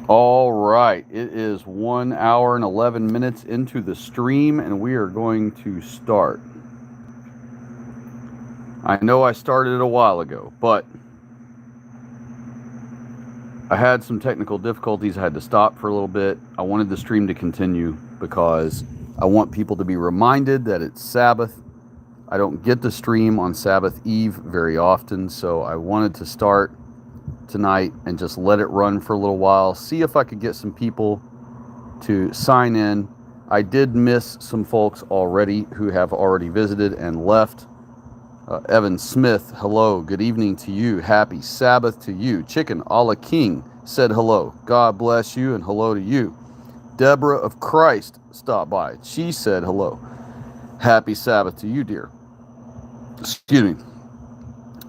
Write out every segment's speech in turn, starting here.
All right, it is 1 hour and 11 minutes into the stream, and we are going to start. I know I started it a while ago, but I had some technical difficulties. I had to stop for a little bit. I wanted the stream to continue because I want people to be reminded that it's Sabbath. I don't get to stream on Sabbath Eve very often, so I wanted to start tonight and just let it run for a little while, see if I could get some people to sign in. I did miss some folks already who have already visited and left. Evan Smith, hello, good evening to you. Happy Sabbath to you. Chicken a la King said hello. God bless you and hello to you. Deborah of Christ stopped by. She said hello. Happy Sabbath to you, dear. Excuse me.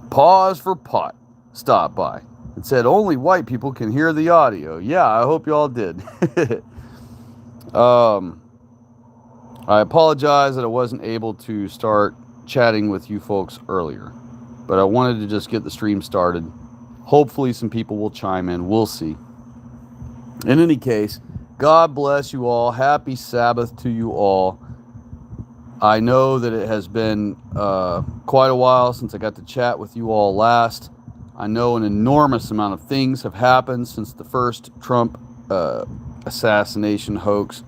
Pause for Pot stopped by and said only white people can hear the audio. Yeah, I hope you all did. I apologize that I wasn't able to start chatting with you folks earlier, but I wanted to just get the stream started. Hopefully some people will chime in. We'll see. In any case, God bless you all. Happy Sabbath to you all. I know that it has been quite a while since I got to chat with you all last. I know an enormous amount of things have happened since the first Trump assassination hoax.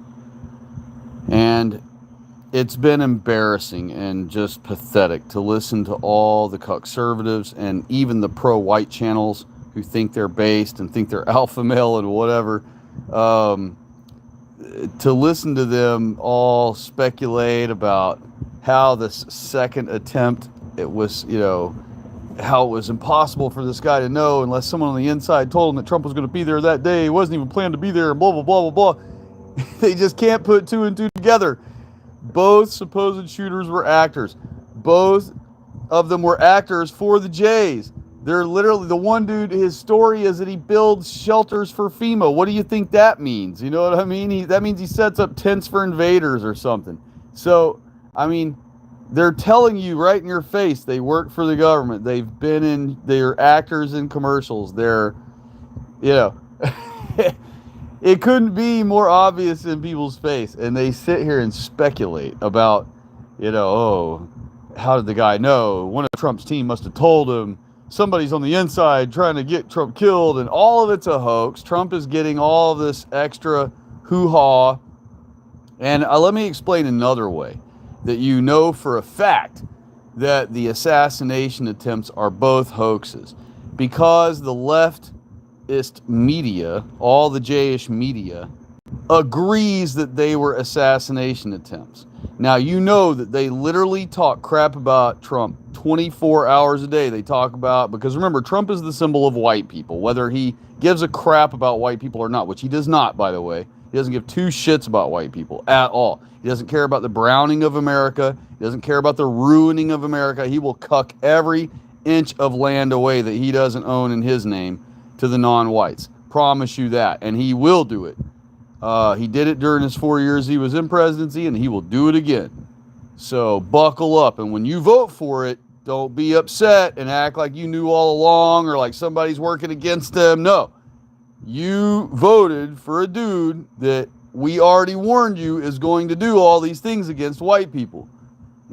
And it's been embarrassing and just pathetic to listen to all the conservatives and even the pro-white channels who think they're based and think they're alpha male and whatever. To listen to them all speculate about how this second attempt, it was, how it was impossible for this guy to know unless someone on the inside told him that Trump was going to be there that day. He wasn't even planned to be there and blah, blah, blah, blah, blah. They just can't put two and two together. Both supposed shooters were actors. Both of them were actors for the Jays. They're literally, the one dude, his story is that he builds shelters for FEMA. What do you think that means? You know what I mean? That means he sets up tents for invaders or something. So, I mean, they're telling you right in your face they work for the government. They're actors in commercials. They're, it couldn't be more obvious in people's face. And they sit here and speculate about, how did the guy know? One of Trump's team must have told him. Somebody's on the inside trying to get Trump killed, and all of it's a hoax. Trump is getting all of this extra hoo-ha. And let me explain another way that you know for a fact that the assassination attempts are both hoaxes. Because the leftist media, all the J-ish media, agrees that they were assassination attempts. Now, you know that they literally talk crap about Trump 24 hours a day. They talk about, because remember, Trump is the symbol of white people, whether he gives a crap about white people or not, which he does not, by the way. He doesn't give two shits about white people at all. He doesn't care about the browning of America. He doesn't care about the ruining of America. He will cuck every inch of land away that he doesn't own in his name to the non-whites. Promise you that. And he will do it. He did it during his 4 years he was in presidency, and he will do it again. So buckle up. And when you vote for it, don't be upset and act like you knew all along or like somebody's working against them. No. You voted for a dude that we already warned you is going to do all these things against white people.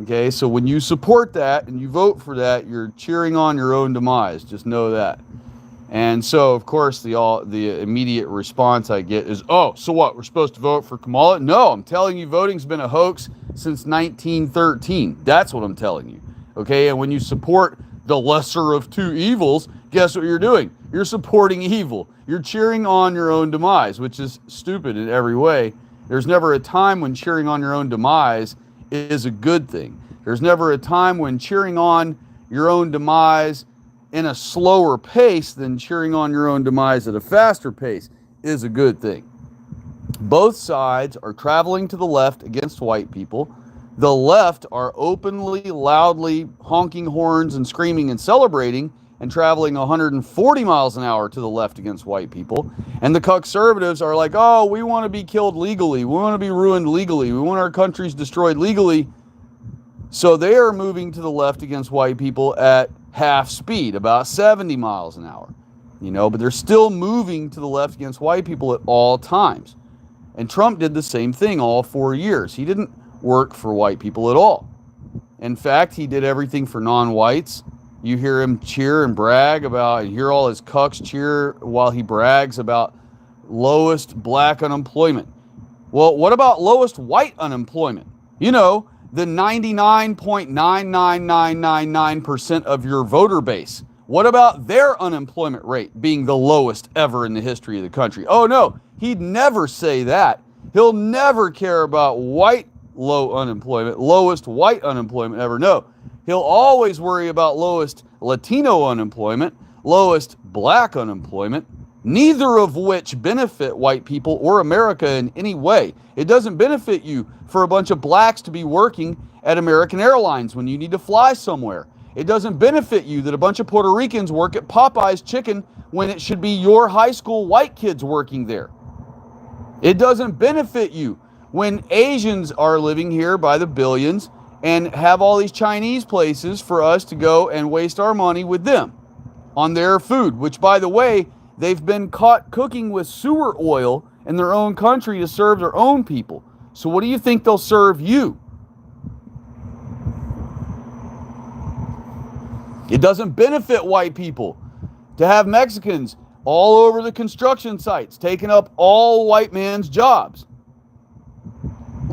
Okay, so when you support that and you vote for that, you're cheering on your own demise. Just know that. And so, of course, the immediate response I get is, oh, so what? We're supposed to vote for Kamala? No, I'm telling you, voting's been a hoax since 1913. That's what I'm telling you. Okay, and when you support the lesser of two evils, guess what you're doing? You're supporting evil. You're cheering on your own demise, which is stupid in every way. There's never a time when cheering on your own demise is a good thing. There's never a time when cheering on your own demise in a slower pace than cheering on your own demise at a faster pace is a good thing. Both sides are traveling to the left against white people. The left are openly, loudly honking horns and screaming and celebrating and traveling 140 miles an hour to the left against white people. And the conservatives are like, oh, we want to be killed legally. We want to be ruined legally. We want our countries destroyed legally. So they are moving to the left against white people at half speed, about 70 miles an hour. But they're still moving to the left against white people at all times. And Trump did the same thing all 4 years. He didn't work for white people at all. In fact, he did everything for non-whites. You hear him cheer and brag about, you hear all his cucks cheer while he brags about lowest black unemployment. Well, what about lowest white unemployment? The 99.99999% of your voter base. What about their unemployment rate being the lowest ever in the history of the country? Oh no, he'd never say that. He'll never care about white lowest white unemployment ever. No, he'll always worry about lowest Latino unemployment, lowest black unemployment, neither of which benefit white people or America in any way. It doesn't benefit you for a bunch of blacks to be working at American Airlines when you need to fly somewhere. It doesn't benefit you that a bunch of Puerto Ricans work at Popeye's Chicken when it should be your high school white kids working there. It doesn't benefit you when Asians are living here by the billions and have all these Chinese places for us to go and waste our money with them on their food, which, by the way, they've been caught cooking with sewer oil in their own country to serve their own people. So what do you think they'll serve you? It doesn't benefit white people to have Mexicans all over the construction sites taking up all white man's jobs.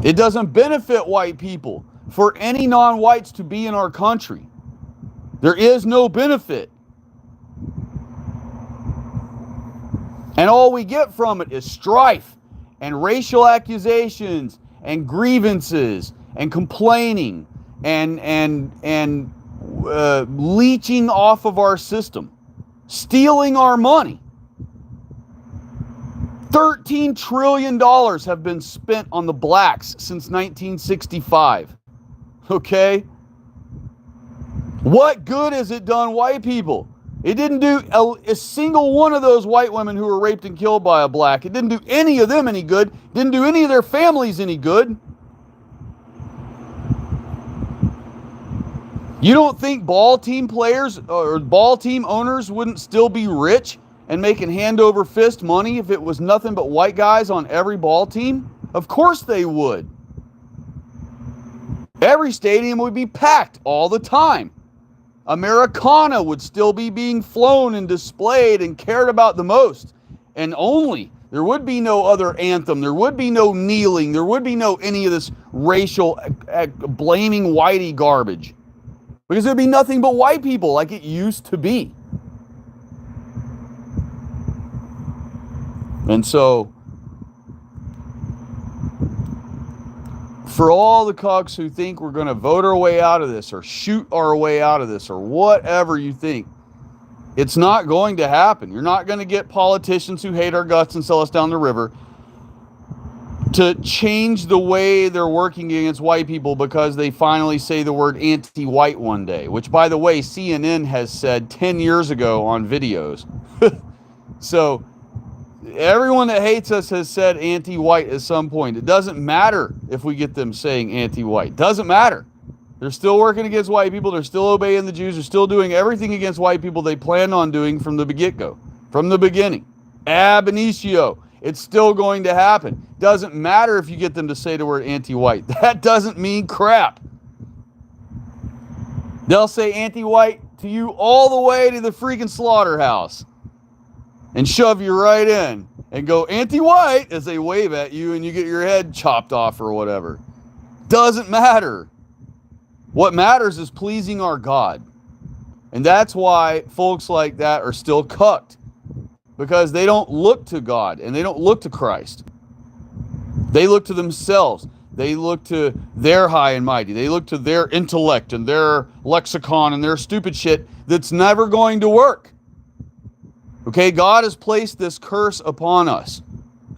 It doesn't benefit white people for any non-whites to be in our country. There is no benefit. And all we get from it is strife and racial accusations and grievances and complaining and leeching off of our system, stealing our money. $13 trillion have been spent on the blacks since 1965. Okay? What good has it done white people? It didn't do a single one of those white women who were raped and killed by a black. It didn't do any of them any good. Didn't do any of their families any good. You don't think ball team players or ball team owners wouldn't still be rich and making hand over fist money if it was nothing but white guys on every ball team? Of course they would. Every stadium would be packed all the time. Americana would still be being flown and displayed and cared about the most. And only. There would be no other anthem. There would be no kneeling. There would be no any of this racial blaming Whitey garbage. Because there'd be nothing but white people like it used to be. And so, for all the cucks who think we're going to vote our way out of this or shoot our way out of this or whatever you think, it's not going to happen. You're not going to get politicians who hate our guts and sell us down the river to change the way they're working against white people because they finally say the word anti-white one day, which, by the way, CNN has said 10 years ago on videos. So everyone that hates us has said anti-white at some point. It doesn't matter if we get them saying anti-white. Doesn't matter. They're still working against white people. They're still obeying the Jews. They're still doing everything against white people they planned on doing from the get-go, from the beginning. Ab initio. It's still going to happen. Doesn't matter if you get them to say the word anti-white. That doesn't mean crap. They'll say anti-white to you all the way to the freaking slaughterhouse and shove you right in and go anti-white as they wave at you and you get your head chopped off or whatever. Doesn't matter. What matters is pleasing our God. And that's why folks like that are still cucked. Because they don't look to God and they don't look to Christ. They look to themselves. They look to their high and mighty. They look to their intellect and their lexicon and their stupid shit that's never going to work. Okay, God has placed this curse upon us.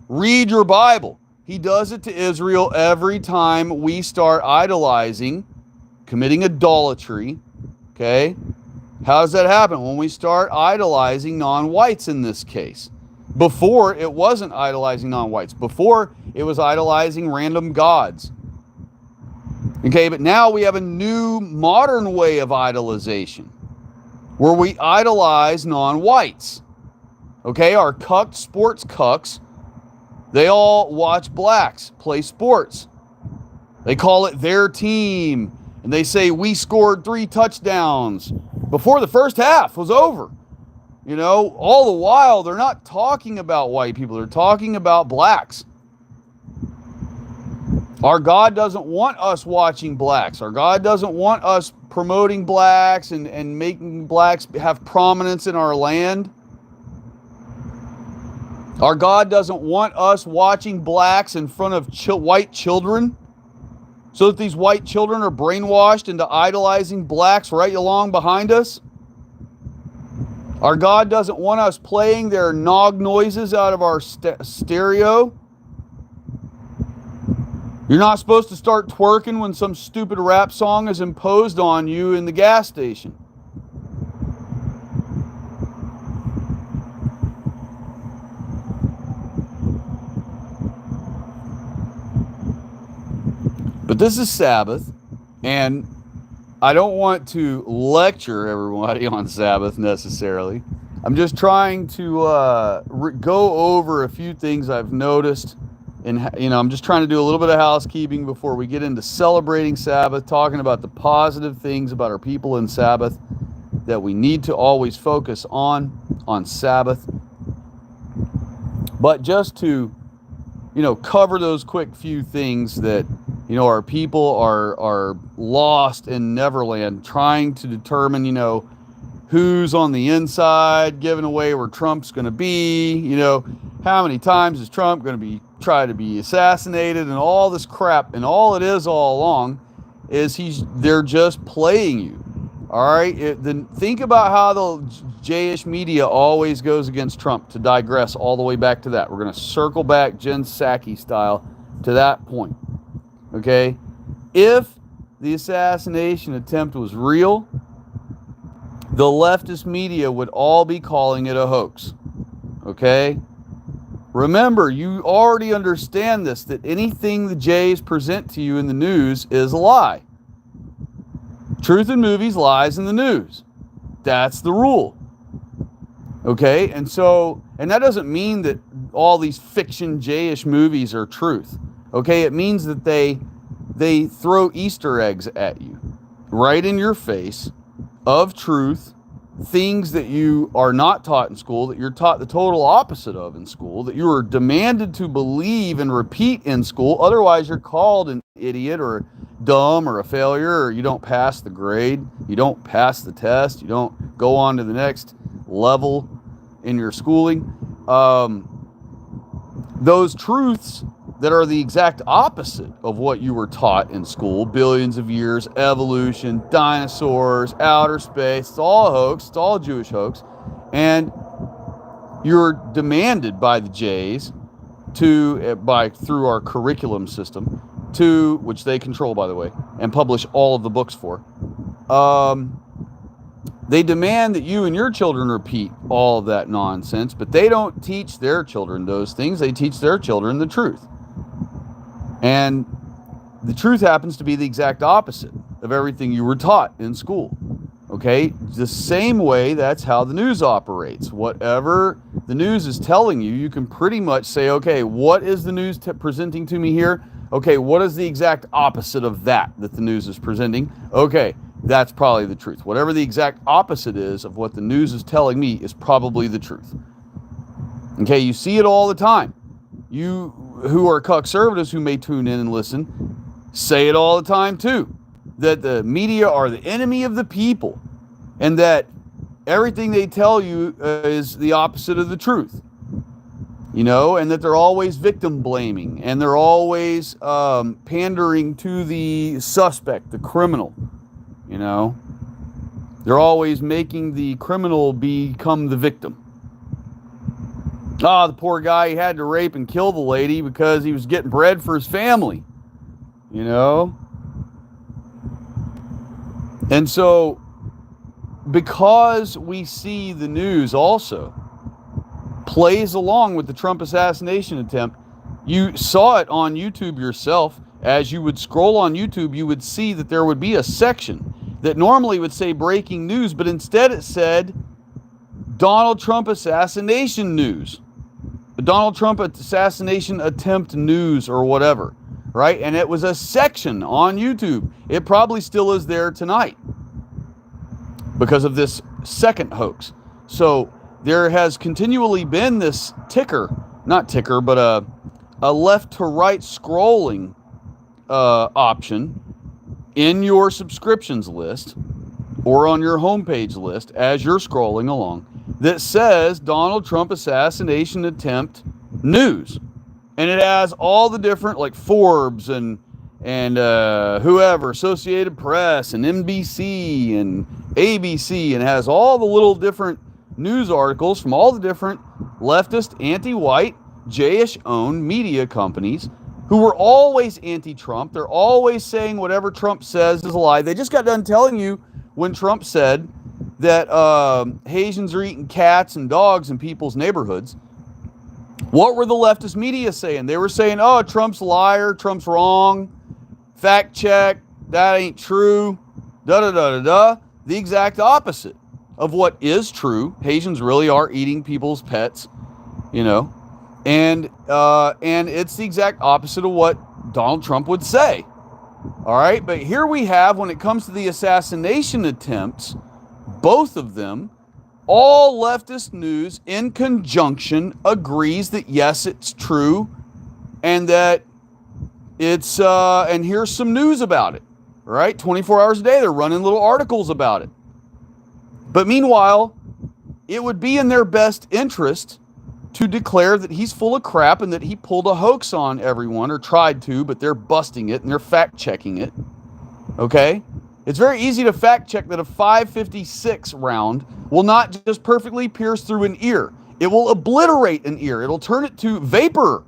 Read your Bible. He does it to Israel every time we start idolizing, committing idolatry. Okay? How does that happen? When we start idolizing non-whites in this case. Before, it wasn't idolizing non-whites. Before, it was idolizing random gods. Okay, but now we have a new modern way of idolization where we idolize non-whites. Okay, our sports cucks, they all watch blacks play sports. They call it their team, and they say, we scored 3 touchdowns before the first half was over. You know, all the while, they're not talking about white people. They're talking about blacks. Our God doesn't want us watching blacks. Our God doesn't want us promoting blacks and making blacks have prominence in our land. Our God doesn't want us watching blacks in front of white children, so that these white children are brainwashed into idolizing blacks right along behind us. Our God doesn't want us playing their nog noises out of our stereo. You're not supposed to start twerking when some stupid rap song is imposed on you in the gas station. But this is Sabbath, and I don't want to lecture everybody on Sabbath necessarily. I'm just trying to go over a few things I've noticed, and I'm just trying to do a little bit of housekeeping before we get into celebrating Sabbath, talking about the positive things about our people in Sabbath that we need to always focus on Sabbath. But just to cover those quick few things that our people are lost in Neverland, trying to determine who's on the inside, giving away where Trump's going to be, how many times is Trump going to try to be assassinated, and all this crap. And all it is all along is they're just playing you. All right, then think about how the J-ish media always goes against Trump. To digress all the way back to that, we're going to circle back Jen Psaki style to that point. Okay, if the assassination attempt was real, the leftist media would all be calling it a hoax. Okay, remember, you already understand this, that anything the Jays present to you in the news is a lie. Truth in movies, lies in the news. That's the rule. Okay, and that doesn't mean that all these fiction J-ish movies are truth. Okay, it means that they throw Easter eggs at you right in your face of truth, things that you are not taught in school, that you're taught the total opposite of in school, that you are demanded to believe and repeat in school. Otherwise, you're called an idiot or dumb or a failure, or you don't pass the grade, you don't pass the test, you don't go on to the next level in your schooling. Those truths that are the exact opposite of what you were taught in school, billions of years, evolution, dinosaurs, outer space, it's all a hoax, it's all a Jewish hoax, and you're demanded by the Jays through our curriculum system, which they control, by the way, and publish all of the books for. They demand that you and your children repeat all of that nonsense, but they don't teach their children those things. They teach their children the truth. And the truth happens to be the exact opposite of everything you were taught in school. Okay? The same way, that's how the news operates. Whatever the news is telling you, you can pretty much say, okay, what is the news presenting to me here? Okay, what is the exact opposite of that the news is presenting? Okay, that's probably the truth. Whatever the exact opposite is of what the news is telling me is probably the truth. Okay, you see it all the time. You who are conservatives who may tune in and listen say it all the time too, that the media are the enemy of the people and that everything they tell you is the opposite of the truth. And that they're always victim blaming, and they're always pandering to the suspect, the criminal. They're always making the criminal become the victim. The poor guy, he had to rape and kill the lady because he was getting bread for his family. And so, because we see the news also plays along with the Trump assassination attempt, you saw it on YouTube yourself. As you would scroll on YouTube, you would see that there would be a section that normally would say breaking news, but instead it said Donald Trump assassination news, Donald Trump assassination attempt news or whatever, right? And it was a section on YouTube. It probably still is there tonight because of this second hoax. So there has continually been this not ticker, but a left to right scrolling option in your subscriptions list or on your homepage list as you're scrolling along that says Donald Trump assassination attempt news. And it has all the different, like Forbes and whoever, Associated Press and NBC and ABC, and it has all the little different news articles from all the different leftist, anti-white, J-ish-owned media companies who were always anti-Trump. They're always saying whatever Trump says is a lie. They just got done telling you when Trump said that Haitians are eating cats and dogs in people's neighborhoods. What were the leftist media saying? They were saying, oh, Trump's a liar, Trump's wrong, fact check, that ain't true, da-da-da-da-da. The exact opposite of what is true. Haitians really are eating people's pets, you know, and it's the exact opposite of what Donald Trump would say. All right, but here we have, when it comes to the assassination attempts, both of them, all leftist news in conjunction agrees that yes, it's true, and that it's, and here's some news about it, right? 24 hours a day, they're running little articles about it. But meanwhile, it would be in their best interest to declare that he's full of crap and that he pulled a hoax on everyone, or tried to, but they're busting it and they're fact checking it. Okay? It's very easy to fact check that a .556 round will not just perfectly pierce through an ear. It will obliterate an ear. It'll turn it to vapor.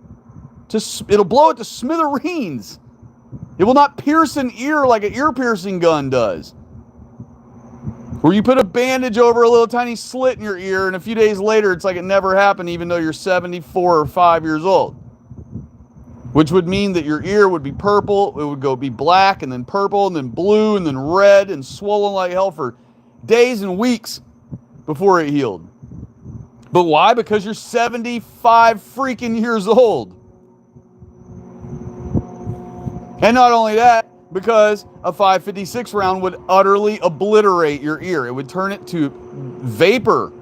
It'll blow it to smithereens. It will not pierce an ear like an ear piercing gun does, where you put a bandage over a little tiny slit in your ear and a few days later it's like it never happened, even though you're 74 or 5 years old. Which would mean that your ear would be purple, it would be black and then purple and then blue and then red and swollen like hell for days and weeks before it healed. But why? Because you're 75 freaking years old. And not only that, because a .556 round would utterly obliterate your ear. It would turn it to vapor.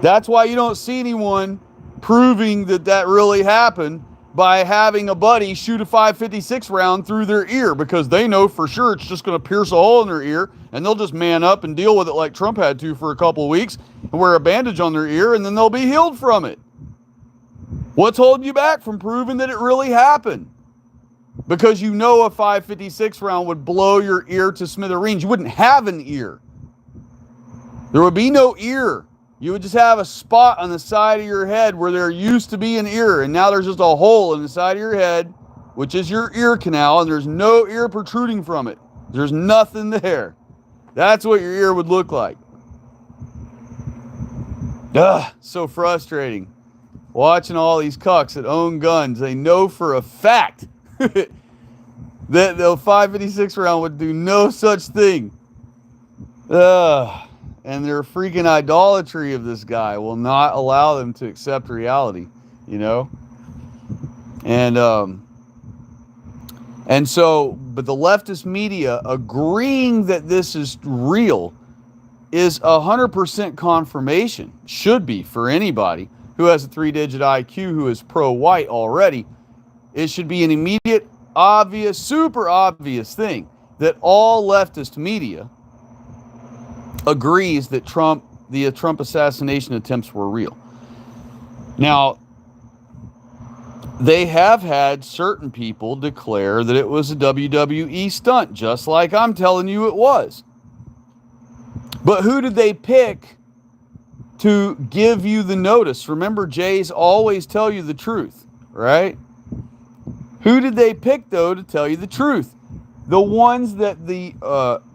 That's why you don't see anyone proving that that really happened by having a buddy shoot a .556 round through their ear, because they know for sure it's just going to pierce a hole in their ear, and they'll just man up and deal with it like Trump had to for a couple of weeks and wear a bandage on their ear, and then they'll be healed from it. What's holding you back from proving that it really happened? Because you know a .556 round would blow your ear to smithereens. You wouldn't have an ear. There would be no ear. You would just have a spot on the side of your head where there used to be an ear, and now there's just a hole in the side of your head, which is your ear canal, and there's no ear protruding from it. There's nothing there. That's what your ear would look like. Ugh, so frustrating. Watching all these cucks that own guns, they know for a fact that the .556 round would do no such thing. And their freaking idolatry of this guy will not allow them to accept reality, you know? And so, but the leftist media agreeing that this is real is 100% confirmation. Should be for anybody who has a 3-digit IQ who is pro-white already. It should be an immediate, obvious, super obvious thing that all leftist media agrees that the Trump assassination attempts were real. Now, they have had certain people declare that it was a WWE stunt, just like I'm telling you it was. But who did they pick to give you the notice? Remember, Jays always tell you the truth, right? Who did they pick, though, to tell you the truth? The ones that the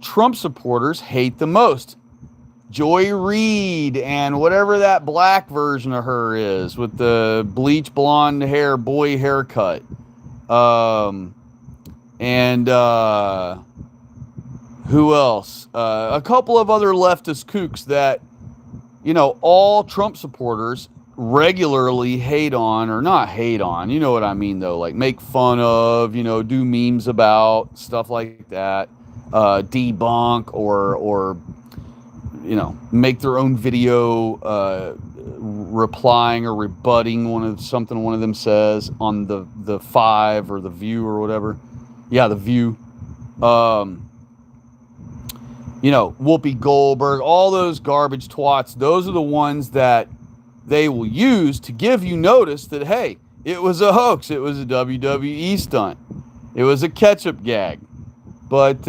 Trump supporters hate the most. Joy Reid and whatever that black version of her is with the bleach blonde hair, boy haircut. And Who else? A couple of other leftist kooks that, all Trump supporters regularly hate on, or not hate on, you know what I mean though, like make fun of, do memes about, stuff like that, debunk or make their own video replying or rebutting something one of them says on the Five or the View or whatever. Yeah, the View. Whoopi Goldberg, all those garbage twats, those are the ones that they will use to give you notice that, hey, it was a hoax. It was a WWE stunt. It was a ketchup gag. But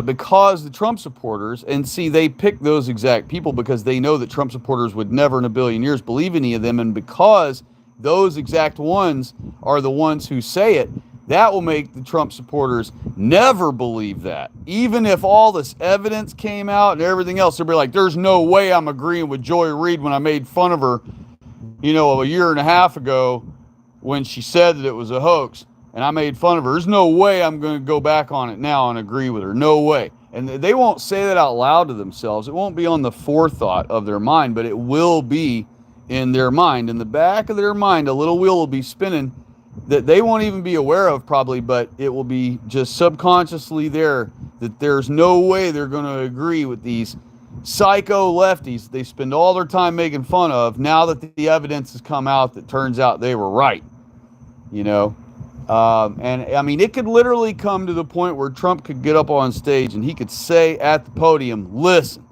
because the Trump supporters, and see, they pick those exact people because they know that Trump supporters would never in a billion years believe any of them. And because those exact ones are the ones who say it, that will make the Trump supporters never believe that. Even if all this evidence came out and everything else, they'll be like, there's no way I'm agreeing with Joy Reid when I made fun of her, a year and a half ago when she said that it was a hoax and I made fun of her. There's no way I'm going to go back on it now and agree with her. No way. And they won't say that out loud to themselves. It won't be on the forethought of their mind, but it will be in their mind. In the back of their mind, a little wheel will be spinning that they won't even be aware of probably, but it will be just subconsciously there that there's no way they're going to agree with these psycho lefties they spend all their time making fun of now that the evidence has come out that turns out they were right. And I mean, it could literally come to the point where Trump could get up on stage and he could say at the podium, listen,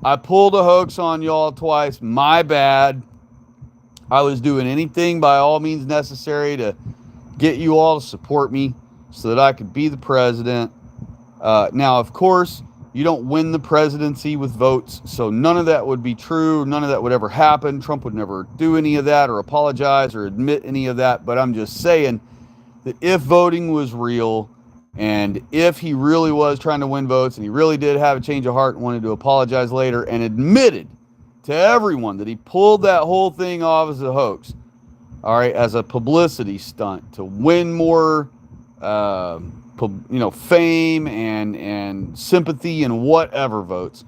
I pulled a hoax on y'all twice. My bad. I was doing anything by all means necessary to get you all to support me so that I could be the president. Now, of course, you don't win the presidency with votes, so none of that would be true. None of that would ever happen. Trump would never do any of that or apologize or admit any of that. But I'm just saying that if voting was real and if he really was trying to win votes and he really did have a change of heart and wanted to apologize later and admitted to everyone that he pulled that whole thing off as a hoax, all right, as a publicity stunt to win more, fame and sympathy and whatever votes,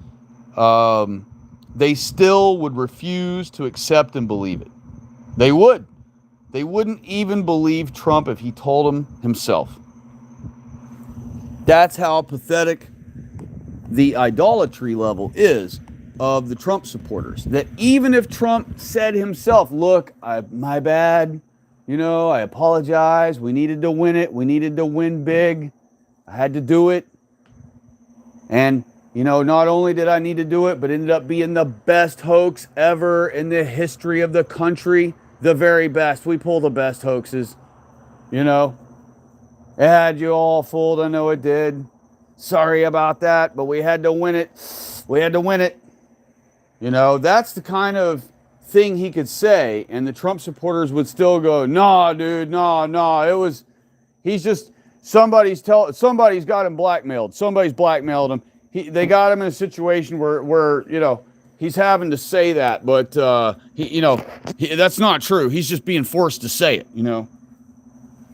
they still would refuse to accept and believe it. They would. They wouldn't even believe Trump if he told them himself. That's how pathetic the idolatry level is of the Trump supporters. That even if Trump said himself, look, my bad, I apologize. We needed to win it. We needed to win big. I had to do it. And, not only did I need to do it, but ended up being the best hoax ever in the history of the country. The very best. We pull the best hoaxes. It had you all fooled. I know it did. Sorry about that, but we had to win it. We had to win it. That's the kind of thing he could say, and the Trump supporters would still go, nah, dude, nah. He's just, somebody's got him blackmailed. Somebody's blackmailed him. They got him in a situation where he's having to say that, but that's not true. He's just being forced to say it.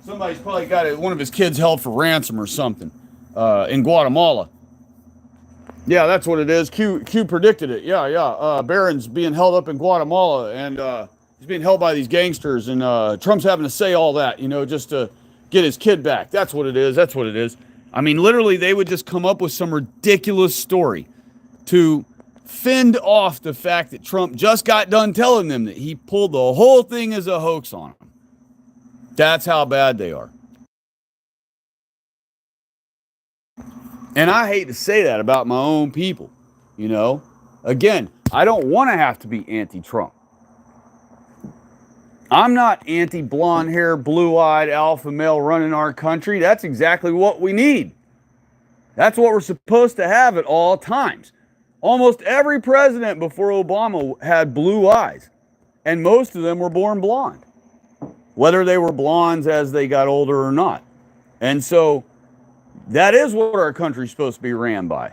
Somebody's probably got one of his kids held for ransom or something in Guatemala. Yeah, that's what it is. Q predicted it. Yeah. Barron's being held up in Guatemala, and he's being held by these gangsters, and Trump's having to say all that, just to get his kid back. That's what it is. I mean, literally, they would just come up with some ridiculous story to fend off the fact that Trump just got done telling them that he pulled the whole thing as a hoax on them. That's how bad they are. And I hate to say that about my own people, Again, I don't want to have to be anti-Trump. I'm not anti-blonde hair, blue-eyed alpha male running our country. That's exactly what we need. That's what we're supposed to have at all times. Almost every president before Obama had blue eyes, and most of them were born blonde, whether they were blondes as they got older or not. And so that is what our country's supposed to be ran by,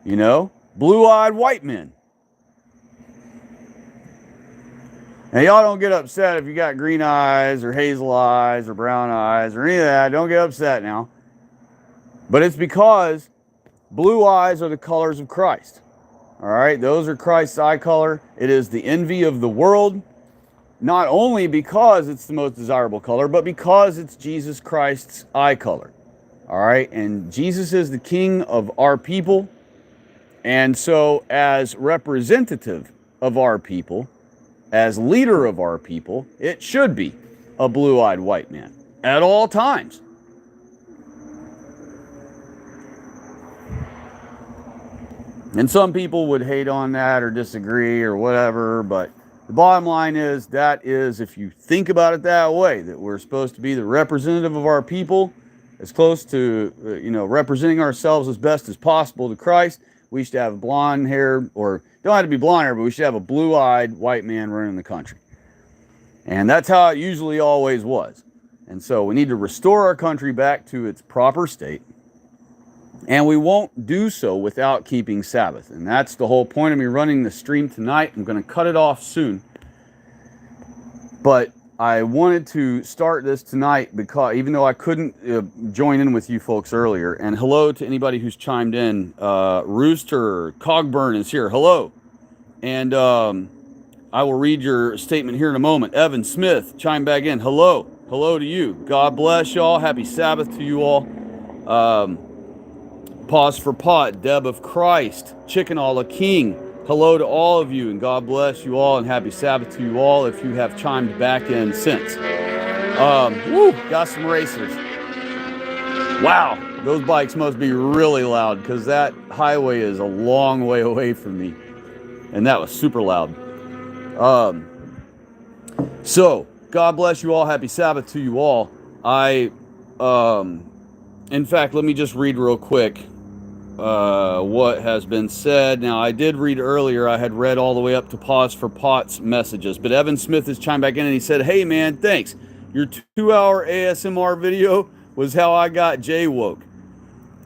blue-eyed white men. Now, y'all don't get upset if you got green eyes or hazel eyes or brown eyes or any of that. Don't get upset now. But it's because blue eyes are the colors of Christ. All right, those are Christ's eye color. It is the envy of the world, not only because it's the most desirable color, but because it's Jesus Christ's eye color. All right, and Jesus is the king of our people. And so, as representative of our people, as leader of our people, it should be a blue-eyed white man at all times. And some people would hate on that or disagree or whatever, but the bottom line is that is, if you think about it that way, that we're supposed to be the representative of our people, as close to, representing ourselves as best as possible to Christ. We should have blonde hair, or don't have to be blonde hair, but we should have a blue-eyed white man running the country. And that's how it usually always was. And so we need to restore our country back to its proper state. And we won't do so without keeping Sabbath. And that's the whole point of me running the stream tonight. I'm going to cut it off soon. But I wanted to start this tonight because even though I couldn't join in with you folks earlier, and hello to anybody who's chimed in. Rooster Cogburn is here. Hello. And I will read your statement here in a moment. Evan Smith chimed back in. Hello. Hello to you. God bless y'all. Happy Sabbath to you all. Pause for Pot, Deb of Christ, Chicken Allah King. Hello to all of you, and God bless you all, and happy Sabbath to you all if you have chimed back in since. Got some racers. Wow, those bikes must be really loud because that highway is a long way away from me. And that was super loud. So, God bless you all. Happy Sabbath to you all. In fact, let me just read real quick what has been said. Now, I did read earlier. I had read all the way up to Pause for Pot's messages. But Evan Smith has chimed back in and he said, hey, man, thanks. Your 2-hour ASMR video was how I got J-woke.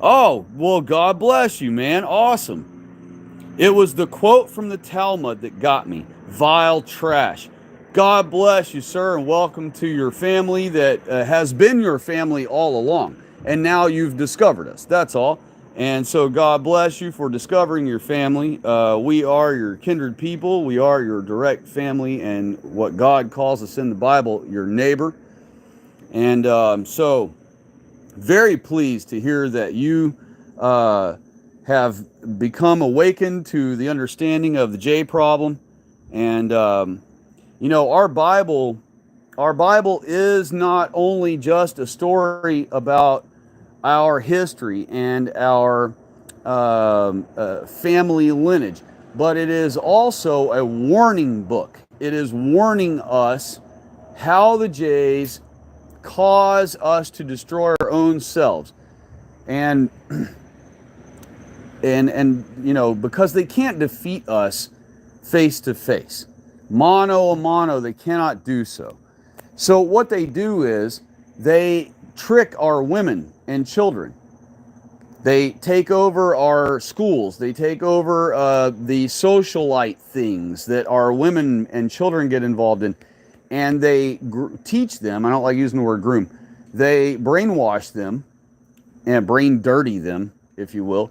Oh, well, God bless you, man. Awesome. It was the quote from the Talmud that got me. Vile trash. God bless you, sir, and welcome to your family that has been your family all along. And now you've discovered us. That's all. And so God bless you for discovering your family. We are your kindred people. We are your direct family and what God calls us in the Bible, your neighbor. And so very pleased to hear that you have become awakened to the understanding of the J problem. And, our Bible is not only just a story about our history and our family lineage, but it is also a warning book. It is warning us how the Jays cause us to destroy our own selves, and because they can't defeat us face to face, mano a mano, they cannot do so. So what they do is they trick our women and children. They take over our schools. They take over the socialite things that our women and children get involved in. And they teach them, I don't like using the word groom, they brainwash them and brain dirty them, if you will,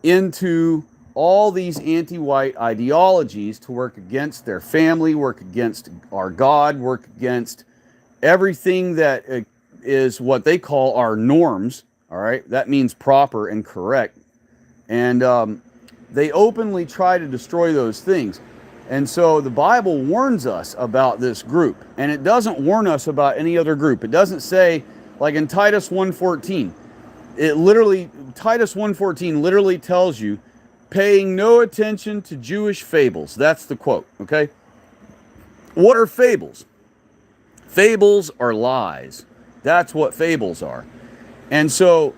into all these anti-white ideologies to work against their family, work against our God, work against everything that is what they call our norms. All right, that means proper and correct. And they openly try to destroy those things. And so the Bible warns us about this group, and it doesn't warn us about any other group. It doesn't say, like in Titus 1:14, Titus 1:14 literally tells you, paying no attention to Jewish fables. That's the quote, okay? What are fables? Fables are lies. That's what fables are. And so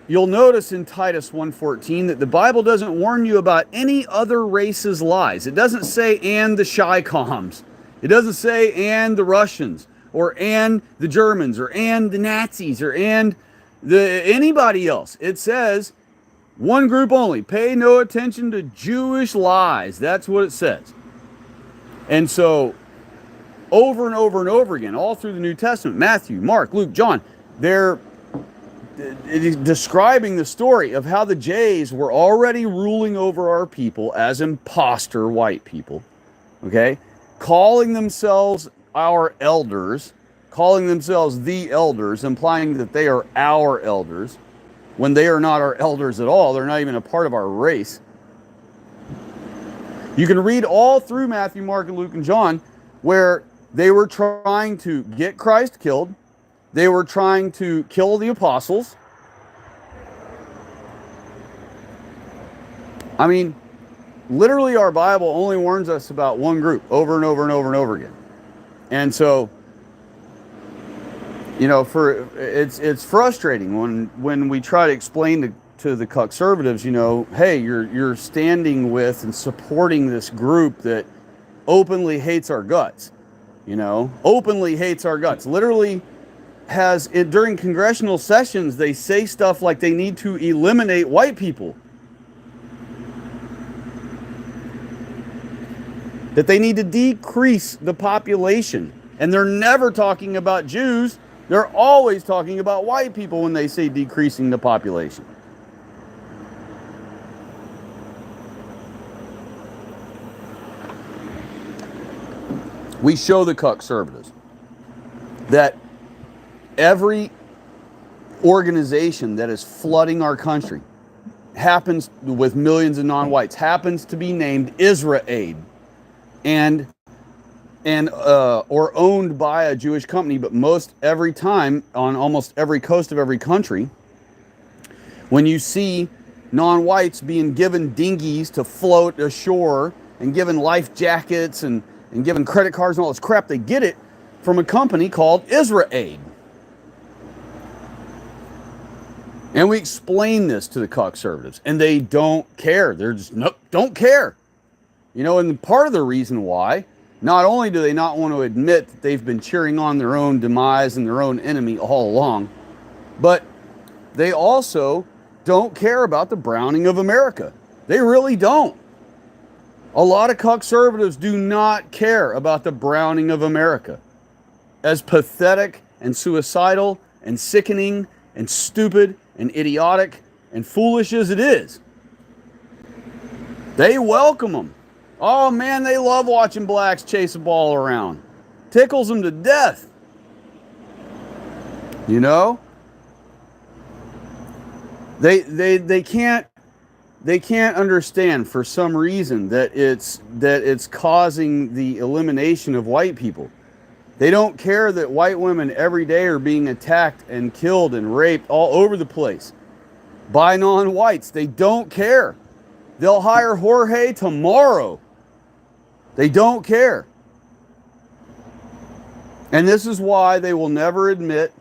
you'll notice in Titus 1:14 that the Bible doesn't warn you about any other race's lies. It doesn't say, and the Chi-Coms. It doesn't say, and the Russians, or and the Germans, or and the Nazis, or and anybody else. It says, one group only. Pay no attention to Jewish lies. That's what it says. And so over and over and over again, all through the New Testament, Matthew, Mark, Luke, John, they're it is describing the story of how the Jays were already ruling over our people as imposter white people, okay? Calling themselves our elders, calling themselves the elders, implying that they are our elders, when they are not our elders at all. They're not even a part of our race. You can read all through Matthew, Mark, and Luke, and John, where they were trying to get Christ killed. They were trying to kill the apostles. I mean, literally our Bible only warns us about one group over and over and over and over again. And so, you know, it's frustrating when we try to explain to the conservatives, you know, hey, you're standing with and supporting this group that openly hates our guts, you know, openly hates our guts. Literally has it during congressional sessions, they say stuff like they need to eliminate white people, that they need to decrease the population, and they're never talking about Jews. They're always talking about white people when they say decreasing the population. We show the conservatives that every organization that is flooding our country happens with millions of non-whites, happens to be named Israel and or owned by a Jewish company, but most every time on almost every coast of every country, when you see non-whites being given dinghies to float ashore and given life jackets and given credit cards and all this crap, they get it from a company called Israel. And we explain this to the conservatives, and they don't care. They're just, no, don't care. You know, and part of the reason why, not only do they not want to admit that they've been cheering on their own demise and their own enemy all along, but they also don't care about the browning of America. They really don't. A lot of conservatives do not care about the browning of America. As pathetic and suicidal and sickening and stupid and idiotic and foolish as it is, they welcome them. Oh man, they love watching blacks chase a ball around. Tickles them to death. You know? They can't understand for some reason that it's causing the elimination of white people. They don't care that white women every day are being attacked and killed and raped all over the place by non-whites. They don't care. They'll hire Jorge tomorrow. They don't care. And this is why they will never admit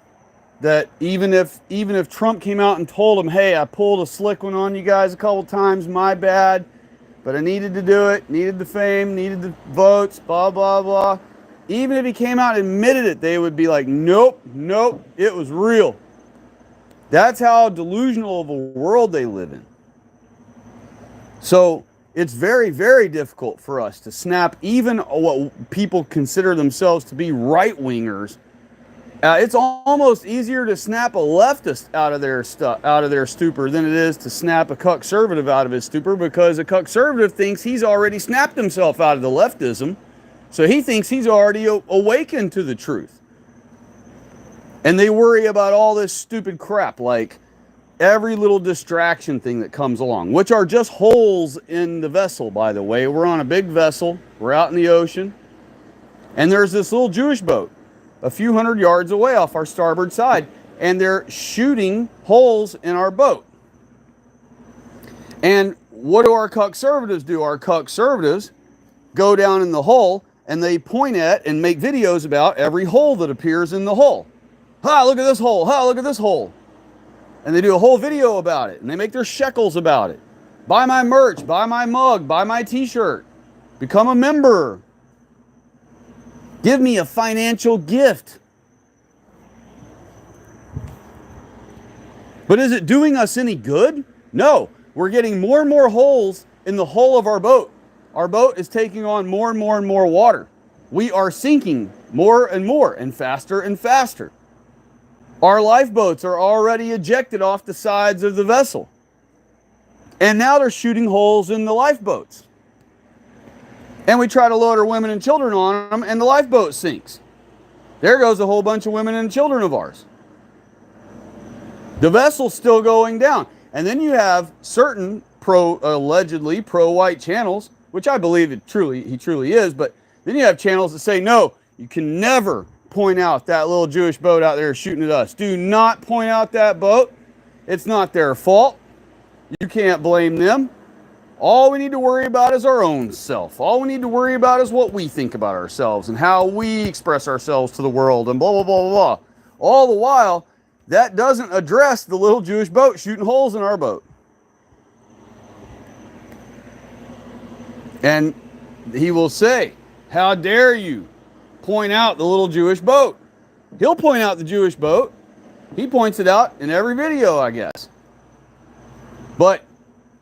that even if Trump came out and told them, hey, I pulled a slick one on you guys a couple times, my bad, but I needed to do it, needed the fame, needed the votes, blah, blah, blah. Even if he came out and admitted it, they would be like, nope, it was real. That's how delusional of a world they live in. So it's very, very difficult for us to snap even what people consider themselves to be right-wingers. It's almost easier to snap a leftist out of their stupor than it is to snap a conservative out of his stupor, because a conservative thinks he's already snapped himself out of the leftism, so he thinks he's already awakened to the truth. And they worry about all this stupid crap, like every little distraction thing that comes along, which are just holes in the vessel, by the way. We're on a big vessel, we're out in the ocean, and there's this little Jewish boat a few hundred yards away off our starboard side, and they're shooting holes in our boat. And what do our conservatives do? Our conservatives go down in the hole and they point at and make videos about every hole that appears in the hole. Ha, look at this hole. Ha, look at this hole. And they do a whole video about it, and they make their shekels about it. Buy my merch, buy my mug, buy my t-shirt, become a member. Give me a financial gift. But is it doing us any good? No. We're getting more and more holes in the hull of our boat. Our boat is taking on more and more and more water. We are sinking more and more and faster and faster. Our lifeboats are already ejected off the sides of the vessel. And now they're shooting holes in the lifeboats. And we try to load our women and children on them, and the lifeboat sinks. There goes a whole bunch of women and children of ours. The vessel's still going down. And then you have certain allegedly pro-white channels, which I believe he truly is, but then you have channels that say, no, you can never point out that little Jewish boat out there shooting at us. Do not point out that boat. It's not their fault. You can't blame them. All we need to worry about is our own self. All we need to worry about is what we think about ourselves and how we express ourselves to the world and blah, blah, blah, blah, blah. All the while, that doesn't address the little Jewish boat shooting holes in our boat. And he will say, how dare you point out the little Jewish boat? He'll point out the Jewish boat. He points it out in every video, I guess. But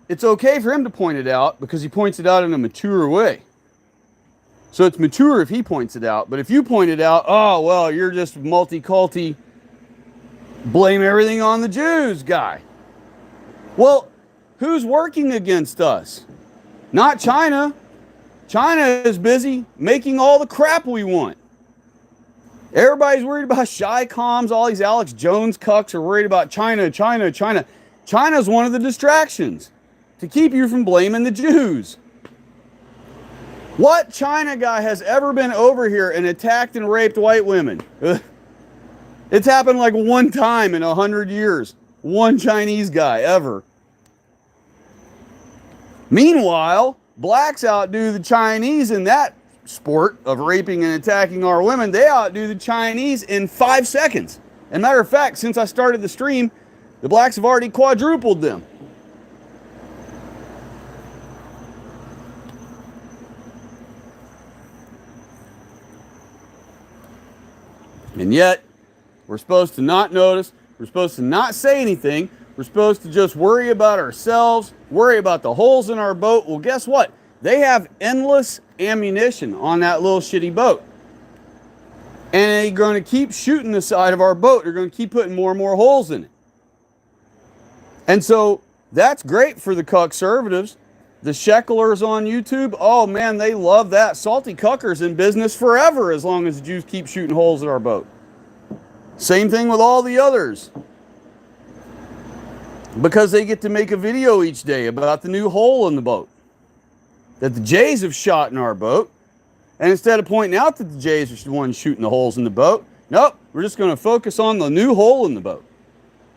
it's okay for him to point it out because he points it out in a mature way. So it's mature if he points it out. But if you point it out, oh, well, you're just multi-culty, blame everything on the Jews guy. Well, who's working against us? Not China. China is busy making all the crap we want. Everybody's worried about shy comms. All these Alex Jones cucks are worried about China, China, China. China's one of the distractions to keep you from blaming the Jews. What China guy has ever been over here and attacked and raped white women? It's happened like one time in 100 years. One Chinese guy ever. Meanwhile, blacks outdo the Chinese in that sport of raping and attacking our women. They outdo the Chinese in 5 seconds. As a matter of fact, since I started the stream, the blacks have already quadrupled them. And yet, we're supposed to not notice. We're supposed to not say anything. We're supposed to just worry about ourselves, worry about the holes in our boat. Well, guess what? They have endless ammunition on that little shitty boat. And they're going to keep shooting the side of our boat. They're going to keep putting more and more holes in it. And so that's great for the cuck-servatives. The shecklers on YouTube, oh man, they love that. Salty cuckers in business forever as long as the Jews keep shooting holes at our boat. Same thing with all the others. Because they get to make a video each day about the new hole in the boat that the Jays have shot in our boat. And instead of pointing out that the Jays are the ones shooting the holes in the boat, nope, we're just going to focus on the new hole in the boat.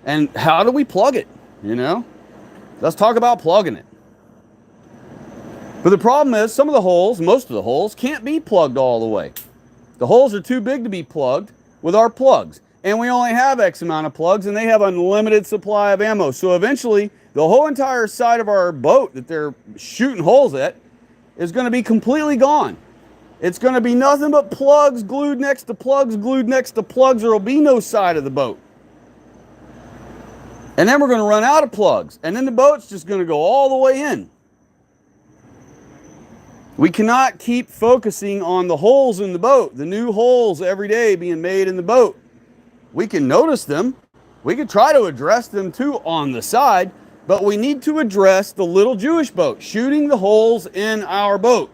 And how do we plug it? You know? Let's talk about plugging it. But the problem is some of the holes, most of the holes, can't be plugged all the way. The holes are too big to be plugged with our plugs. And we only have X amount of plugs, and they have unlimited supply of ammo. So eventually, the whole entire side of our boat that they're shooting holes at is going to be completely gone. It's going to be nothing but plugs glued next to plugs, glued next to plugs. There will be no side of the boat. And then we're going to run out of plugs. And then the boat's just going to go all the way in. We cannot keep focusing on the holes in the boat, the new holes every day being made in the boat. We can notice them. We can try to address them too on the side, but we need to address the little Jewish boat, shooting the holes in our boat.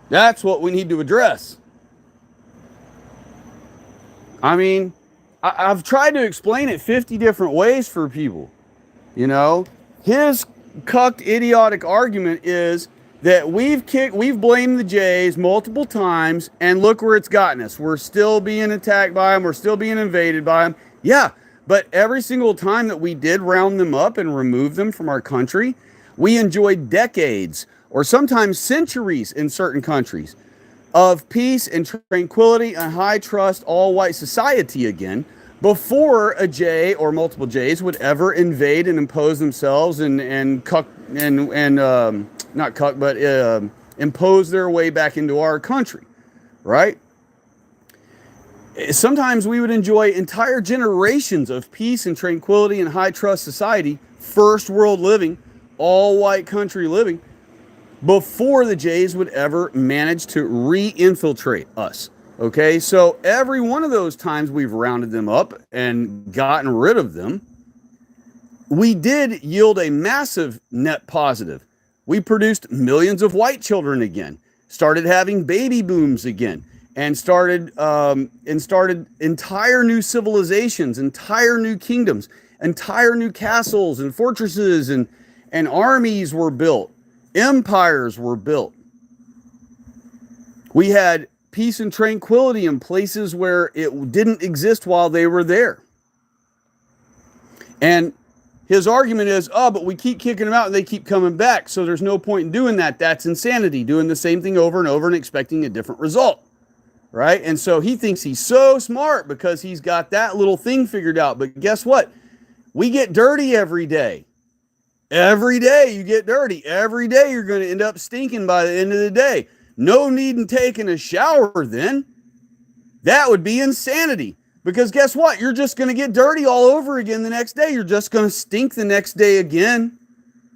That's what we need to address. I mean, I've tried to explain it 50 different ways for people. You know, his cucked idiotic argument is that we've blamed the Jays multiple times, and look where it's gotten us. We're still being attacked by them. We're still being invaded by them. Yeah, but every single time that we did round them up and remove them from our country, we enjoyed decades or sometimes centuries in certain countries of peace and tranquility and high trust, all white society again, before a Jay or multiple Jays would ever invade and impose themselves and impose their way back into our country, right? Sometimes we would enjoy entire generations of peace and tranquility and high trust society, first world living, all white country living, before the Jays would ever manage to re-infiltrate us Okay, so every one of those times we've rounded them up and gotten rid of them, we did yield a massive net positive. We produced millions of white children again, started having baby booms again, and started entire new civilizations, entire new kingdoms, entire new castles and fortresses, and armies were built, empires were built. We had peace and tranquility in places where it didn't exist while they were there. And his argument is, oh, but we keep kicking them out and they keep coming back, so there's no point in doing that. That's insanity, doing the same thing over and over and expecting a different result, right? And so he thinks he's so smart because he's got that little thing figured out. But guess what? We get dirty every day. Every day you get dirty. Every day you're going to end up stinking by the end of the day. No need in taking a shower then. That would be insanity. Because guess what? You're just going to get dirty all over again the next day. You're just going to stink the next day again.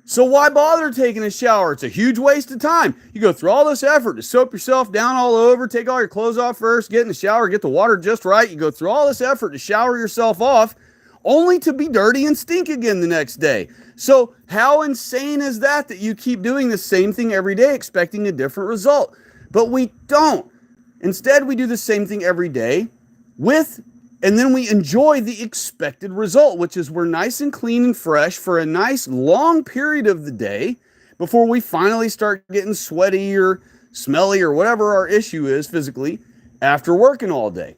So why bother taking a shower? It's a huge waste of time. You go through all this effort to soap yourself down all over, take all your clothes off first, get in the shower, get the water just right. You go through all this effort to shower yourself off, only to be dirty and stink again the next day. So how insane is that you keep doing the same thing every day expecting a different result? But we don't. Instead, we do the same thing every day and then we enjoy the expected result, which is we're nice and clean and fresh for a nice long period of the day before we finally start getting sweaty or smelly or whatever our issue is physically after working all day.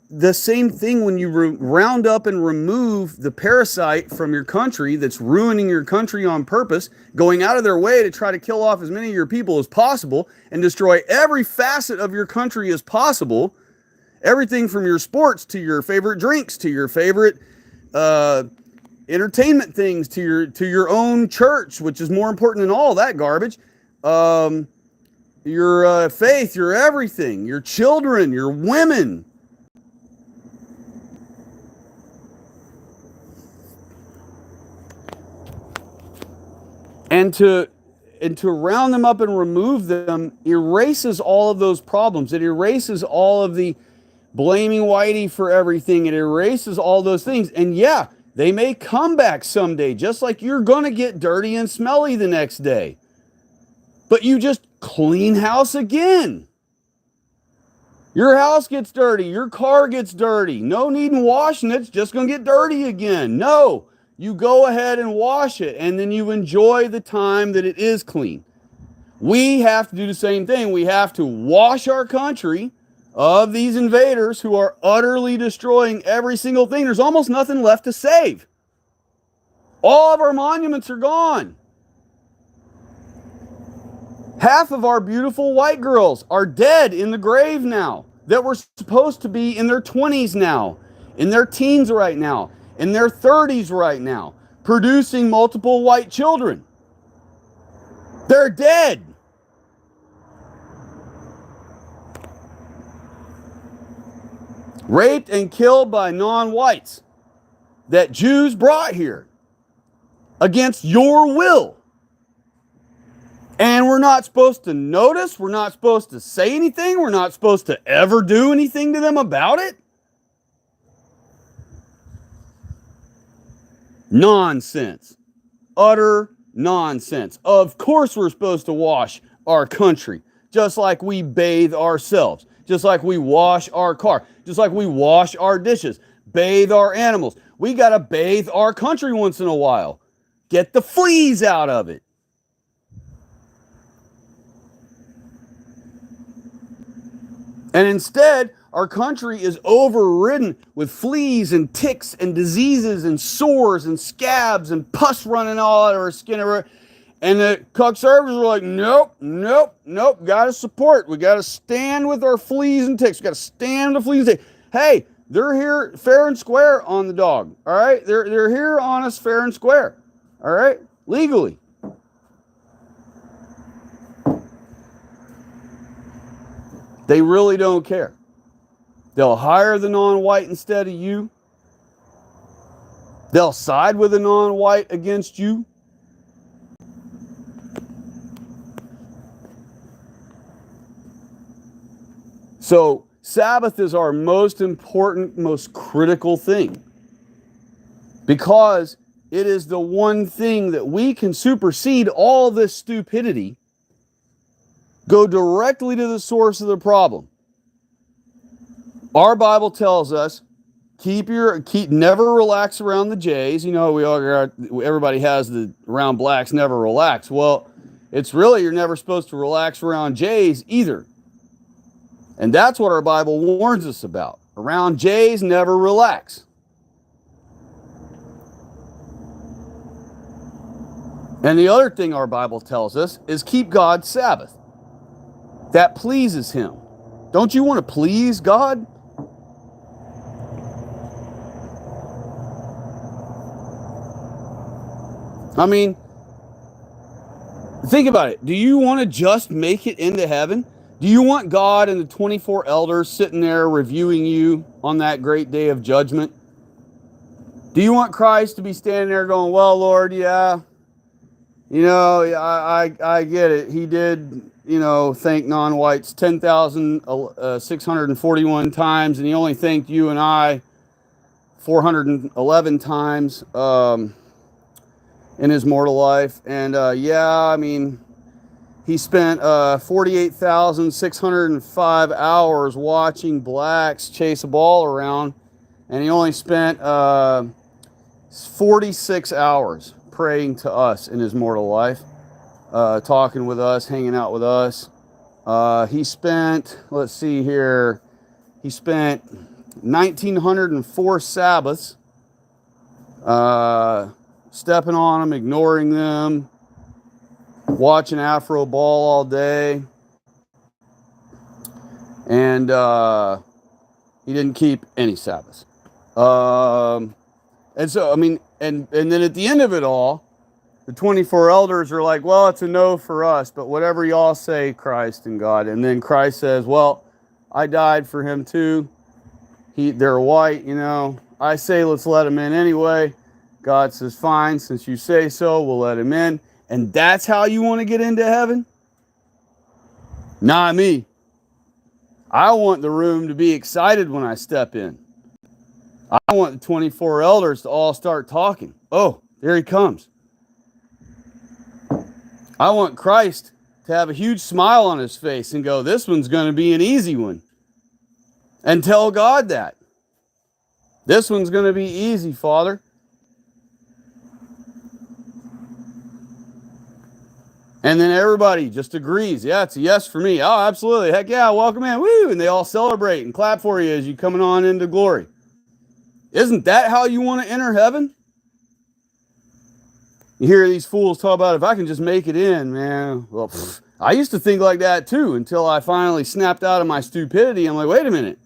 The same thing when you round up and remove the parasite from your country that's ruining your country on purpose, going out of their way to try to kill off as many of your people as possible and destroy every facet of your country as possible. Everything from your sports to your favorite drinks to your favorite entertainment things to your own church, which is more important than all that garbage. Your faith, your everything, your children, your women. And to round them up and remove them erases all of those problems. It erases all of the blaming Whitey for everything. It erases all those things. And yeah, they may come back someday, just like you're going to get dirty and smelly the next day. But you just clean house again. Your house gets dirty. Your car gets dirty. No need in washing it. It's just going to get dirty again. No, you go ahead and wash it, and then you enjoy the time that it is clean. We have to do the same thing. We have to wash our country of these invaders who are utterly destroying every single thing. There's almost nothing left to save. All of our monuments are gone. Half of our beautiful white girls are dead in the grave now, that were supposed to be in their 20s now, in their teens right now, in their 30s right now, producing multiple white children. They're dead. Raped and killed by non-whites that Jews brought here against your will. And we're not supposed to notice, we're not supposed to say anything, we're not supposed to ever do anything to them about it? Nonsense. Utter nonsense. Of course we're supposed to wash our country, just like we bathe ourselves, just like we wash our car, just like we wash our dishes, bathe our animals. We got to bathe our country once in a while. Get the fleas out of it. And instead, our country is overridden with fleas and ticks and diseases and sores and scabs and pus running all out of our skin. And the conservatives are like, nope, got to support. We got to stand with our fleas and ticks. We got to stand with the fleas and ticks. Hey, they're here fair and square on the dog. All right, they're here on us fair and square. All right, legally. They really don't care. They'll hire the non-white instead of you. They'll side with the non-white against you. So Sabbath is our most important, most critical thing, because it is the one thing that we can supersede all this stupidity, go directly to the source of the problem. Our Bible tells us, never relax around the J's. You know, everybody has the around blacks, never relax. Well, it's really, you're never supposed to relax around J's either. And that's what our Bible warns us about. Around J's, never relax. And the other thing our Bible tells us is keep God's Sabbath. That pleases him. Don't you want to please God? I mean, think about it. Do you want to just make it into heaven? Do you want God and the 24 elders sitting there reviewing you on that great day of judgment? Do you want Christ to be standing there going, well, Lord, yeah, you know, I get it. He did, you know, thank non-whites 10,641 times, and he only thanked you and I 411 times in his mortal life. And yeah, I mean, he spent 48,605 hours watching blacks chase a ball around, and he only spent 46 hours praying to us in his mortal life, talking with us, hanging out with us. He spent, let's see here, he spent 1,904 Sabbaths stepping on them, ignoring them, watching Afro ball all day. And he didn't keep any Sabbaths. And so, I mean, and then at the end of it all, the 24 elders are like, well, it's a no for us, but whatever y'all say, Christ and God. And then Christ says, well, I died for him too. They're white, you know. I say, let's let him in anyway. God says, fine, since you say so, we'll let him in. And that's how you want to get into heaven? Not me. I want the room to be excited when I step in. I want the 24 elders to all start talking. Oh, there he comes. I want Christ to have a huge smile on his face and go, this one's going to be an easy one. And tell God that. This one's going to be easy, Father. And then everybody just agrees. Yeah, it's a yes for me. Oh, absolutely. Heck yeah, welcome in. Woo! And they all celebrate and clap for you as you coming on into glory. Isn't that how you want to enter heaven? You hear these fools talk about, if I can just make it in, man. Well, I used to think like that too, until I finally snapped out of my stupidity. I'm like, wait a minute.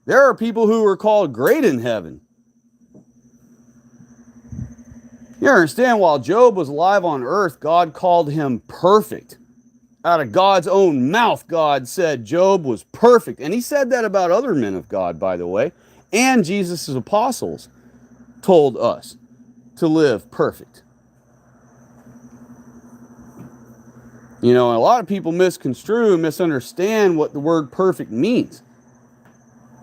There are people who are called great in heaven. You understand, while Job was alive on earth, God called him perfect. Out of God's own mouth, God said Job was perfect. And he said that about other men of God, by the way. And Jesus' apostles told us to live perfect. You know, a lot of people misconstrue and misunderstand what the word perfect means.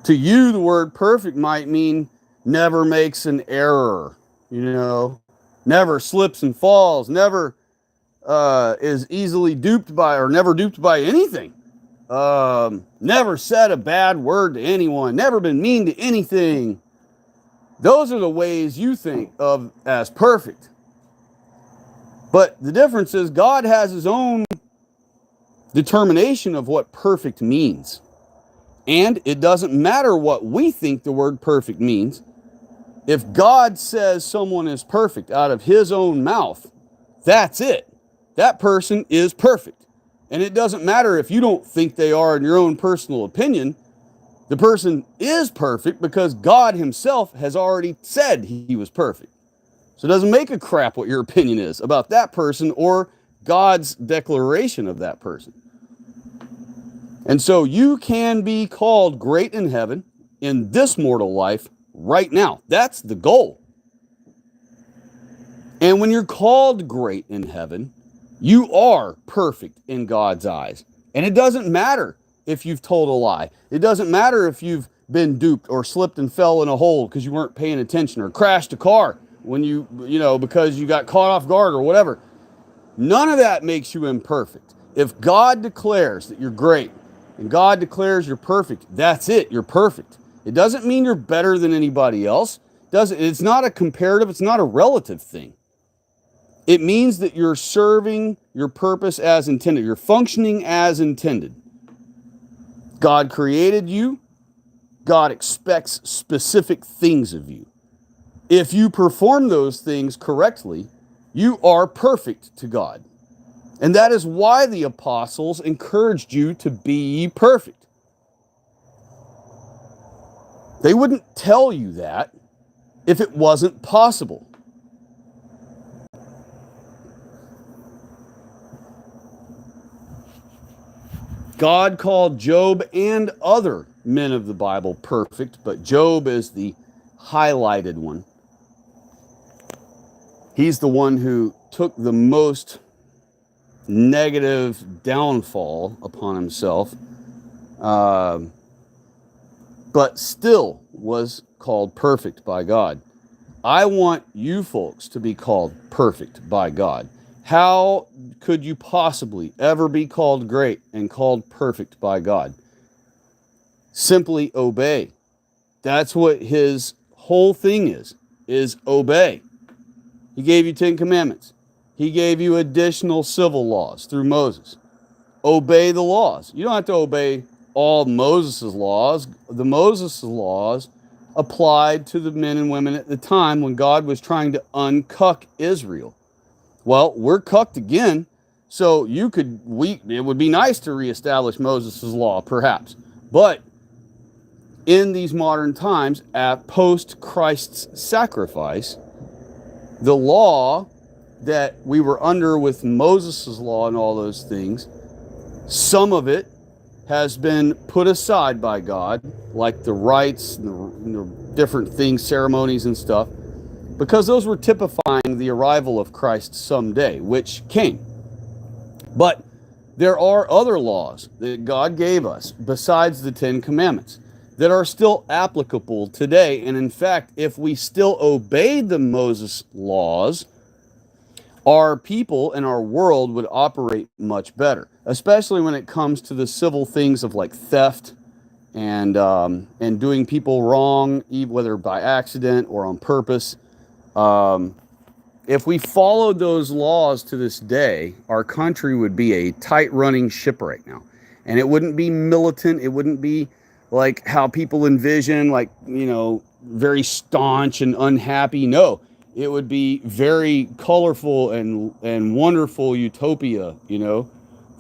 To you, the word perfect might mean never makes an error, you know, never slips and falls, never is easily duped by, or never duped by anything. Never said a bad word to anyone, never been mean to anything. Those are the ways you think of as perfect. But the difference is God has his own determination of what perfect means. And it doesn't matter what we think the word perfect means. If God says someone is perfect out of his own mouth, that's it. That person is perfect. And it doesn't matter if you don't think they are in your own personal opinion. The person is perfect because God himself has already said he was perfect. So it doesn't make a crap what your opinion is about that person or God's declaration of that person. And so you can be called great in heaven in this mortal life right now. That's the goal. And when you're called great in heaven, you are perfect in God's eyes. And it doesn't matter if you've told a lie. It doesn't matter if you've been duped or slipped and fell in a hole because you weren't paying attention, or crashed a car when because you got caught off guard or whatever. None of that makes you imperfect. If God declares that you're great and God declares you're perfect, that's it. You're perfect. It doesn't mean you're better than anybody else. It's not a comparative. It's not a relative thing. It means that you're serving your purpose as intended. You're functioning as intended. God created you. God expects specific things of you. If you perform those things correctly, you are perfect to God. And that is why the apostles encouraged you to be perfect. They wouldn't tell you that if it wasn't possible. God called Job and other men of the Bible perfect, but Job is the highlighted one. He's the one who took the most negative downfall upon himself, but still was called perfect by God. I want you folks to be called perfect by God. How could you possibly ever be called great and called perfect by God? Simply obey. That's what his whole thing is obey. He gave you 10 commandments. He gave you additional civil laws through Moses. Obey the laws. You don't have to obey all Moses' laws. The Moses' laws applied to the men and women at the time when God was trying to uncuck Israel. Well, we're cucked again, so it would be nice to reestablish Moses' law, perhaps. But in these modern times, at post Christ's sacrifice, the law that we were under with Moses' law and all those things, some of it has been put aside by God, like the rites, the different things, ceremonies and stuff, because those were typifying the arrival of Christ someday, which came. But there are other laws that God gave us besides the 10 commandments that are still applicable today. And in fact, if we still obeyed the Moses laws, our people and our world would operate much better, especially when it comes to the civil things of like theft and doing people wrong, whether by accident or on purpose. If we followed those laws to this day, our country would be a tight running ship right now. And it wouldn't be militant. It wouldn't be like how people envision, like, very staunch and unhappy. No, it would be very colorful and wonderful utopia,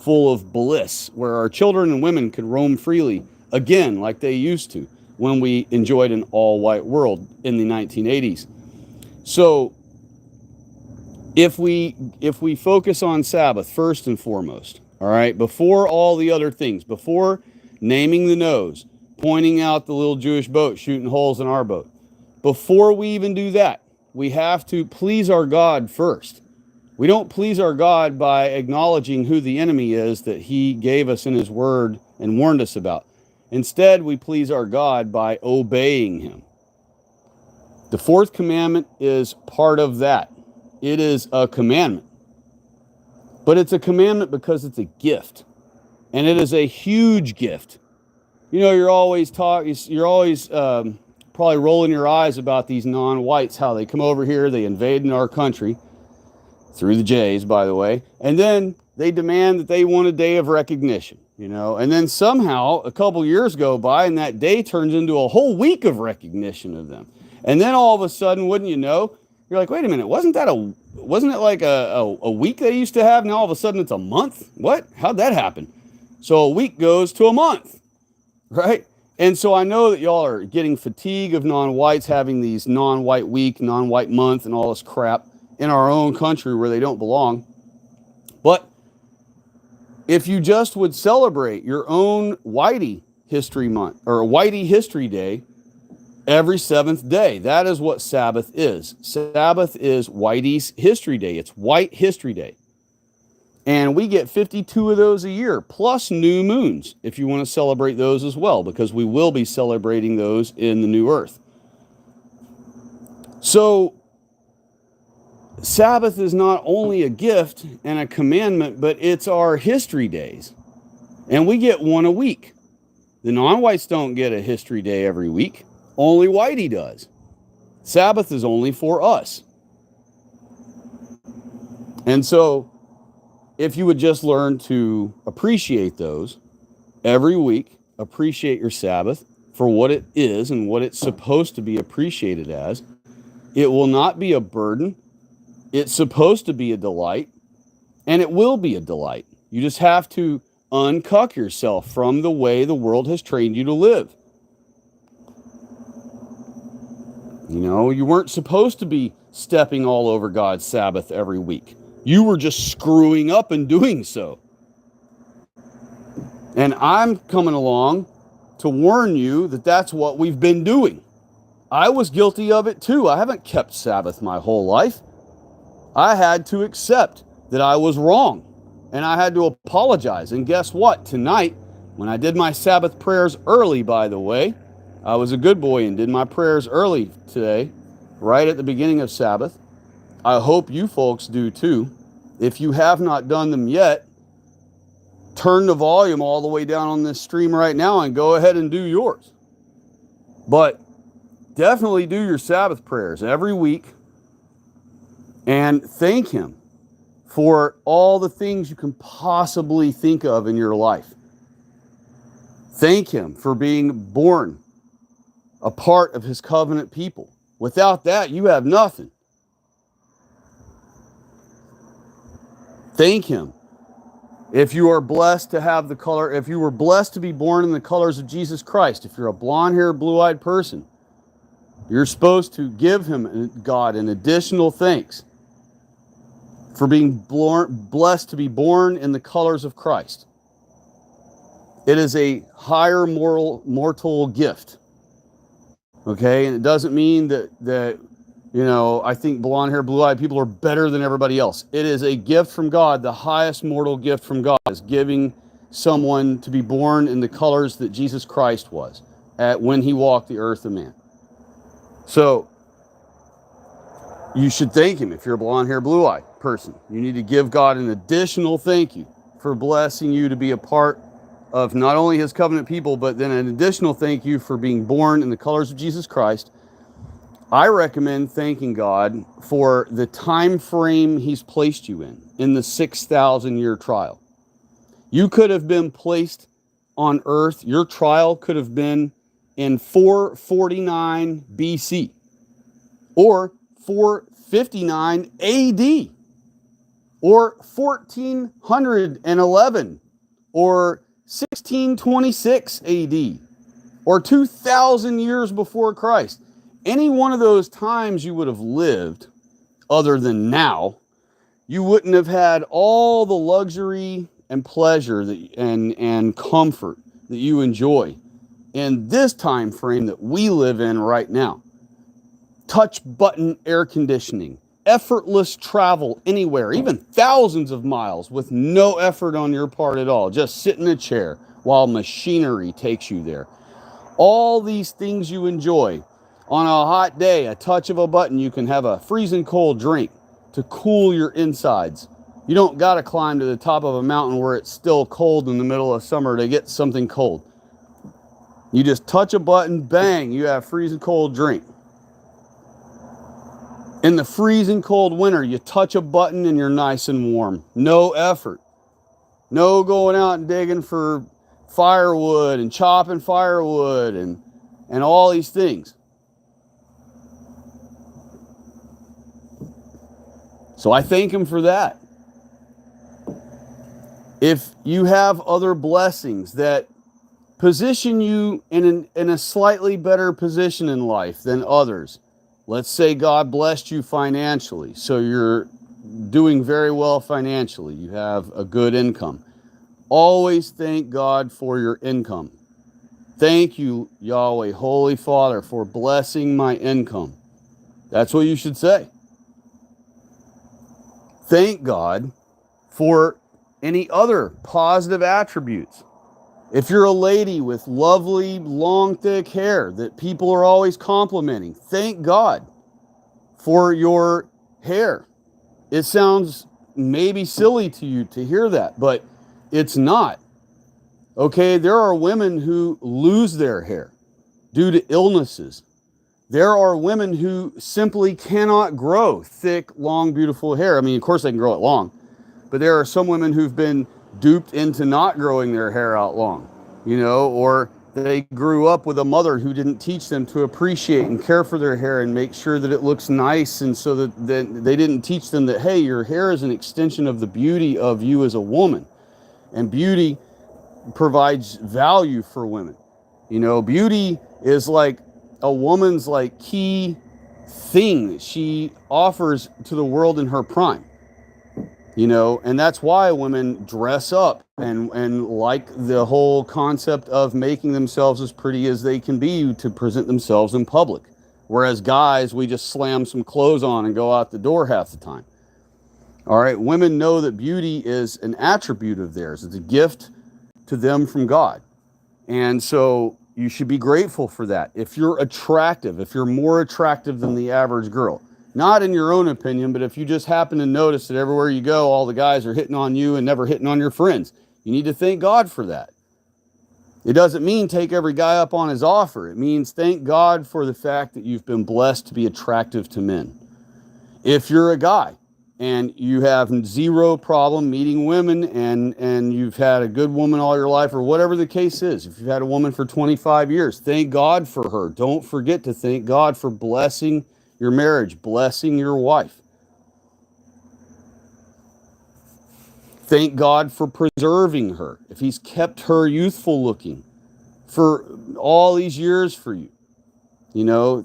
full of bliss, where our children and women could roam freely again like they used to when we enjoyed an all-white world in the 1980s. So if we focus on Sabbath first and foremost, all right, before all the other things, before naming the nose, pointing out the little Jewish boat shooting holes in our boat, before we even do that, we have to please our God first. We don't please our God by acknowledging who the enemy is that he gave us in his word and warned us about. Instead, we please our God by obeying him. The fourth commandment is part of that. It is a commandment. But it's a commandment because it's a gift. And it is a huge gift. You're always probably rolling your eyes about these non-whites, how they come over here, they invade in our country, through the Jays, by the way, and then they demand that they want a day of recognition, and then somehow a couple years go by and that day turns into a whole week of recognition of them. And then all of a sudden, wouldn't you know, you're like, wait a minute, wasn't it like a week they used to have? Now all of a sudden it's a month? What? How'd that happen? So a week goes to a month, right? And so I know that y'all are getting fatigue of non-whites having these non-white week, non-white month, and all this crap in our own country where they don't belong. But if you just would celebrate your own Whitey history month, or Whitey history day, every seventh day, that is what Sabbath is. Sabbath is Whitey's history day. It's White History Day. And we get 52 of those a year, plus new moons, if you want to celebrate those as well, because we will be celebrating those in the new earth. So, Sabbath is not only a gift and a commandment, but it's our history days. And we get one a week. The non-whites don't get a history day every week. Only Whitey does. Sabbath is only for us. And so, if you would just learn to appreciate those every week, appreciate your Sabbath for what it is and what it's supposed to be appreciated as, it will not be a burden. It's supposed to be a delight, and it will be a delight. You just have to uncuck yourself from the way the world has trained you to live. You know, you weren't supposed to be stepping all over God's Sabbath every week. You were just screwing up and doing so. And I'm coming along to warn you that that's what we've been doing. I was guilty of it too. I haven't kept Sabbath my whole life. I had to accept that I was wrong, and I had to apologize. And guess what? Tonight, when I did my Sabbath prayers early, by the way, I was a good boy and did my prayers early today, right at the beginning of Sabbath. I hope you folks do too. If you have not done them yet, turn the volume all the way down on this stream right now and go ahead and do yours. But definitely do your Sabbath prayers every week and thank Him for all the things you can possibly think of in your life. Thank Him for being born a part of His covenant people. Without that, you have nothing. Thank Him. If you are blessed to have the color, if you were blessed to be born in the colors of Jesus Christ, if you're a blonde-haired, blue-eyed person, you're supposed to give Him, God, an additional thanks for being blessed to be born in the colors of Christ. It is a higher mortal gift. Okay, and it doesn't mean that you know, I think blonde-haired, blue-eyed people are better than everybody else. It is a gift from God. The highest mortal gift from God is giving someone to be born in the colors that Jesus Christ was when He walked the earth of man. So, you should thank Him if you're a blonde-haired, blue-eyed person. You need to give God an additional thank you for blessing you to be a part of not only His covenant people, but then an additional thank you for being born in the colors of Jesus Christ. I recommend thanking God for the time frame He's placed you in the 6,000-year trial. You could have been placed on earth. Your trial could have been in 449 BC or 459 AD or 1411 or 1626 AD or 2,000 years before Christ. Any one of those times you would have lived, other than now, you wouldn't have had all the luxury and pleasure and comfort that you enjoy in this time frame that we live in right now. Touch button air conditioning, effortless travel anywhere, even thousands of miles with no effort on your part at all. Just sit in a chair while machinery takes you there. All these things you enjoy. On a hot day, a touch of a button, you can have a freezing cold drink to cool your insides. You don't got to climb to the top of a mountain where it's still cold in the middle of summer to get something cold. You just touch a button, bang, you have freezing cold drink. In the freezing cold winter, you touch a button and you're nice and warm. No effort. No going out and digging for firewood and chopping firewood and all these things. So I thank Him for that. If you have other blessings that position you in a slightly better position in life than others, let's say God blessed you financially, so you're doing very well financially, you have a good income. Always thank God for your income. Thank you, Yahweh, Holy Father, for blessing my income. That's what you should say. Thank God for any other positive attributes. If you're a lady with lovely, long, thick hair that people are always complimenting, thank God for your hair. It sounds maybe silly to you to hear that, but it's not. Okay, there are women who lose their hair due to illnesses. There are women who simply cannot grow thick, long, beautiful hair. I mean, of course they can grow it long, but there are some women who've been duped into not growing their hair out long, or they grew up with a mother who didn't teach them to appreciate and care for their hair and make sure that it looks nice. And so that they didn't teach them that, hey, your hair is an extension of the beauty of you as a woman. And beauty provides value for women. Beauty is like a woman's like key thing that she offers to the world in her prime. And that's why women dress up and like the whole concept of making themselves as pretty as they can be to present themselves in public. Whereas guys, we just slam some clothes on and go out the door half the time. All right, women know that beauty is an attribute of theirs. It's a gift to them from God. And so you should be grateful for that. If you're attractive, if you're more attractive than the average girl, not in your own opinion, but if you just happen to notice that everywhere you go, all the guys are hitting on you and never hitting on your friends, you need to thank God for that. It doesn't mean take every guy up on his offer. It means thank God for the fact that you've been blessed to be attractive to men. If you're a guy and you have zero problem meeting women and you've had a good woman all your life or whatever the case is, if you've had a woman for 25 years, thank God for her. Don't forget to thank God for blessing your marriage, blessing your wife. Thank God for preserving her. If he's kept her youthful looking for all these years for you,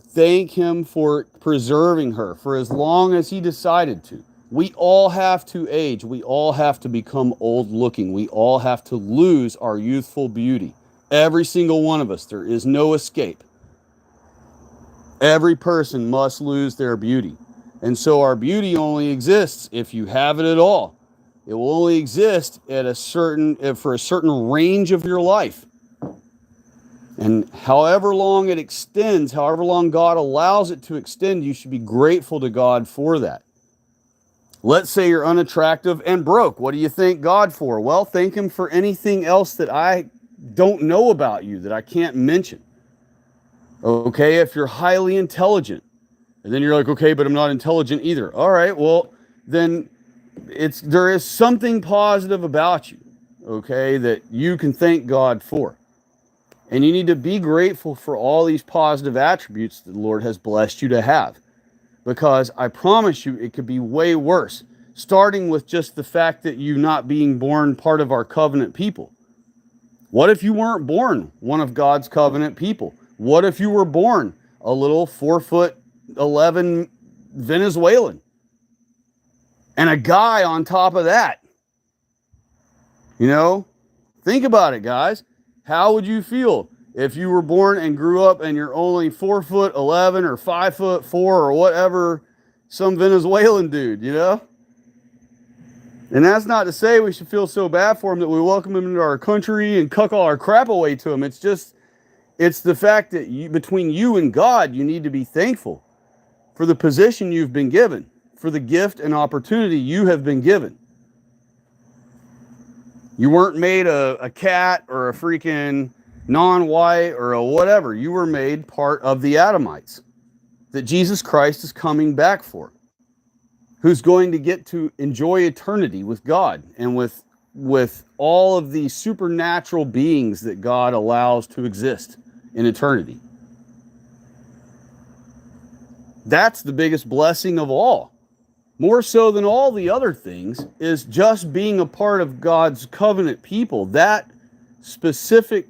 thank him for preserving her for as long as he decided to. We all have to age. We all have to become old looking. We all have to lose our youthful beauty. Every single one of us. There is no escape. Every person must lose their beauty. And so our beauty only exists if you have it at all. It will only exist at for a certain range of your life. And however long it extends, however long God allows it to extend, you should be grateful to God for that. Let's say you're unattractive and broke. What do you thank God for? Well, thank him for anything else that I don't know about you, that I can't mention. Okay, if you're highly intelligent, and then you're like, okay, but I'm not intelligent either. All right, well, then there is something positive about you, okay, that you can thank God for. And you need to be grateful for all these positive attributes that the Lord has blessed you to have. Because I promise you, it could be way worse. Starting with just the fact that you not being born part of our covenant people. What if you weren't born one of God's covenant people? What if you were born a little 4'11" Venezuelan? And a guy on top of that. Think about it, guys. How would you feel if you were born and grew up and you're only 4'11" or 5'4" or whatever, some Venezuelan dude, And that's not to say we should feel so bad for him that we welcome him into our country and cuck all our crap away to him. It's the fact that between you and God, you need to be thankful for the position you've been given, for the gift and opportunity you have been given. You weren't made a cat or a freaking non-white or a whatever. You were made part of the Adamites that Jesus Christ is coming back for, who's going to get to enjoy eternity with God and with all of the supernatural beings that God allows to exist in eternity. That's the biggest blessing of all. More so than all the other things is just being a part of God's covenant people. That specific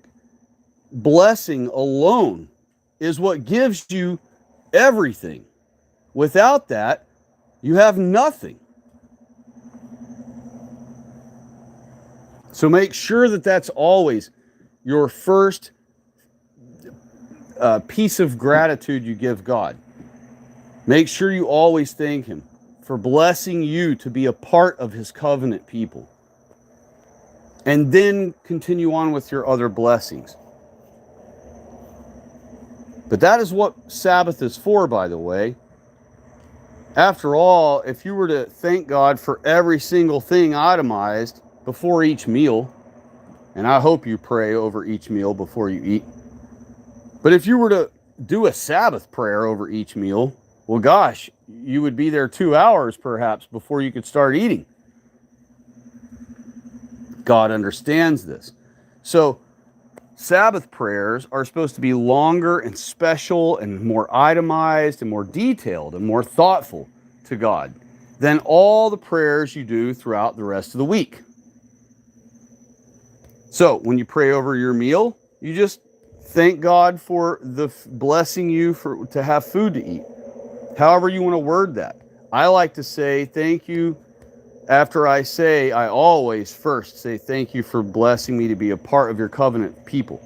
blessing alone is what gives you everything. Without that, you have nothing. So make sure that that's always your first piece of gratitude you give God. Make sure you always thank him for blessing you to be a part of his covenant people. and then continue on with your other blessings. But that is what Sabbath is for, by the way. After all, if you were to thank God for every single thing itemized before each meal, and I hope you pray over each meal before you eat, but if you were to do a Sabbath prayer over each meal, well, gosh, you would be there 2 hours perhaps before you could start eating. God understands this. So Sabbath prayers are supposed to be longer and special and more itemized and more detailed and more thoughtful to God than all the prayers you do throughout the rest of the week. So when you pray over your meal, you just thank God for the blessing you to have food to eat. However you want to word that. I like to say thank you. After I always first say thank you for blessing me to be a part of your covenant people.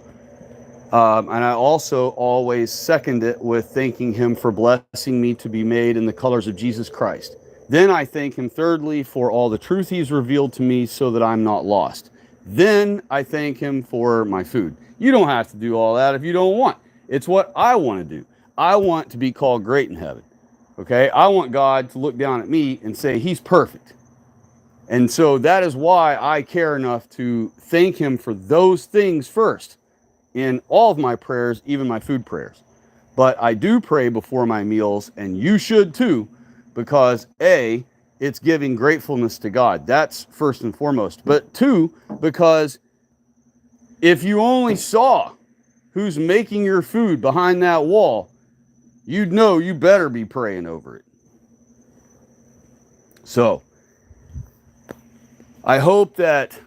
And I also always second it with thanking him for blessing me to be made in the colors of Jesus Christ. Then I thank him thirdly for all the truth he's revealed to me so that I'm not lost. Then I thank him for my food. You don't have to do all that if you don't want. It's what I want to do. I want to be called great in heaven. Okay? I want God to look down at me and say he's perfect. And so that is why I care enough to thank him for those things first in all of my prayers, even my food prayers. But I do pray before my meals, and you should too, because A, it's giving gratefulness to God. That's first and foremost. But two, because if you only saw who's making your food behind that wall, you'd know you better be praying over it. So I hope that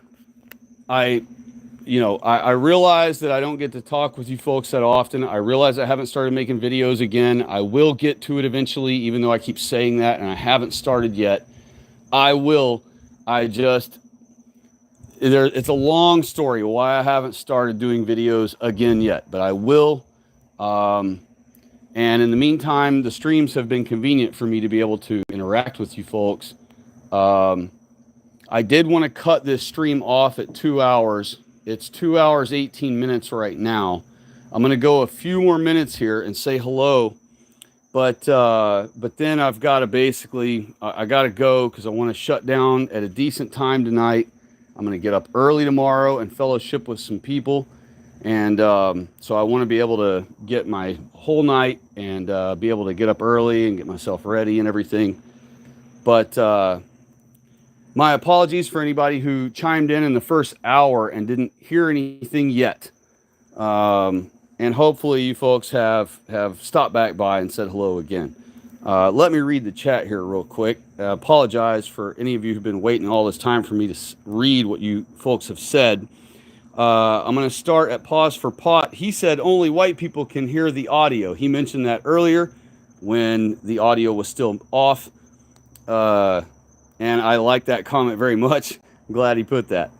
I realize that I don't get to talk with you folks that often. I realize I haven't started making videos again. I will get to it eventually, even though I keep saying that and I haven't started yet. I will. It's a long story why I haven't started doing videos again yet, but I will. And in the meantime, the streams have been convenient for me to be able to interact with you folks. I did want to cut this stream off at 2 hours. It's 2 hours, 18 minutes right now. I'm going to go a few more minutes here and say hello. But then I've got to I got to go because I want to shut down at a decent time tonight. I'm going to get up early tomorrow and fellowship with some people. And so I want to be able to get my whole night and be able to get up early and get myself ready and everything. But my apologies for anybody who chimed in the first hour and didn't hear anything yet. And hopefully you folks have stopped back by and said hello again. Let me read the chat here real quick. I apologize for any of you who've been waiting all this time for me to read what you folks have said. I'm going to start at Pause for Pot. He said only white people can hear the audio. He mentioned that earlier when the audio was still off. And I like that comment very much. I'm glad he put that.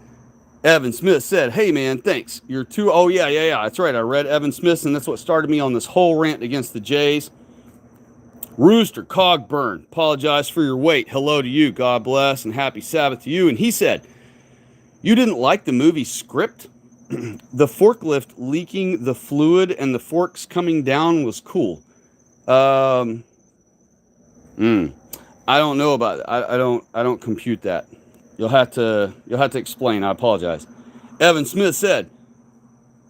Evan Smith said, hey, man, thanks. You're too... Oh, yeah. That's right. I read Evan Smith, and that's what started me on this whole rant against the Jays. Rooster Cogburn, apologize for your wait. Hello to you. God bless, and happy Sabbath to you. And he said, you didn't like the movie Script? The forklift leaking the fluid and the forks coming down was cool. I don't know about it. I don't compute that. You'll have to explain. I apologize. Evan Smith said,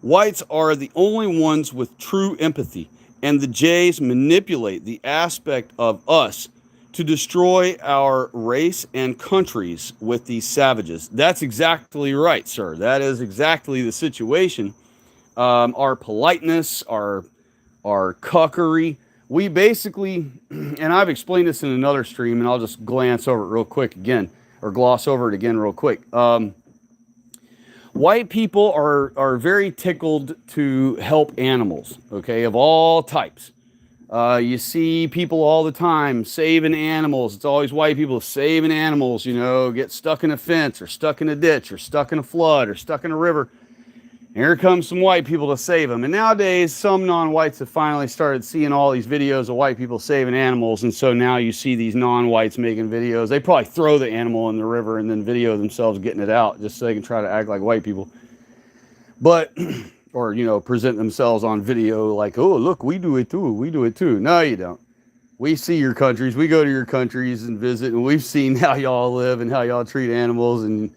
whites are the only ones with true empathy, and the Jays manipulate the aspect of us to destroy our race and countries with these savages. That's exactly right, sir. That is exactly the situation. Our politeness, our cuckery. We basically, and I've explained this in another stream, and I'll just glance over it real quick again, or gloss over it again real quick. White people are very tickled to help animals, okay, of all types. You see people all the time saving animals. It's always white people saving animals, get stuck in a fence or stuck in a ditch or stuck in a flood or stuck in a river. Here comes some white people to save them. And nowadays, some non-whites have finally started seeing all these videos of white people saving animals. And so now you see these non-whites making videos. They probably throw the animal in the river and then video themselves getting it out just so they can try to act like white people. But, or, you know, present themselves on video like, oh, look, we do it too. We do it too. No, you don't. We see your countries. We go to your countries and visit, and we've seen how y'all live and how y'all treat animals. And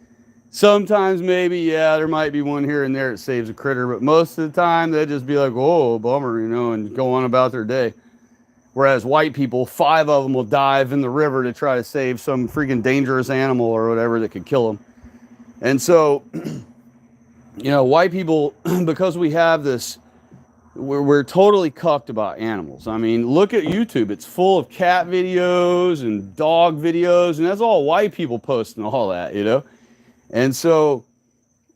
sometimes maybe, yeah, there might be one here and there that saves a critter, but most of the time they'd just be like, oh, bummer, you know, and go on about their day. Whereas white people, 5 of them will dive in the river to try to save some freaking dangerous animal or whatever that could kill them. And so, you know, white people, because we have this, we're totally cucked about animals. I mean, look at YouTube. It's full of cat videos and dog videos, and that's all white people posting all that, you know? And so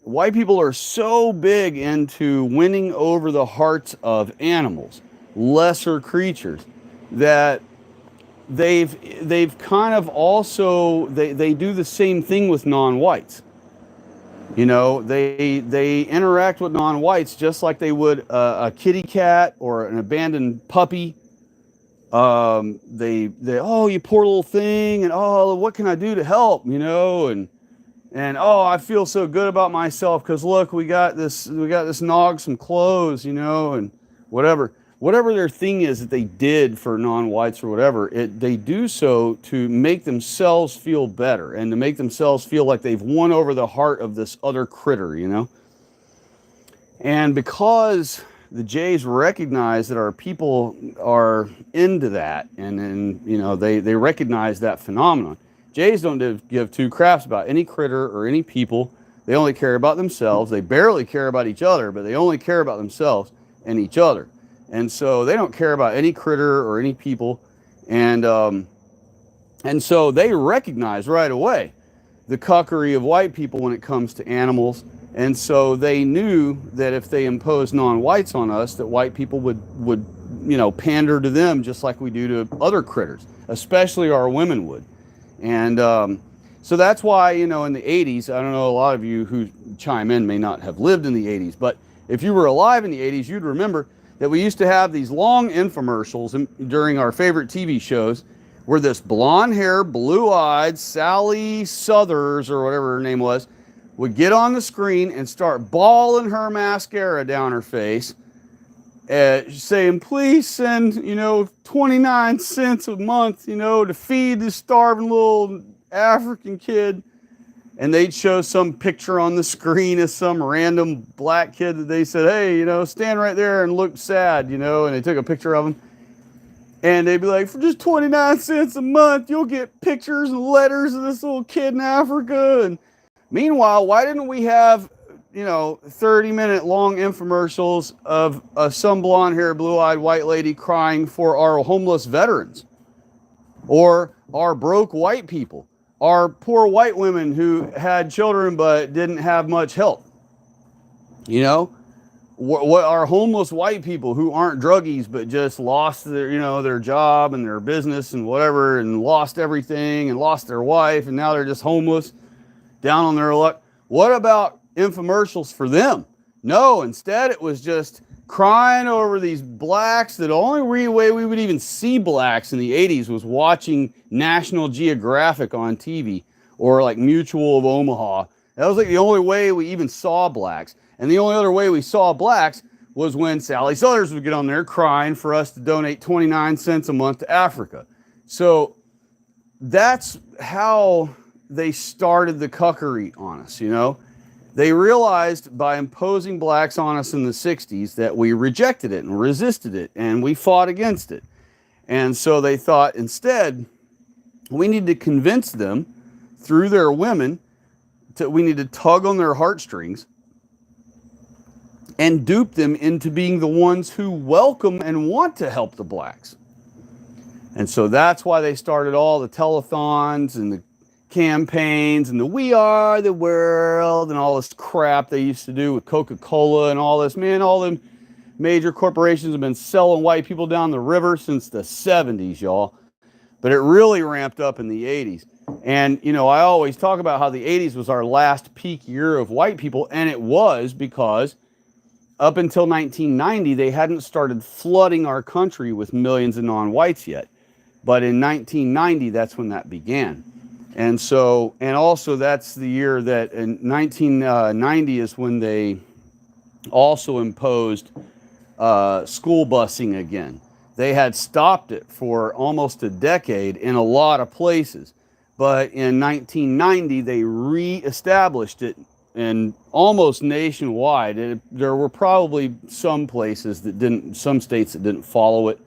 white people are so big into winning over the hearts of animals, lesser creatures, that they've kind of also, they do the same thing with non-whites. You know, they interact with non-whites just like they would a kitty cat or an abandoned puppy. They oh, you poor little thing, and oh, what can I do to help? You know, and oh, I feel so good about myself because look, we got this nog some clothes, you know, and whatever their thing is that they did for non-whites or whatever, they do so to make themselves feel better and to make themselves feel like they've won over the heart of this other critter, you know. And because the Jays recognize that our people are into that, and you know, they recognize that phenomenon. Jays don't give two craps about any critter or any people. They only care about themselves. They barely care about each other, but they only care about themselves and each other. And so they don't care about any critter or any people. And so they recognize right away the cuckery of white people when it comes to animals. And so they knew that if they imposed non-whites on us, that white people would you know, pander to them just like we do to other critters, especially our women would. And so that's why, you know, in the 80s, I don't know, a lot of you who chime in may not have lived in the 80s, but if you were alive in the 80s, you'd remember that we used to have these long infomercials during our favorite TV shows where this blonde-haired, blue-eyed Sally Southers, or whatever her name was, would get on the screen and start bawling her mascara down her face, saying, please send, you know, 29 cents a month, you know, to feed this starving little African kid. And they'd show some picture on the screen of some random black kid that they said, hey, you know, stand right there and look sad, you know, and they took a picture of him. And they'd be like, for just 29 cents a month, you'll get pictures and letters of this little kid in Africa. And meanwhile, why didn't we have, you know, 30-minute long infomercials of some blonde-haired, blue-eyed white lady crying for our homeless veterans or our broke white people? Our poor white women who had children but didn't have much help. You know, what our homeless white people who aren't druggies but just lost their, you know, their job and their business and whatever, and lost everything and lost their wife, and now they're just homeless, down on their luck. What about infomercials for them? No, instead it was just crying over these blacks. That the only way we would even see blacks in the 80s was watching National Geographic on TV, or like Mutual of Omaha. That was like the only way we even saw blacks. And the only other way we saw blacks was when Sally Southers would get on there crying for us to donate 29 cents a month to Africa. So that's how they started the cuckery on us, you know. They realized by imposing blacks on us in the 60s that we rejected it and resisted it, and we fought against it. And so they thought, instead, we need to convince them through their women, we need to tug on their heartstrings and dupe them into being the ones who welcome and want to help the blacks. And so that's why they started all the telethons and the campaigns and the We Are the World and all this crap they used to do with Coca-Cola and all this. Man, all them major corporations have been selling white people down the river since the 70s, y'all. But it really ramped up in the 80s. And, you know, I always talk about how the 80s was our last peak year of white people, and it was because up until 1990, they hadn't started flooding our country with millions of non-whites yet. But in 1990, that's when that began. And so, and also that's the year that in 1990 is when they also imposed school busing again. They had stopped it for almost a decade in a lot of places. But in 1990, they re-established it and almost nationwide. There were probably some places that didn't, some states that didn't follow it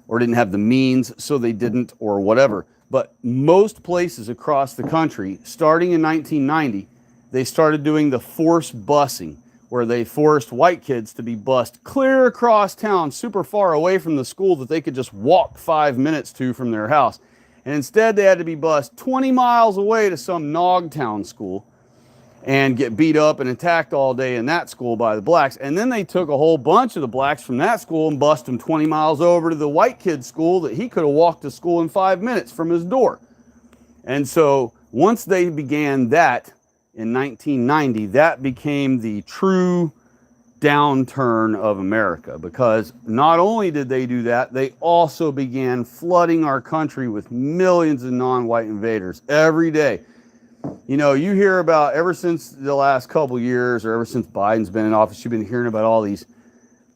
or didn't have the means, so they didn't, or whatever. But most places across the country, starting in 1990, they started doing the forced busing, where they forced white kids to be bused clear across town, super far away from the school that they could just walk 5 minutes to from their house. And instead, they had to be bused 20 miles away to some Nogtown school and get beat up and attacked all day in that school by the blacks. And then they took a whole bunch of the blacks from that school and bused them 20 miles over to the white kid's school that he could have walked to school in 5 minutes from his door. And so once they began that in 1990, that became the true downturn of America, because not only did they do that, they also began flooding our country with millions of non-white invaders every day. You know, you hear about, ever since the last couple years, or ever since Biden's been in office, you've been hearing about all these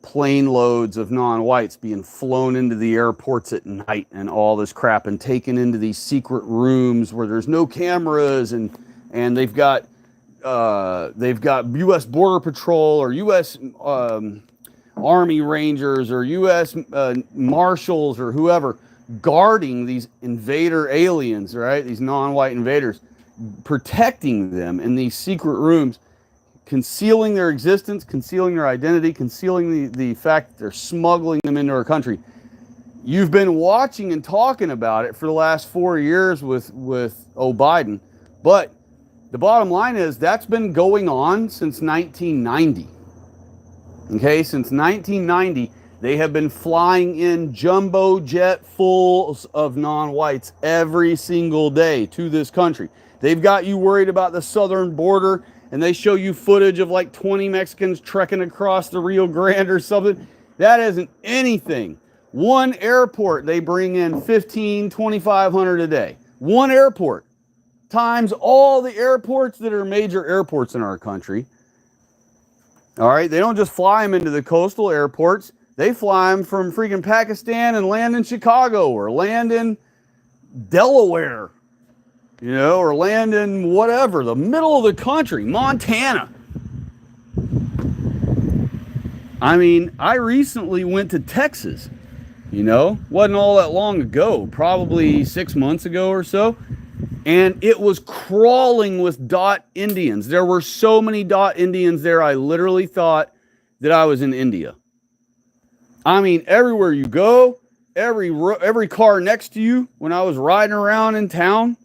plane loads of non-whites being flown into the airports at night and all this crap, and taken into these secret rooms where there's no cameras, and they've got U.S. Border Patrol or U.S. Army Rangers or U.S. Marshals or whoever guarding these invader aliens, right? These non-white invaders, protecting them in these secret rooms, concealing their existence, concealing their identity, concealing the fact that they're smuggling them into our country. You've been watching and talking about it for the last 4 years with Biden, but the bottom line is that's been going on since 1990. Okay, since 1990, they have been flying in jumbo jet fulls of non-whites every single day to this country. They've got you worried about the southern border, and they show you footage of like 20 Mexicans trekking across the Rio Grande or something. That isn't anything. One airport, they bring in 2,500 a day. One airport times all the airports that are major airports in our country. All right, they don't just fly them into the coastal airports. They fly them from freaking Pakistan and land in Chicago or land in Delaware, you know, or land in whatever, the middle of the country, Montana. I mean, I recently went to Texas, you know, wasn't all that long ago, probably 6 months ago or so. And it was crawling with Dot Indians. There were so many Dot Indians there, I literally thought that I was in India. I mean, everywhere you go, every car next to you, when I was riding around in town,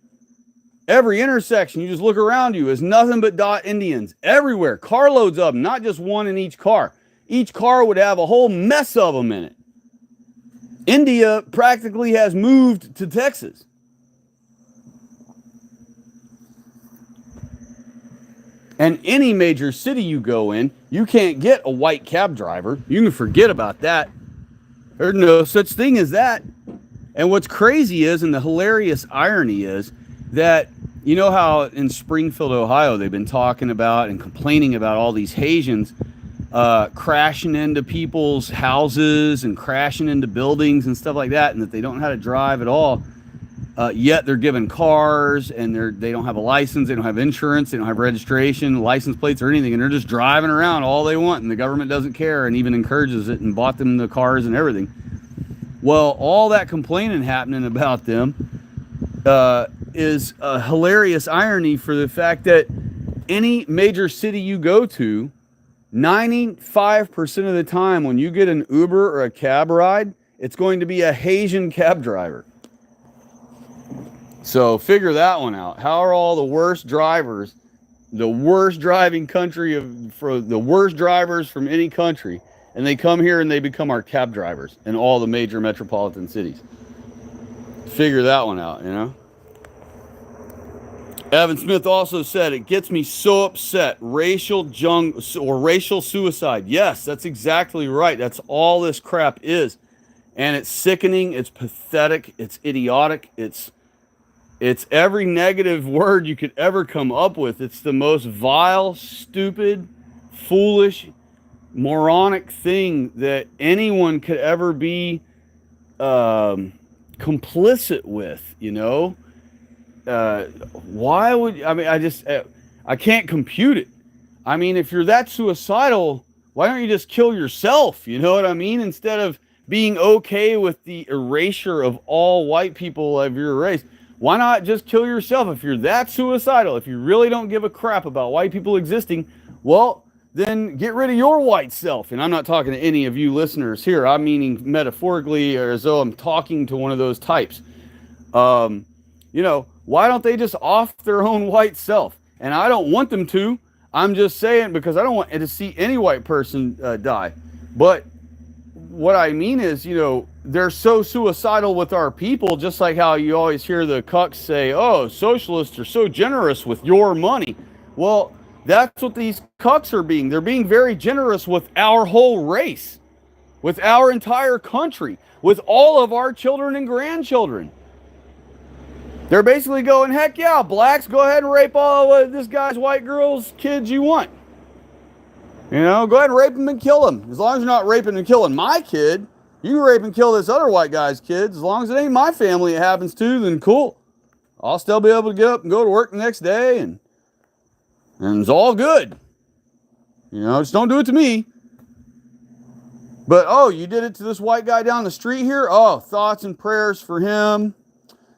every intersection, you just look around you, is nothing but Dot Indians. Everywhere, carloads of them, not just one in each car. Each car would have a whole mess of them in it. India practically has moved to Texas. And any major city you go in, you can't get a white cab driver. You can forget about that. There's no such thing as that. And what's crazy is, and the hilarious irony is, that you know how in Springfield, Ohio, they've been talking about and complaining about all these Haitians crashing into people's houses and crashing into buildings and stuff like that, and that they don't know how to drive at all. Yet they're given cars, and they don't have a license, they don't have insurance, they don't have registration, license plates, or anything, and they're just driving around all they want, and the government doesn't care and even encourages it and bought them the cars and everything. Well, all that complaining happening about them is a hilarious irony for the fact that any major city you go to, 95% of the time when you get an Uber or a cab ride, it's going to be a Haitian cab driver. So figure that one out. How are all the worst drivers, the worst driving country for the worst drivers from any country, and they come here and they become our cab drivers in all the major metropolitan cities? Figure that one out, you know? Evan Smith also said, it gets me so upset. Racial suicide. Yes, that's exactly right. That's all this crap is. And it's sickening, it's pathetic, it's idiotic, it's every negative word you could ever come up with. It's the most vile, stupid, foolish, moronic thing that anyone could ever be complicit with, you know? Why would, I mean, I can't compute it. I mean, if you're that suicidal, why don't you just kill yourself? You know what I mean? Instead of being okay with the erasure of all white people of your race, why not just kill yourself? If you're that suicidal, if you really don't give a crap about white people existing, well, then get rid of your white self. And I'm not talking to any of you listeners here. I'm meaning metaphorically, or as though I'm talking to one of those types. You know, why don't they just off their own white self? And I don't want them to. I'm just saying, because I don't want to see any white person die. But what I mean is, you know, they're so suicidal with our people, just like how you always hear the cucks say, oh, socialists are so generous with your money. Well, that's what these cucks are being. They're being very generous with our whole race, with our entire country, with all of our children and grandchildren. They're basically going, heck yeah, blacks, go ahead and rape all of this guy's white girls' kids you want. You know, go ahead and rape them and kill them. As long as you're not raping and killing my kid, you can rape and kill this other white guy's kids. As long as it ain't my family it happens to, then cool. I'll still be able to get up and go to work the next day, and it's all good. You know, just don't do it to me. But, oh, you did it to this white guy down the street here? Oh, thoughts and prayers for him.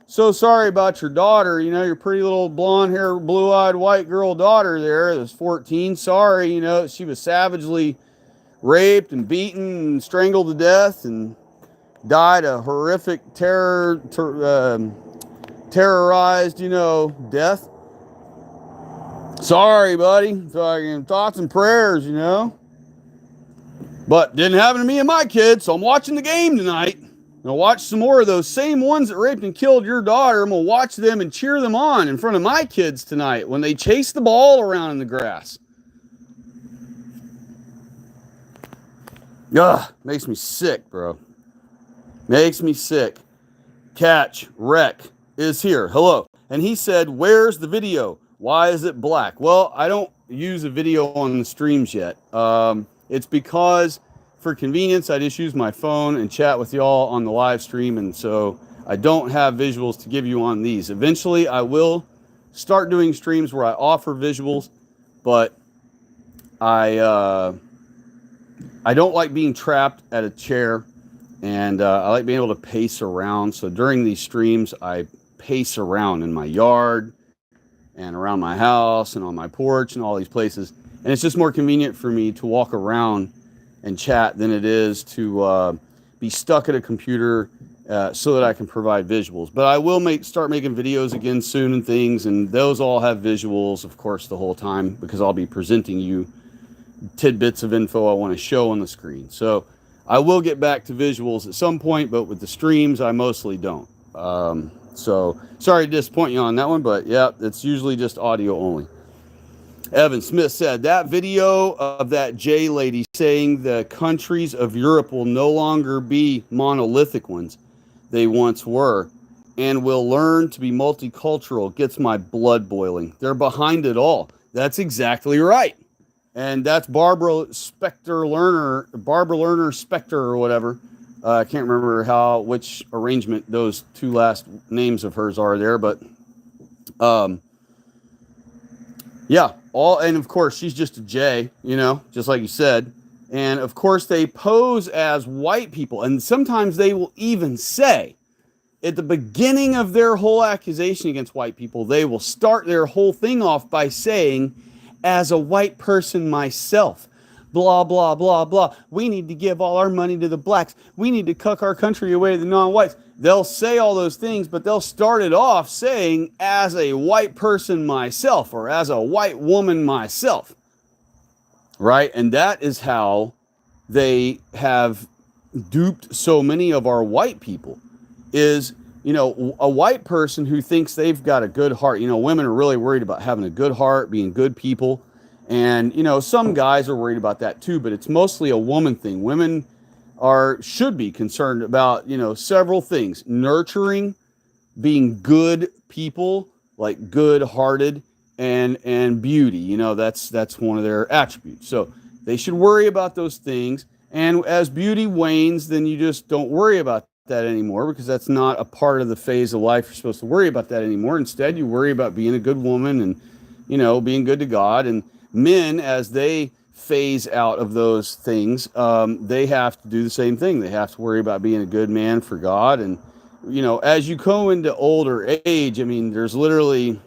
So sorry about your daughter, you know, your pretty little blonde-haired, blue-eyed white girl daughter there that was 14. Sorry, you know, she was savagely raped and beaten and strangled to death and died a horrific terrorized, you know, death. Sorry, buddy. Thoughts and prayers, you know. But didn't happen to me and my kids, so I'm watching the game tonight. I'm going to watch some more of those same ones that raped and killed your daughter. I'm going to watch them and cheer them on in front of my kids tonight when they chase the ball around in the grass. Ugh, makes me sick, bro. Makes me sick. Catch, Wreck is here. Hello. And he said, where's the video? Why is it black? Well, I don't use a video on the streams yet. It's because for convenience, I just use my phone and chat with y'all on the live stream, and so I don't have visuals to give you on these. Eventually, I will start doing streams where I offer visuals, but I don't like being trapped at a chair, and I like being able to pace around. So during these streams, I pace around in my yard and around my house and on my porch and all these places, and it's just more convenient for me to walk around and chat than it is to be stuck at a computer so that I can provide visuals. But I will start making videos again soon and things, and those all have visuals, of course, the whole time, because I'll be presenting you tidbits of info I want to show on the screen. So I will get back to visuals at some point, but with the streams, I mostly don't. So sorry to disappoint you on that one, but yeah, it's usually just audio only. Evan Smith said, that video of that J lady saying the countries of Europe will no longer be monolithic ones they once were and will learn to be multicultural gets my blood boiling. They're behind it all. That's exactly right. And that's Barbara Lerner Specter or whatever. I can't remember which arrangement those two last names of hers are there, but yeah, and of course she's just a J, you know, just like you said. And of course they pose as white people, and sometimes they will even say at the beginning of their whole accusation against white people, they will start their whole thing off by saying, as a white person myself, blah, blah, blah, blah. We need to give all our money to the blacks. We need to cuck our country away to the non-whites. They'll say all those things, but they'll start it off saying, as a white person myself, or as a white woman myself. Right? And that is how they have duped so many of our white people, is a white person who thinks they've got a good heart, women are really worried about having a good heart, being good people. And, some guys are worried about that too, but it's mostly a woman thing. Women should be concerned about, several things: nurturing, being good people, like good hearted, and beauty. That's one of their attributes. So they should worry about those things. And as beauty wanes, then you just don't worry about that anymore, because that's not a part of the phase of life you're supposed to worry about that anymore. Instead, you worry about being a good woman and, being good to God. And men, as they phase out of those things, they have to do the same thing. They have to worry about being a good man for God. And, as you go into older age, there's literally,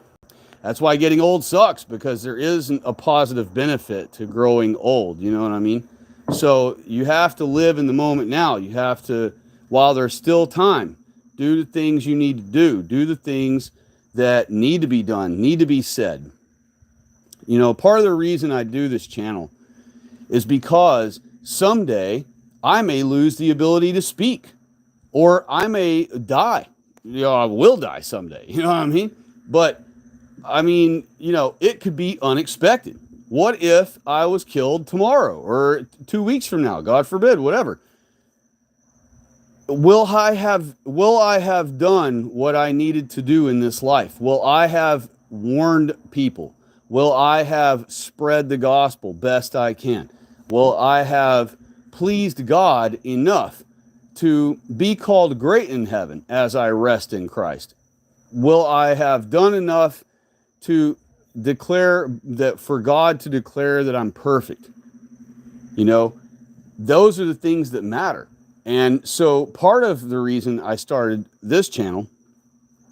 that's why getting old sucks, because there isn't a positive benefit to growing old. You know what I mean? So you have to live in the moment now. You have to, while there's still time, do the things you need to do the things that need to be done, need to be said. Part of the reason I do this channel is because someday I may lose the ability to speak, or I may die. I will die someday. You know what I mean? But it could be unexpected. What if I was killed tomorrow or 2 weeks from now? God forbid, whatever. Will I have done what I needed to do in this life? Will I have warned people? Will I have spread the gospel best I can? Will I have pleased God enough to be called great in heaven as I rest in Christ? Will I have done enough to declare that, for God to declare that I'm perfect? Those are the things that matter. And so part of the reason I started this channel,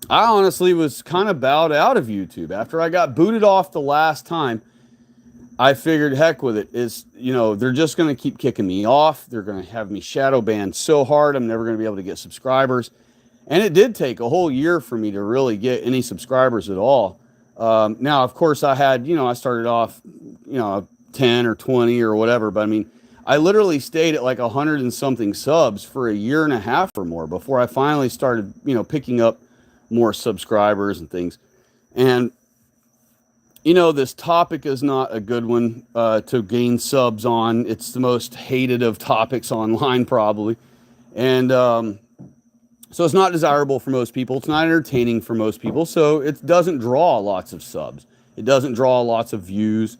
I honestly was kind of bowed out of YouTube. After I got booted off the last time, I figured, heck with it. They're just going to keep kicking me off. They're going to have me shadow banned so hard I'm never going to be able to get subscribers. And it did take a whole year for me to really get any subscribers at all. Now, of course, I started off, 10 or 20 or whatever, but I literally stayed at like 100 and something subs for a year and a half or more before I finally started, picking up more subscribers and things. And, this topic is not a good one to gain subs on. It's the most hated of topics online, probably. And so it's not desirable for most people. It's not entertaining for most people. So it doesn't draw lots of subs. It doesn't draw lots of views.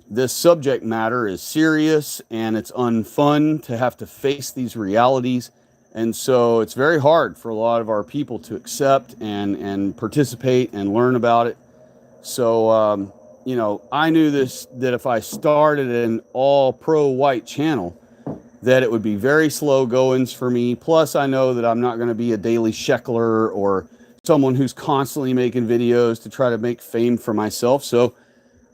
This subject matter is serious, and it's unfun to have to face these realities. And so it's very hard for a lot of our people to accept and participate and learn about it. So, I knew that if I started an all pro white channel, that it would be very slow goings for me. Plus, I know that I'm not going to be a daily sheckler or someone who's constantly making videos to try to make fame for myself. So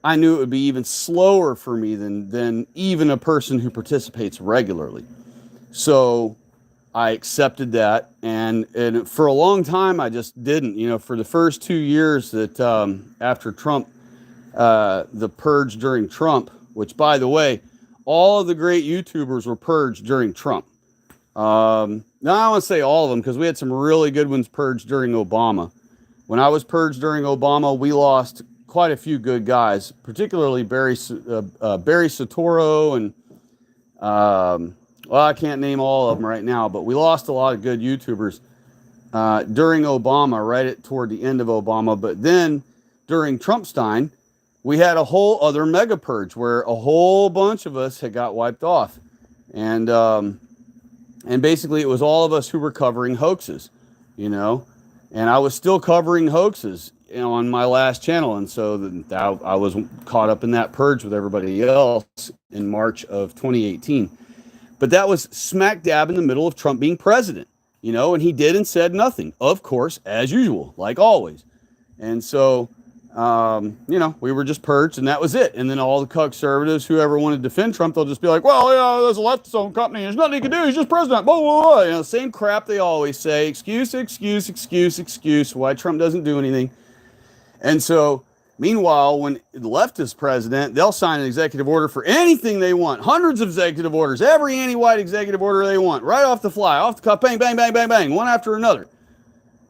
I knew it would be even slower for me than even a person who participates regularly. So I accepted that. And for a long time, I just didn't. For the first 2 years that after Trump, the purge during Trump, which, by the way, all of the great YouTubers were purged during Trump. Now, I don't want to say all of them, because we had some really good ones purged during Obama. When I was purged during Obama, we lost quite a few good guys, particularly Barry Soetoro, and I can't name all of them right now, but we lost a lot of good YouTubers during Obama, toward the end of Obama. But then during Trumpstein, we had a whole other mega purge where a whole bunch of us had got wiped off. And basically it was all of us who were covering hoaxes, and I was still covering hoaxes, on my last channel. And so I was caught up in that purge with everybody else in March of 2018. But that was smack dab in the middle of Trump being president, and he did and said nothing, of course, as usual, like always. And so, we were just purged, and that was it. And then all the conservatives, whoever wanted to defend Trump, they'll just be like, well, there's a leftist-owned company. There's nothing he can do. He's just president. Blah, blah, blah. Same crap they always say. Excuse why Trump doesn't do anything. And so Meanwhile, when the left is president, they'll sign an executive order for anything they want. Hundreds of executive orders, every anti-white executive order they want, right off the fly, off the cuff, bang, bang, bang, bang, bang, one after another.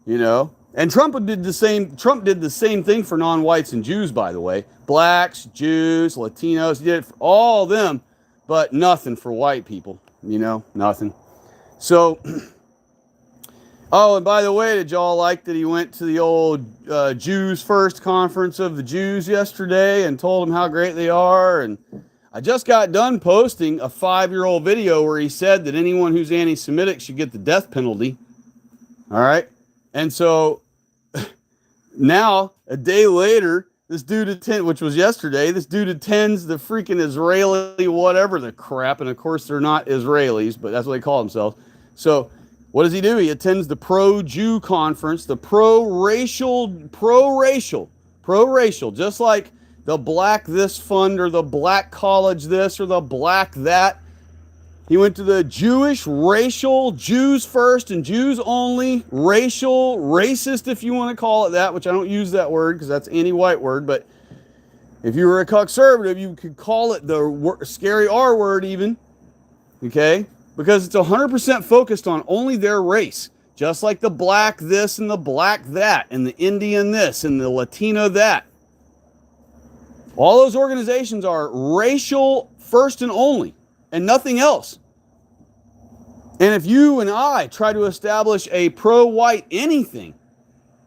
You know, and Trump did the same. Trump did the same thing for non-whites and Jews, by the way, blacks, Jews, Latinos. He did it for all of them, but nothing for white people. You know, nothing. So. Oh, and by the way, did y'all like that he went to the old Jews First conference of the Jews yesterday and told them how great they are? And I just got done posting a 5-year-old video where he said that anyone who's anti-Semitic should get the death penalty. All right. And so now, a day later, this dude attends, which was yesterday, this dude attends the freaking Israeli whatever the crap. And of course, they're not Israelis, but that's what they call themselves. So what does he do? He attends the pro-Jew conference, the pro-racial, just like the black this fund or the black college this or the black that. He went to the Jewish, racial, Jews first and Jews only, racial, racist, if you want to call it that, which I don't use that word because that's anti-white word, but if you were a conservative, you could call it the scary R word even, okay? Because it's 100% focused on only their race. Just like the black this and the black that and the Indian this and the Latino that. All those organizations are racial first and only and nothing else. And if you and I try to establish a pro-white anything,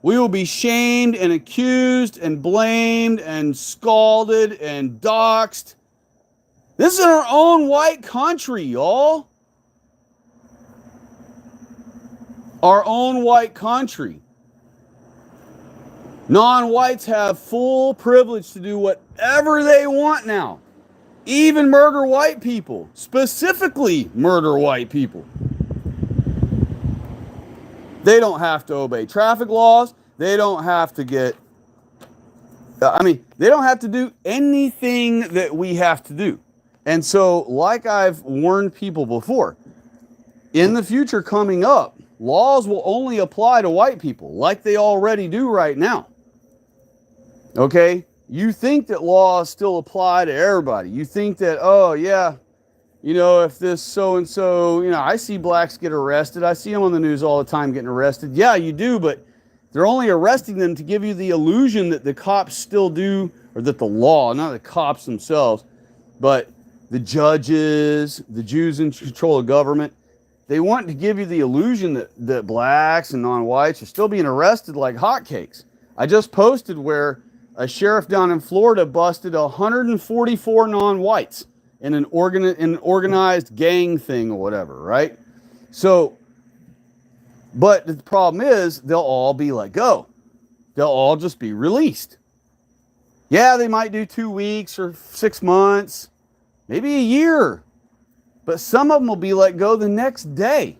we will be shamed and accused and blamed and scalded and doxxed. This is our own white country, y'all. Our own white country. Non-whites have full privilege to do whatever they want now. Even murder white people. Specifically murder white people. They don't have to obey traffic laws. They don't have to they don't have to do anything that we have to do. And so, like I've warned people before, in the future coming up, laws will only apply to white people like they already do right now. Okay? You think that laws still apply to everybody. You think that, oh, yeah, you know, if this so-and-so, you know, I see blacks get arrested. I see them on the news all the time getting arrested. Yeah, you do, but they're only arresting them to give you the illusion that the cops still do, or that the law, not the cops themselves, but the judges, the Jews in control of government, they want to give you the illusion that blacks and non-whites are still being arrested like hotcakes. I just posted where a sheriff down in Florida busted 144 non-whites in an organized gang thing or whatever, right? So, but the problem is they'll all be let go. They'll all just be released. Yeah, they might do 2 weeks or 6 months, maybe a year. But some of them will be let go the next day.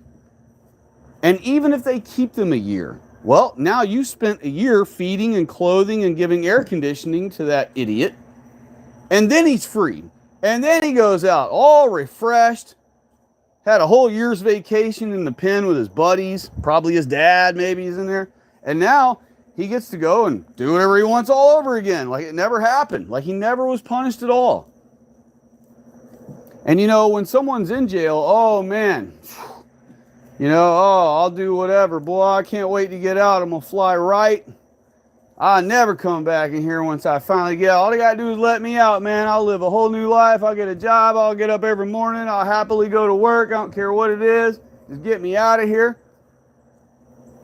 And even if they keep them a year, well, now you spent a year feeding and clothing and giving air conditioning to that idiot. And then he's free. And then he goes out all refreshed, had a whole year's vacation in the pen with his buddies, probably his dad, maybe he's in there. And now he gets to go and do whatever he wants all over again, like it never happened, like he never was punished at all. And you know, when someone's in jail, oh man, you know, oh, I'll do whatever. Boy, I can't wait to get out. I'm going to fly right. I'll never come back in here once I finally get out. All they got to do is let me out, man. I'll live a whole new life. I'll get a job. I'll get up every morning. I'll happily go to work. I don't care what it is. Just get me out of here.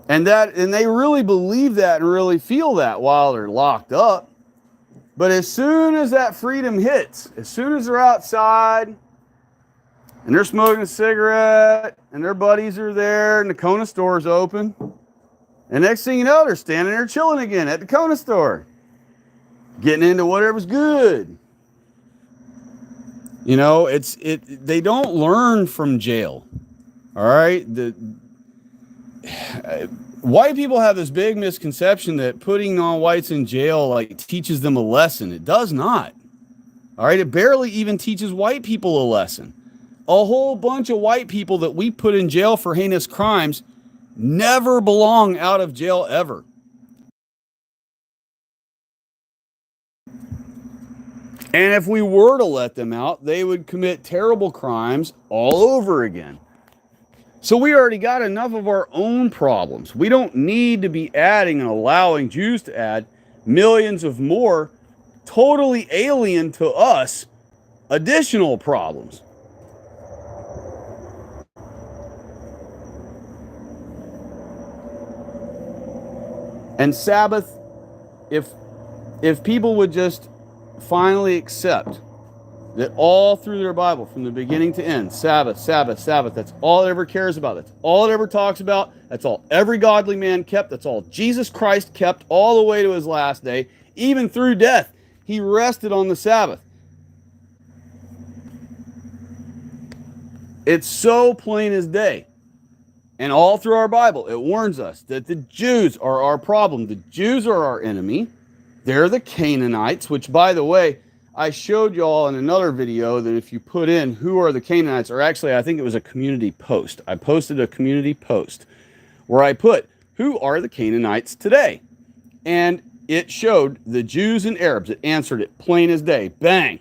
And they really believe that and really feel that while they're locked up. But as soon as that freedom hits, as soon as they're outside, and they're smoking a cigarette, and their buddies are there, and the Kona store's open. And next thing you know, they're standing there chilling again at the Kona store, getting into whatever's good. You know, they don't learn from jail. All right? White people have this big misconception that putting non-whites in jail like teaches them a lesson. It does not. All right? It barely even teaches white people a lesson. A whole bunch of white people that we put in jail for heinous crimes never belong out of jail ever. And if we were to let them out, they would commit terrible crimes all over again. So we already got enough of our own problems. We don't need to be adding and allowing Jews to add millions of more totally alien to us additional problems. And Sabbath, if people would just finally accept that all through their Bible, from the beginning to end, Sabbath, Sabbath, Sabbath, that's all it ever cares about. That's all it ever talks about. That's all every godly man kept. That's all Jesus Christ kept all the way to his last day. Even through death, he rested on the Sabbath. It's so plain as day. And all through our Bible, it warns us that the Jews are our problem. The Jews are our enemy. They're the Canaanites, which, by the way, I showed y'all in another video that if you put in who are the Canaanites, or actually I think it was a community post. I posted a community post where I put who are the Canaanites today? And it showed the Jews and Arabs. It answered it plain as day. Bang.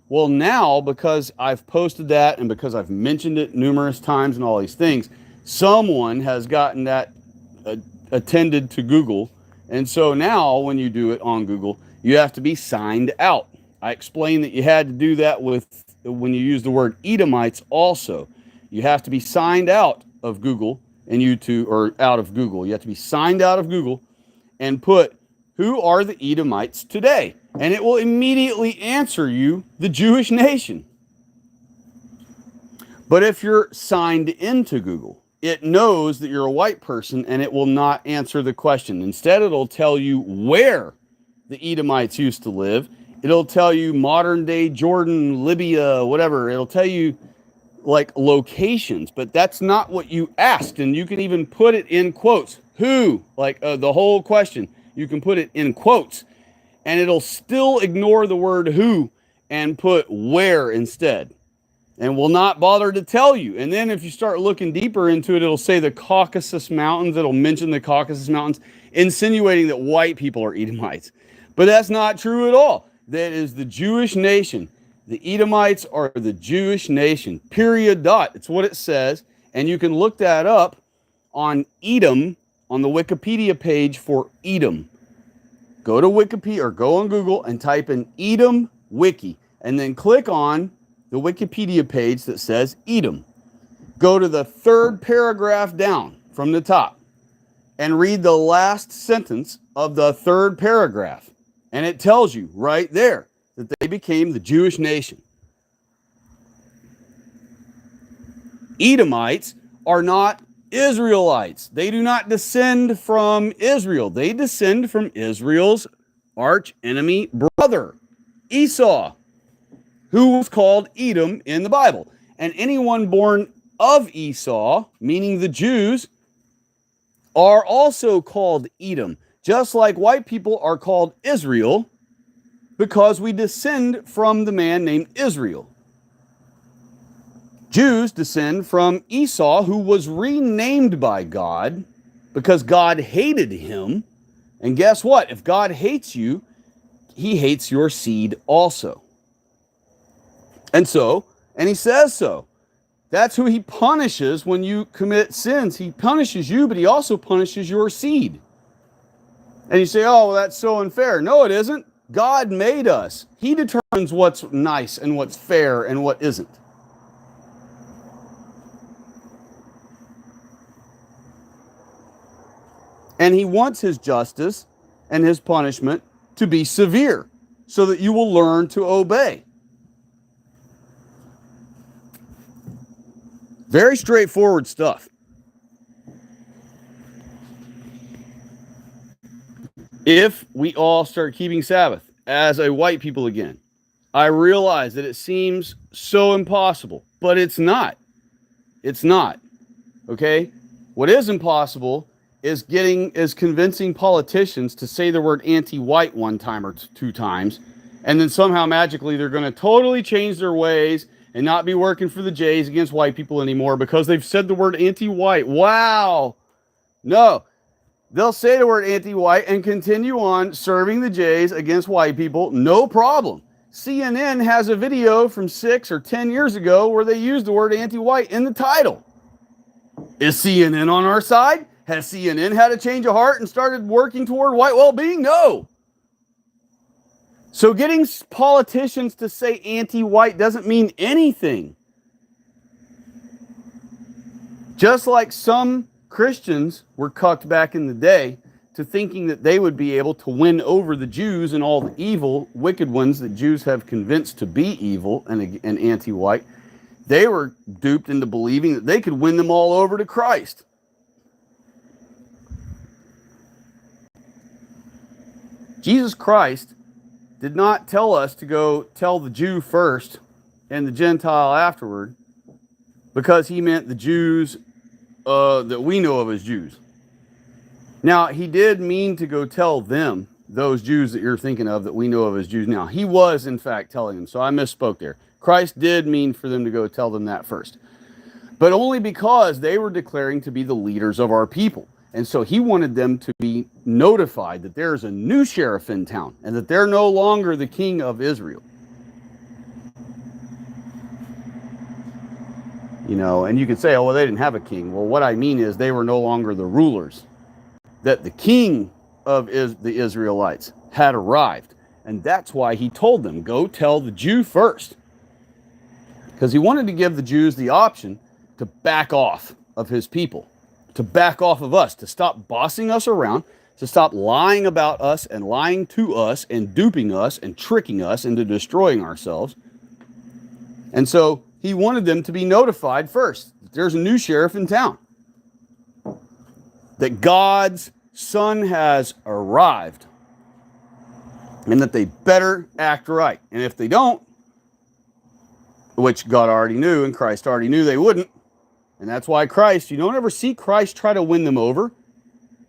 Well, now, because I've posted that and because I've mentioned it numerous times and all these things, someone has gotten that attended to Google. And so now when you do it on Google, you have to be signed out. I explained that you had to do that with when you use the word Edomites also. You have to be signed out of Google and YouTube, or out of Google. You have to be signed out of Google and put who are the Edomites today? And it will immediately answer you the Jewish nation. But if you're signed into Google, it knows that you're a white person and it will not answer the question. Instead, it'll tell you where the Edomites used to live. It'll tell you modern day Jordan, Libya, whatever. It'll tell you like locations, but that's not what you asked. And you can even put it in quotes. Who? Like the whole question. You can put it in quotes and it'll still ignore the word who and put where instead. And will not bother to tell you. And then if you start looking deeper into it, it'll say the Caucasus Mountains. It'll mention the Caucasus Mountains, insinuating that white people are Edomites. But that's not true at all. That is the Jewish nation. The Edomites are the Jewish nation. Period. Dot. It's what it says. And you can look that up on Edom, on the Wikipedia page for Edom. Go to Wikipedia or go on Google and type in Edom Wiki. And then click on the Wikipedia page that says Edom. Go to the third paragraph down from the top and read the last sentence of the third paragraph. And it tells you right there that they became the Jewish nation. Edomites are not Israelites. They do not descend from Israel. They descend from Israel's arch enemy brother, Esau, who was called Edom in the Bible. And anyone born of Esau, meaning the Jews, are also called Edom, just like white people are called Israel, because we descend from the man named Israel. Jews descend from Esau, who was renamed by God because God hated him. And guess what? If God hates you, he hates your seed also. And he says so. That's who he punishes when you commit sins. He punishes you, but he also punishes your seed. And you say, oh, well, that's so unfair. No, it isn't. God made us. He determines what's nice and what's fair and what isn't. And he wants his justice and his punishment to be severe so that you will learn to obey. Very straightforward stuff. If we all start keeping Sabbath as a white people again, I realize that it seems so impossible, but it's not. It's not. Okay? What is impossible is convincing politicians to say the word anti-white one time or two times, and then somehow magically they're going to totally change their ways and not be working for the Jays against white people anymore because they've said the word anti-white. Wow. No. They'll say the word anti-white and continue on serving the Jays against white people. No problem. CNN has a video from 6 or 10 years ago where they used the word anti-white in the title. Is CNN on our side? Has CNN had a change of heart and started working toward white well-being? No. So getting politicians to say anti-white doesn't mean anything. Just like some Christians were cucked back in the day to thinking that they would be able to win over the Jews and all the evil, wicked ones that Jews have convinced to be evil and anti-white, they were duped into believing that they could win them all over to Christ. Jesus Christ did not tell us to go tell the Jew first and the Gentile afterward, because he meant the Jews that we know of as Jews. Now, he did mean to go tell them, those Jews that you're thinking of that we know of as Jews now. He was, in fact, telling them, so I misspoke there. Christ did mean for them to go tell them that first, but only because they were declaring to be the leaders of our people. And so he wanted them to be notified that there's a new sheriff in town and that they're no longer the king of Israel. You know, and you could say, oh, well, they didn't have a king. Well, what I mean is they were no longer the rulers. That the king of the Israelites had arrived. And that's why he told them, go tell the Jew first. Because he wanted to give the Jews the option to back off of his people, to back off of us, to stop bossing us around, to stop lying about us and lying to us and duping us and tricking us into destroying ourselves. And so he wanted them to be notified first that there's a new sheriff in town, that God's Son has arrived, and that they better act right. And if they don't, which God already knew and Christ already knew they wouldn't, and that's why Christ, you don't ever see Christ try to win them over.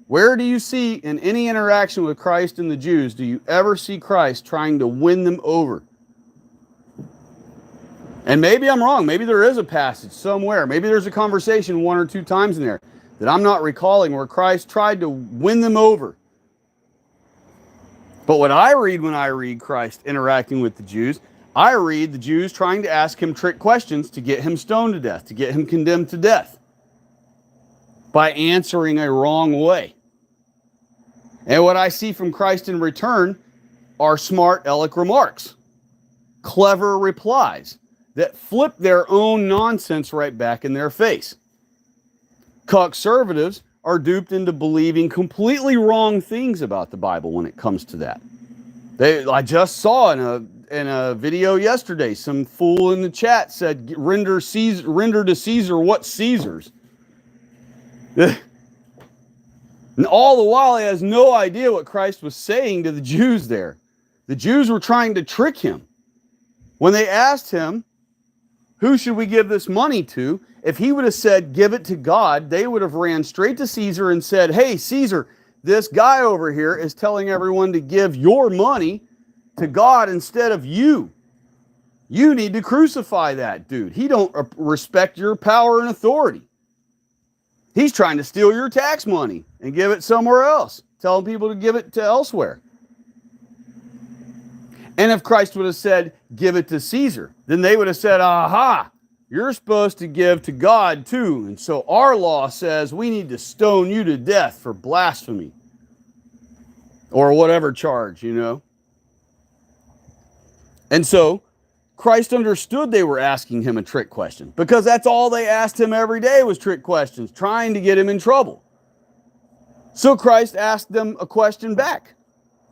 Where do you see in any interaction with Christ and the Jews, do you ever see Christ trying to win them over? And maybe I'm wrong. Maybe there is a passage somewhere. Maybe there's a conversation 1 or 2 times in there that I'm not recalling where Christ tried to win them over. But what I read when I read Christ interacting with the Jews, I read the Jews trying to ask him trick questions to get him stoned to death, to get him condemned to death by answering a wrong way. And what I see from Christ in return are smart, aleck remarks, clever replies that flip their own nonsense right back in their face. Conservatives are duped into believing completely wrong things about the Bible when it comes to that. I just saw in a video yesterday, some fool in the chat said, render to Caesar what's Caesar's. And all the while he has no idea what Christ was saying to the Jews there. The Jews were trying to trick him. When they asked him, who should we give this money to? If he would have said, give it to God, they would have ran straight to Caesar and said, hey, Caesar, this guy over here is telling everyone to give your money to God instead of you. You need to crucify that dude. He don't respect your power and authority. He's trying to steal your tax money and give it somewhere else, telling people to give it to elsewhere. And if Christ would have said, give it to Caesar, then they would have said, aha, you're supposed to give to God too. And so our law says we need to stone you to death for blasphemy or whatever charge, you know. And so Christ understood they were asking him a trick question, because that's all they asked him every day was trick questions, trying to get him in trouble. So Christ asked them a question back.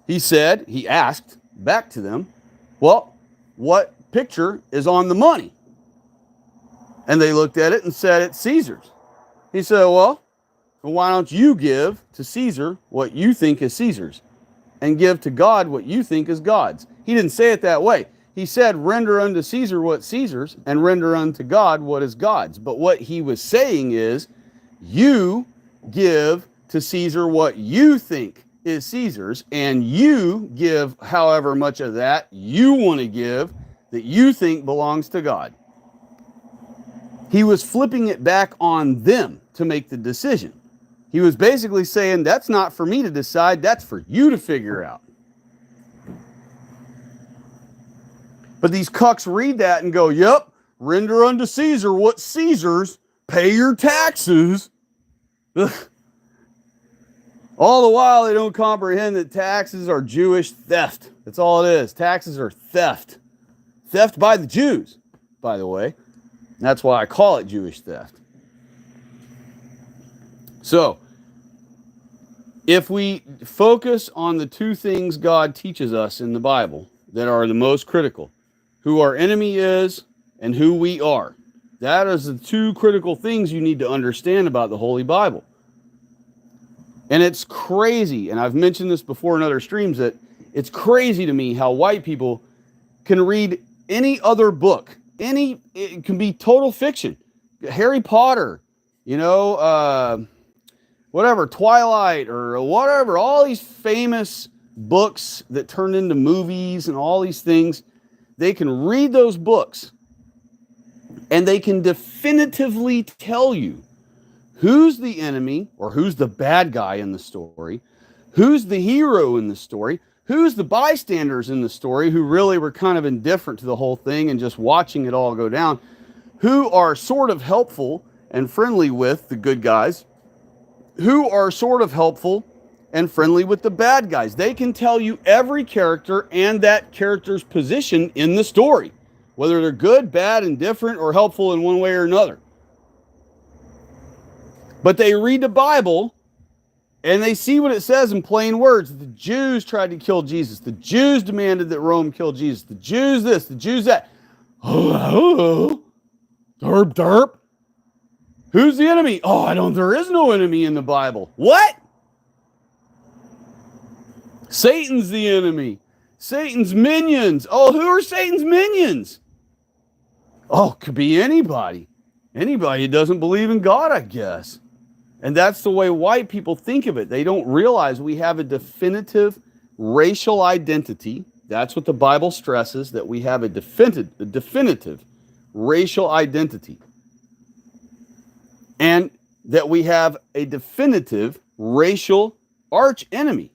He asked back to them, well, what picture is on the money? And they looked at it and said, it's Caesar's. He said, well, why don't you give to Caesar what you think is Caesar's and give to God what you think is God's? He didn't say it that way. He said, render unto Caesar what's Caesar's and render unto God what is God's. But what he was saying is, you give to Caesar what you think is Caesar's, and you give however much of that you want to give that you think belongs to God. He was flipping it back on them to make the decision. He was basically saying, that's not for me to decide, that's for you to figure out. But these cucks read that and go, yep, render unto Caesar what's Caesar's, pay your taxes. All the while, they don't comprehend that taxes are Jewish theft. That's all it is. Taxes are theft. Theft by the Jews, by the way. That's why I call it Jewish theft. So, if we focus on the two things God teaches us in the Bible that are the most critical, who our enemy is and who we are, that is the two critical things you need to understand about the Holy Bible. And it's crazy, and I've mentioned this before in other streams, that it's crazy to me how white people can read any other book. It can be total fiction. Harry Potter, whatever, Twilight or whatever, all these famous books that turned into movies and all these things, they can read those books and they can definitively tell you who's the enemy or who's the bad guy in the story, who's the hero in the story, who's the bystanders in the story who really were kind of indifferent to the whole thing and just watching it all go down, who are sort of helpful and friendly with the good guys, who are sort of helpful and friendly with the bad guys. They can tell you every character and that character's position in the story, whether they're good, bad, indifferent, or helpful in one way or another. But they read the Bible and they see what it says in plain words. The Jews tried to kill Jesus. The Jews demanded that Rome kill Jesus. The Jews this, the Jews that. Oh, derp, derp. Who's the enemy? There is no enemy in the Bible. What? Satan's the enemy. Satan's minions. Oh, who are Satan's minions? Oh, could be anybody. Anybody who doesn't believe in God, I guess. And that's the way white people think of it. They don't realize we have a definitive racial identity. That's what the Bible stresses, that we have a definitive racial identity. And that we have a definitive racial arch enemy.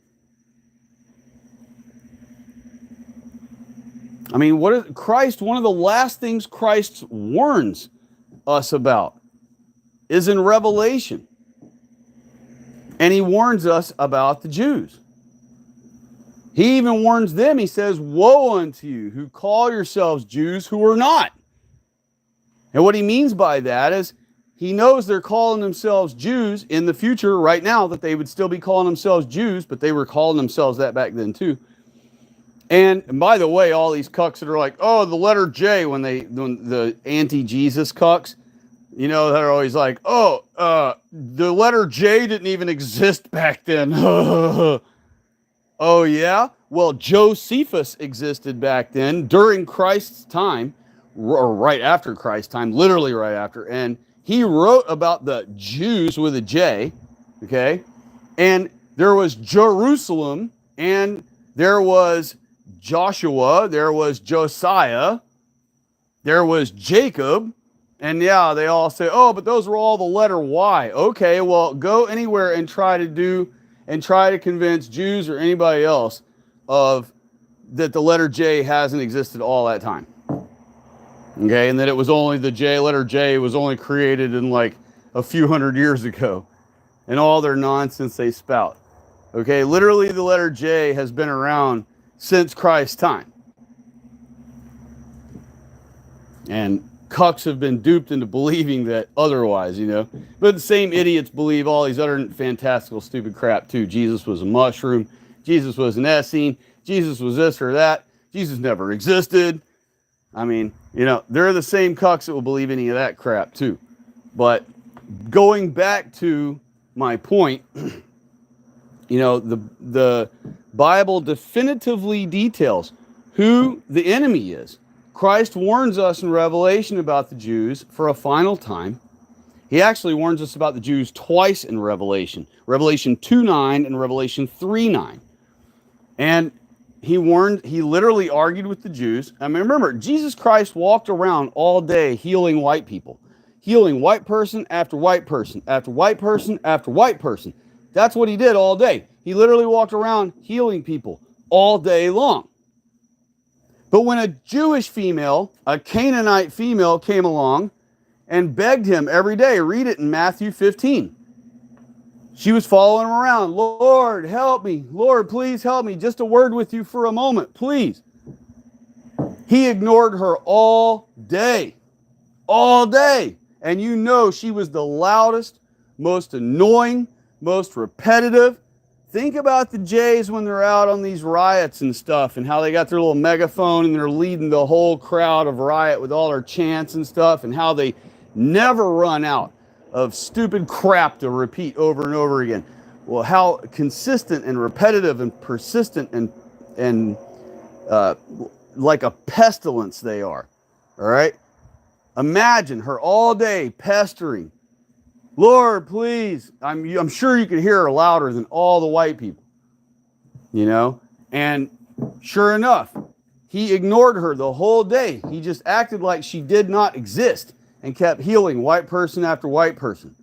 I mean, one of the last things Christ warns us about is in Revelation. And he warns us about the Jews. He even warns them. He says, woe unto you who call yourselves Jews who are not. And what he means by that is he knows they're calling themselves Jews in the future right now, that they would still be calling themselves Jews, but they were calling themselves that back then too. And by the way, all these cucks that are like, the letter J, when the anti-Jesus cucks, they're always like, the letter J didn't even exist back then. Oh, yeah? Well, Josephus existed back then during Christ's time, or right after Christ's time, literally right after. And he wrote about the Jews with a J, okay? And there was Jerusalem, and there was Joshua, there was Josiah, there was Jacob. And yeah, they all say, but those were all the letter Y. Okay, well, go anywhere and try to convince Jews or anybody else that the letter J hasn't existed all that time. Okay, and that it was only letter J was only created in like a few hundred years ago. And all their nonsense they spout. Okay, literally the letter J has been around since Christ's time. And cucks have been duped into believing that otherwise, But the same idiots believe all these other fantastical, stupid crap too. Jesus was a mushroom. Jesus was an Essene. Jesus was this or that. Jesus never existed. I mean, they're the same cucks that will believe any of that crap too. But going back to my point, the Bible definitively details who the enemy is. Christ warns us in Revelation about the Jews for a final time. He actually warns us about the Jews twice in Revelation. Revelation 2:9 and Revelation 3:9. And he literally argued with the Jews. I mean, remember, Jesus Christ walked around all day healing white people. Healing white person after white person, after white person, after white person. That's what he did all day. He literally walked around healing people all day long. But when a Jewish female, a Canaanite female, came along and begged him every day, read it in Matthew 15. She was following him around. Lord, help me. Lord, please help me. Just a word with you for a moment, please. He ignored her all day. All day. And you know she was the loudest, most annoying, most repetitive. Think about the Jays when they're out on these riots and stuff and how they got their little megaphone and they're leading the whole crowd of riot with all their chants and stuff, and how they never run out of stupid crap to repeat over and over again. Well, how consistent and repetitive and persistent and like a pestilence they are. All right? Imagine her all day pestering. Lord, please. I'm sure you could hear her louder than all the white people. You know? And sure enough, he ignored her the whole day. He just acted like she did not exist and kept healing white person after white person.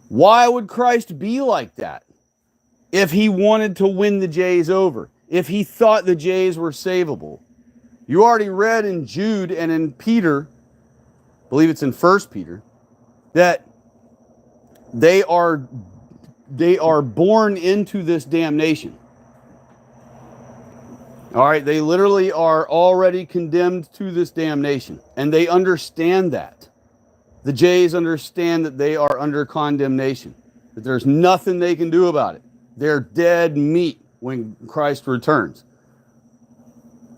Why would Christ be like that? If he wanted to win the Jays over, if he thought the Jays were savable. You already read in Jude and in Peter, I believe it's in 1 Peter, that they are born into this damnation. All right, they literally are already condemned to this damnation, and they understand that. The Jays understand that they are under condemnation, that there's nothing they can do about it. They're dead meat when Christ returns.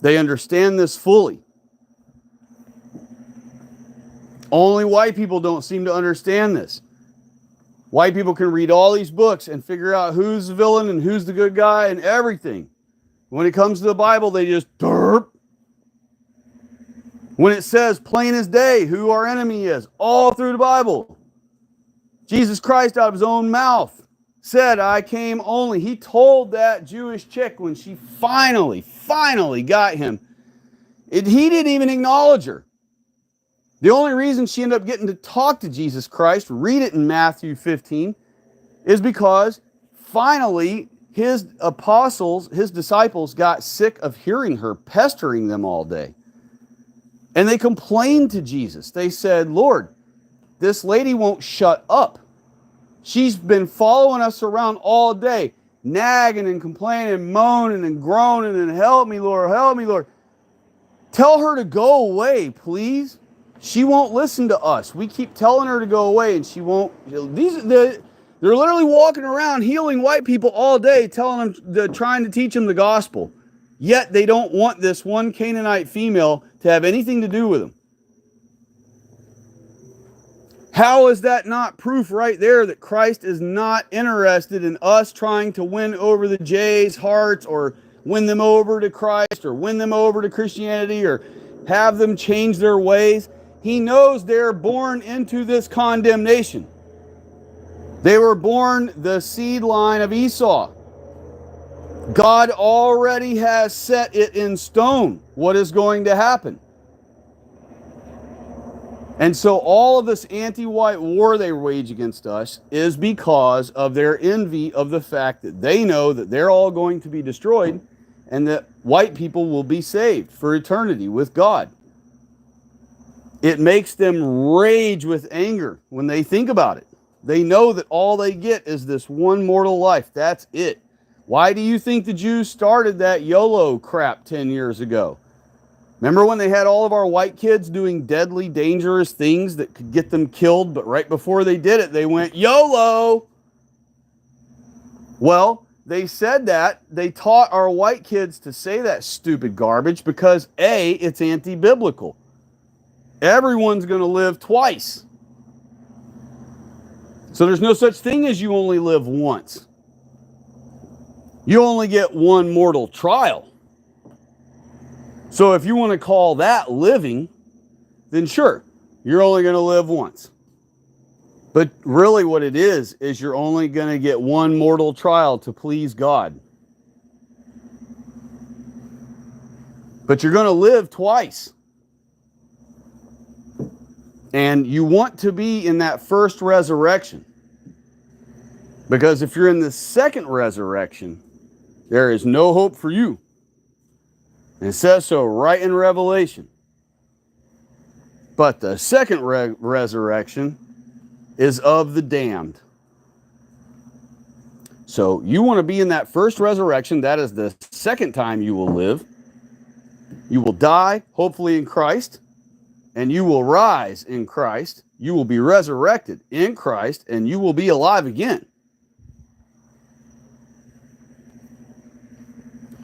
They understand this fully. Only white people don't seem to understand this. White people can read all these books and figure out who's the villain and who's the good guy and everything. When it comes to the Bible, they just derp. When it says plain as day who our enemy is, all through the Bible. Jesus Christ out of his own mouth said, I came only. He told that Jewish chick when she finally got him. He didn't even acknowledge her. The only reason she ended up getting to talk to Jesus Christ, read it in Matthew 15, is because finally his apostles, his disciples got sick of hearing her pestering them all day. And they complained to Jesus. They said, Lord, this lady won't shut up. She's been following us around all day, nagging and complaining, moaning and groaning, and help me, Lord, help me, Lord. Tell her to go away, please. She won't listen to us. We keep telling her to go away, and she won't. They're literally walking around healing white people all day, telling them, trying to teach them the gospel. Yet they don't want this one Canaanite female to have anything to do with them. How is that not proof right there that Christ is not interested in us trying to win over the Jays' hearts, or win them over to Christ, or win them over to Christianity, or have them change their ways? He knows they're born into this condemnation. They were born the seed line of Esau. God already has set it in stone what is going to happen. And so all of this anti-white war they wage against us is because of their envy of the fact that they know that they're all going to be destroyed and that white people will be saved for eternity with God. It makes them rage with anger when they think about it. They know that all they get is this one mortal life. That's it. Why do you think the Jews started that YOLO crap 10 years ago? Remember when they had all of our white kids doing deadly, dangerous things that could get them killed, but right before they did it, they went, YOLO! Well, they said that. They taught our white kids to say that stupid garbage because, A, it's anti-biblical. Everyone's going to live twice. So there's no such thing as you only live once. You only get one mortal trial. So if you want to call that living, then sure, you're only going to live once. But really what it is you're only going to get one mortal trial to please God. But you're going to live twice. And you want to be in that first resurrection. Because if you're in the second resurrection, there is no hope for you. And it says so right in Revelation. But the second resurrection is of the damned. So you want to be in that first resurrection. That is the second time you will live. You will die, hopefully in Christ, and you will rise in Christ. You will be resurrected in Christ, and you will be alive again.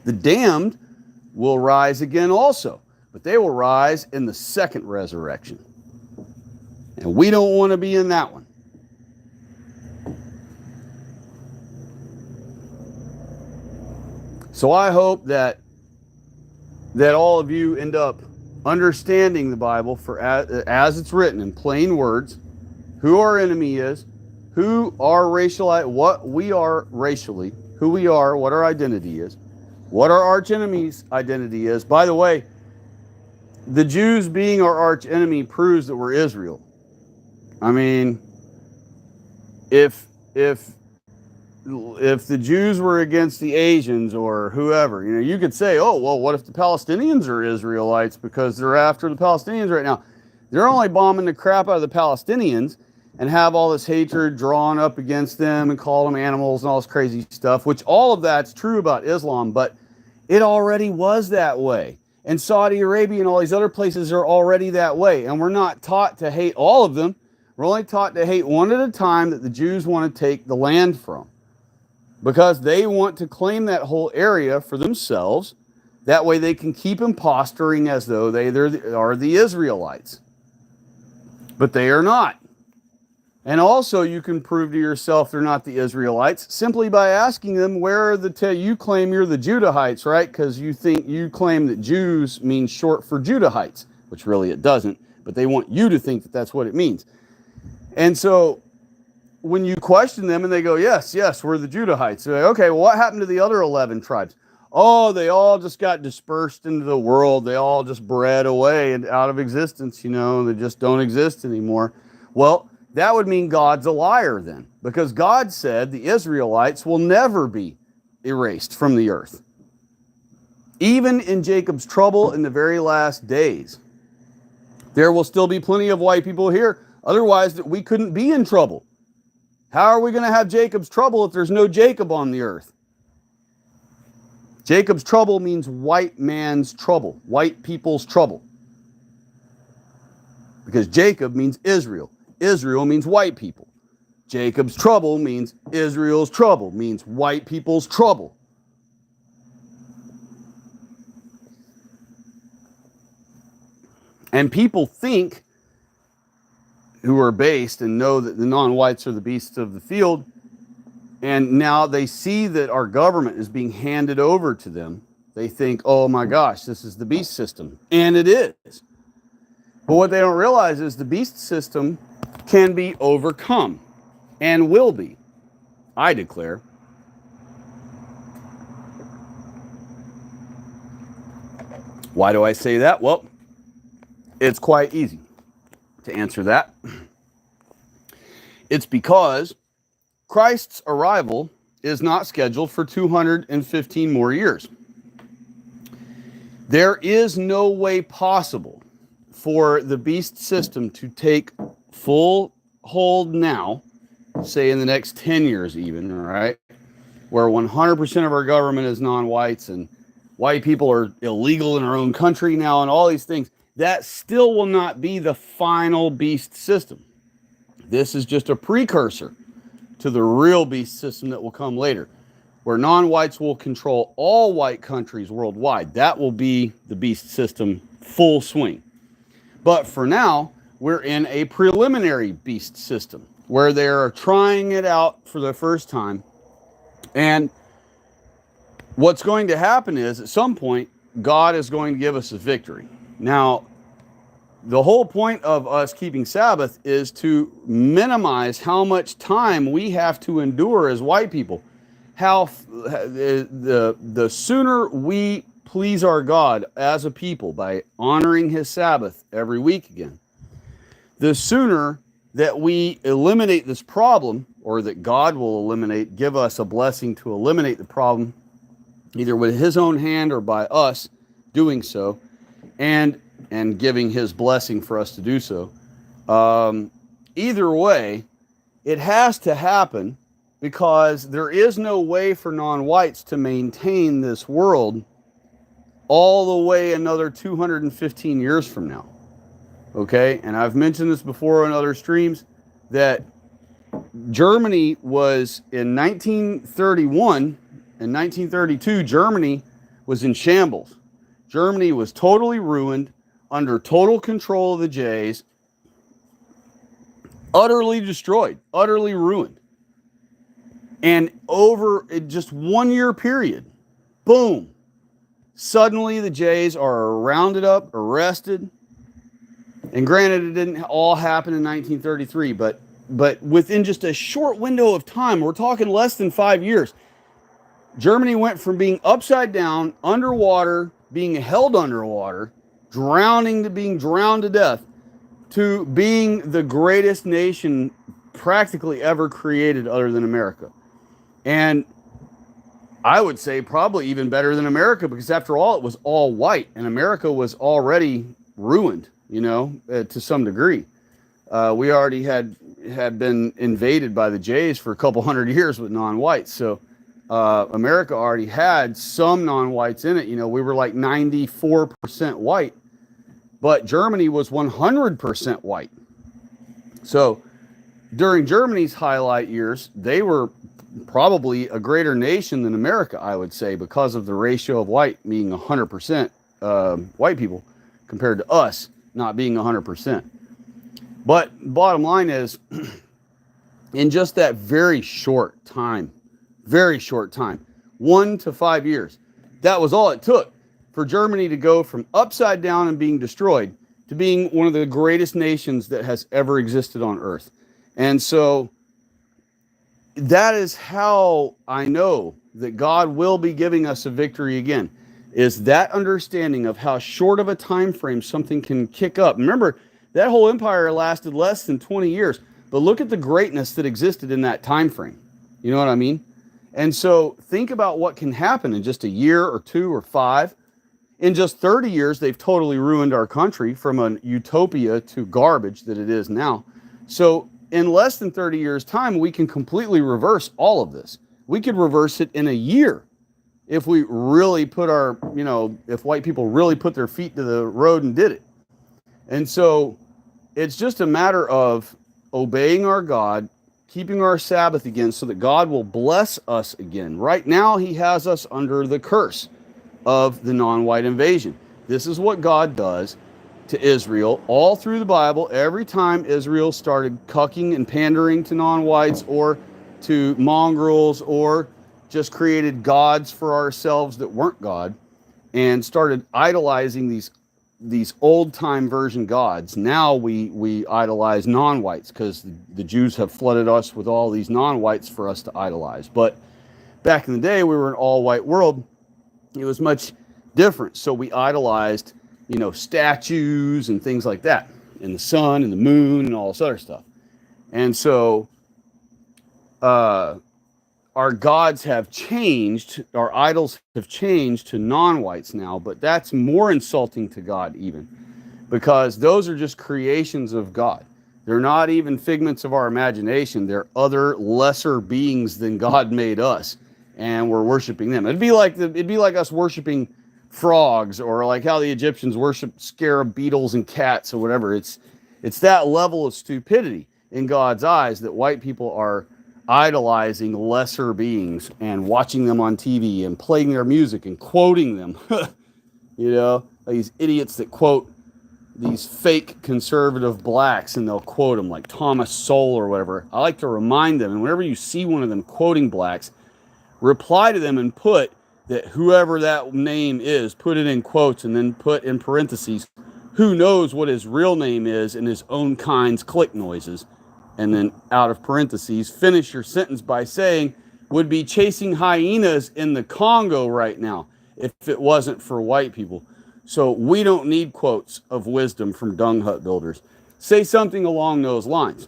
The damned will rise again also, but they will rise in the second resurrection. And we don't want to be in that one. So I hope that all of you end up understanding the Bible for as it's written in plain words, who our enemy is, who our what we are racially, who we are, what our identity is, what our arch enemy's identity is. By the way, the Jews being our arch enemy proves that we're Israel. I mean, if the Jews were against the Asians or whoever, you could say, oh, well, what if the Palestinians are Israelites because they're after the Palestinians right now? They're only bombing the crap out of the Palestinians and have all this hatred drawn up against them and call them animals and all this crazy stuff, which all of that's true about Islam, but it already was that way. And Saudi Arabia and all these other places are already that way. And we're not taught to hate all of them. We're only taught to hate one at a time that the Jews want to take the land from, because they want to claim that whole area for themselves. That way they can keep imposturing as though they are the Israelites. But they are not. And also you can prove to yourself they're not the Israelites simply by asking them, where are you claim you're the Judahites, right? Because you claim that Jews means short for Judahites, which really it doesn't, but they want you to think that that's what it means. And so when you question them and they go, yes, we're the Judahites. So, okay, well, what happened to the other 11 tribes? Oh, they all just got dispersed into the world. They all just bred away and out of existence, they just don't exist anymore. Well, that would mean God's a liar then, because God said the Israelites will never be erased from the earth. Even in Jacob's trouble in the very last days, there will still be plenty of white people here. Otherwise, we couldn't be in trouble. How are we going to have Jacob's trouble if there's no Jacob on the earth? Jacob's trouble means white man's trouble, white people's trouble. Because Jacob means Israel. Israel means white people. Jacob's trouble means Israel's trouble, means white people's trouble. And people think, who are based and know that the non-whites are the beasts of the field, and now they see that our government is being handed over to them. They think, oh my gosh, this is the beast system. And it is. But what they don't realize is the beast system can be overcome and will be, I declare. Why do I say that? Well, it's quite easy to answer that. It's because Christ's arrival is not scheduled for 215 more years. There is no way possible for the beast system to take full hold now, say in the next 10 years even, all right, where 100% of our government is non-whites and white people are illegal in our own country now and all these things. That still will not be the final beast system. This is just a precursor to the real beast system that will come later, where non-whites will control all white countries worldwide. That will be the beast system full swing. But for now, we're in a preliminary beast system where they're trying it out for the first time. And what's going to happen is at some point, God is going to give us a victory. Now, the whole point of us keeping Sabbath is to minimize how much time we have to endure as white people. The sooner we please our God as a people by honoring his Sabbath every week again, the sooner that we eliminate this problem, or that God will give us a blessing to eliminate the problem, either with his own hand or by us doing so, and giving his blessing for us to do so. Either way, it has to happen because there is no way for non-whites to maintain this world all the way another 215 years from now. Okay, and I've mentioned this before on other streams that Germany was in 1931 and 1932, Germany was in shambles. Germany was totally ruined, under total control of the Jays, utterly destroyed, utterly ruined. And over just 1 year period, boom, suddenly the Jays are rounded up, arrested. And granted, it didn't all happen in 1933, but within just a short window of time, we're talking less than 5 years, Germany went from being upside down, underwater, being held underwater, drowning to being drowned to death, to being the greatest nation practically ever created other than America. And I would say probably even better than America, because after all, it was all white, and America was already ruined, to some degree. We already had been invaded by the Jays for a couple hundred years with non-whites. So America already had some non-whites in it. We were like 94% white, but Germany was 100% white. So during Germany's highlight years, they were probably a greater nation than America, I would say, because of the ratio of white being 100% white people compared to us not being 100%. But bottom line is, in just that very short time, 1 to 5 years, that was all it took for Germany to go from upside down and being destroyed to being one of the greatest nations that has ever existed on earth. And so that is how I know that God will be giving us a victory again, is that understanding of how short of a time frame something can kick up. Remember, that whole empire lasted less than 20 years, but look at the greatness that existed in that time frame. You know what I mean? And so think about what can happen in just a year or 2 or 5. In just 30 years, they've totally ruined our country from an utopia to garbage that it is now. So in less than 30 years' time, we can completely reverse all of this. We could reverse it in a year if we really put our, if white people really put their feet to the road and did it. And so it's just a matter of obeying our God, keeping our Sabbath again, so that God will bless us again. Right now, he has us under the curse of the non-white invasion. This is what God does to Israel all through the Bible. Every time Israel started cucking and pandering to non-whites or to mongrels, or just created gods for ourselves that weren't God, and started idolizing these old-time version gods. Now we idolize non-whites because the Jews have flooded us with all these non-whites for us to idolize. But back in the day, we were an all-white world. It was much different. So we idolized, statues and things like that, and the sun and the moon and all this other stuff. And so our gods have changed, our idols have changed to non-whites now, but that's more insulting to God even, because those are just creations of God. They're not even figments of our imagination. They're other lesser beings than God made us, and we're worshiping them. It'd be like us worshiping frogs, or like how the Egyptians worship scarab beetles and cats or whatever. It's that level of stupidity in God's eyes that white people are idolizing lesser beings and watching them on TV and playing their music and quoting them. These idiots that quote these fake conservative blacks, and they'll quote them like Thomas Sowell or whatever. I like to remind them, and whenever you see one of them quoting blacks, reply to them and put that whoever that name is, put it in quotes, and then put in parentheses, who knows what his real name is, in his own kind's click noises. And then out of parentheses, finish your sentence by saying, would be chasing hyenas in the Congo right now if it wasn't for white people. So we don't need quotes of wisdom from dung hut builders. Say something along those lines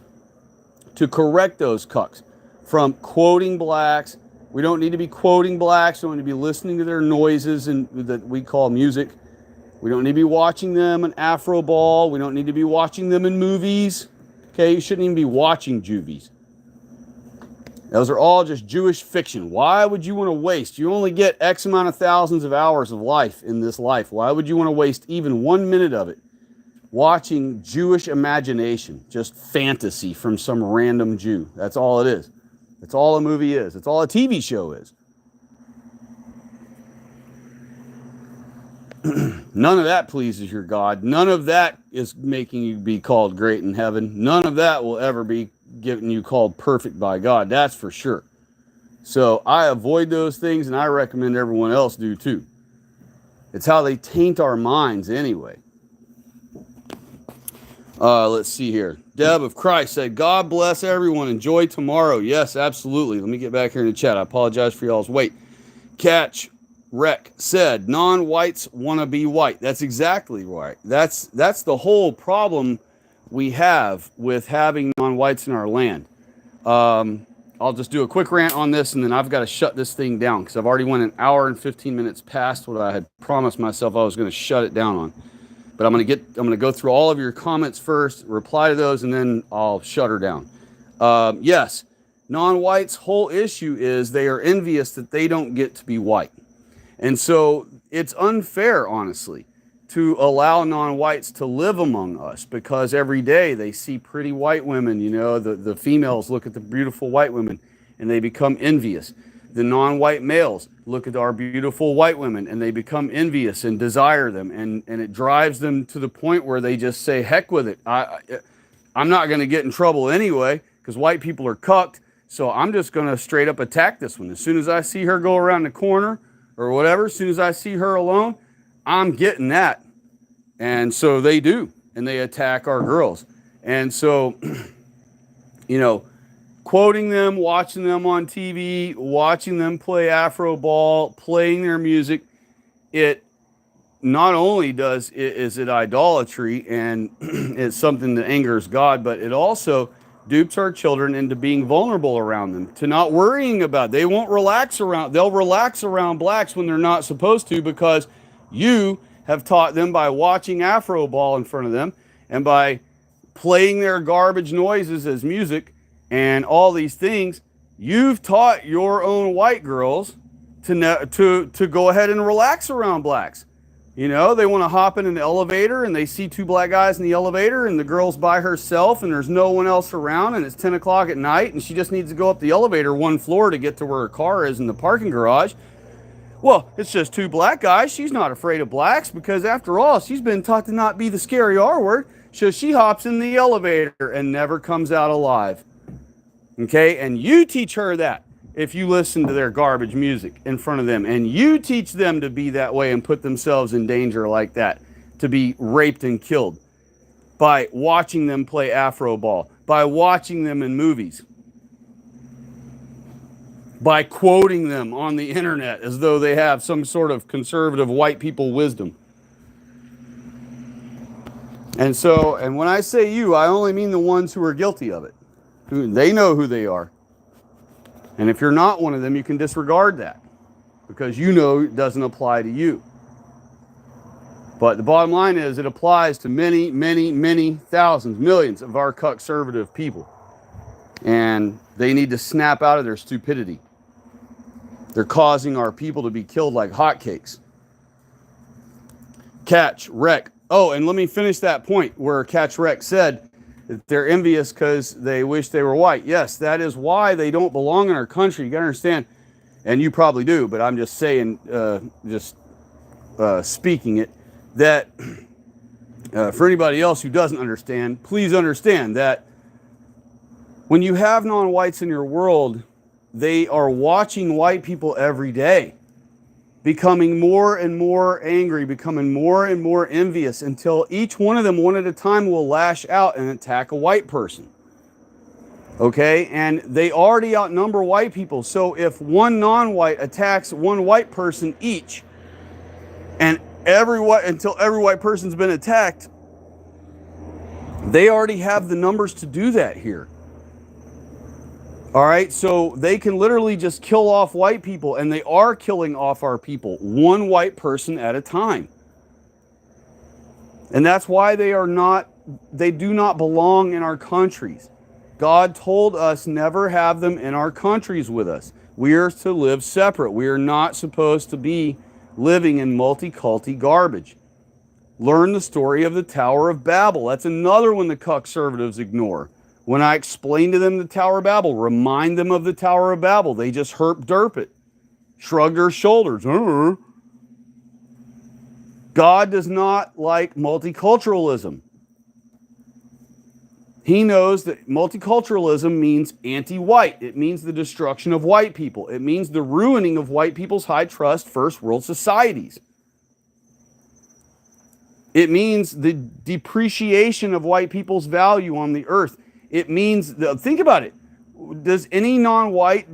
to correct those cucks from quoting blacks. We don't need to be quoting blacks. We don't need to be listening to their noises and that we call music. We don't need to be watching them in Afro Ball. We don't need to be watching them in movies. Okay, you shouldn't even be watching juvies. Those are all just Jewish fiction. Why would you want to waste? You only get X amount of thousands of hours of life in this life. Why would you want to waste even 1 minute of it watching Jewish imagination, just fantasy from some random Jew? That's all it is. That's all a movie is. That's all a TV show is. None of that pleases your God. None of that is making you be called great in heaven. None of that will ever be getting you called perfect by God. That's for sure. So I avoid those things, and I recommend everyone else do too. It's how they taint our minds anyway. Let's see here. Deb of Christ said, God bless everyone. Enjoy tomorrow. Yes, absolutely. Let me get back here in the chat. I apologize for y'all's wait. Catch Wreck said, non-whites want to be white. That's exactly right. That's the whole problem we have with having non-whites in our land. I'll just do a quick rant on this, and then I've got to shut this thing down because I've already went an hour and 15 minutes past what I had promised myself I was going to shut it down on. But I'm going to go through all of your comments first, reply to those, and then I'll shut her down. Yes, non-whites' whole issue is they are envious that they don't get to be white. And so it's unfair, honestly, to allow non-whites to live among us because every day they see pretty white women, you know, the females look at the beautiful white women and they become envious. The non-white males look at our beautiful white women and they become envious and desire them. And it drives them to the point where they just say, heck with it. I'm not going to get in trouble anyway because white people are cucked. So I'm just going to straight up attack this one. As soon as I see her go around the corner or whatever, as soon as I see her alone, I'm getting that. And so they do. And they attack our girls. And so, you know, quoting them, watching them on TV, watching them play Afro Ball, playing their music, it not only is it idolatry and it's something that angers God, but it also dupes our children into being vulnerable around them, to not worrying about it. They'll relax around blacks when they're not supposed to because you have taught them by watching Afro Ball in front of them and by playing their garbage noises as music and all these things. You've taught your own white girls to go ahead and relax around blacks. You know, they want to hop in an elevator and they see two black guys in the elevator and the girl's by herself and there's no one else around and it's 10 o'clock at night and she just needs to go up the elevator one floor to get to where her car is in the parking garage. Well, it's just two black guys. She's not afraid of blacks because after all, she's been taught to not be the scary R word. So she hops in the elevator and never comes out alive. Okay, and you teach her that. If you listen to their garbage music in front of them and you teach them to be that way and put themselves in danger like that, to be raped and killed by watching them play Afro Ball, by watching them in movies, by quoting them on the internet as though they have some sort of conservative white people wisdom. And when I say you, I only mean the ones who are guilty of it. They know who they are. And if you're not one of them, you can disregard that because you know it doesn't apply to you. But the bottom line is it applies to many, many, many thousands, millions of our conservative people. And they need to snap out of their stupidity. They're causing our people to be killed like hotcakes. Catch, wreck. Oh, and let me finish that point where Catch Wreck said that they're envious because they wish they were white. Yes, that is why they don't belong in our country. You got to understand, and you probably do, but I'm just saying, speaking it, that for anybody else who doesn't understand, please understand that when you have non-whites in your world, they are watching white people every day, becoming more and more angry, becoming more and more envious until each one of them, one at a time, will lash out and attack a white person. Okay? And they already outnumber white people. So if one non-white attacks one white person each, and until every white person's been attacked, they already have the numbers to do that here. All right, so they can literally just kill off white people, and they are killing off our people, one white person at a time. And that's why they do not belong in our countries. God told us never have them in our countries with us. We are to live separate. We are not supposed to be living in multi-culti garbage. Learn the story of the Tower of Babel. That's another one the conservatives ignore. When I explain to them the Tower of Babel, remind them of the Tower of Babel, they just derp it, shrug their shoulders. God does not like multiculturalism. He knows that multiculturalism means anti-white. It means the destruction of white people. It means the ruining of white people's high trust first world societies. It means the depreciation of white people's value on the earth. It means, think about it. Is any non-white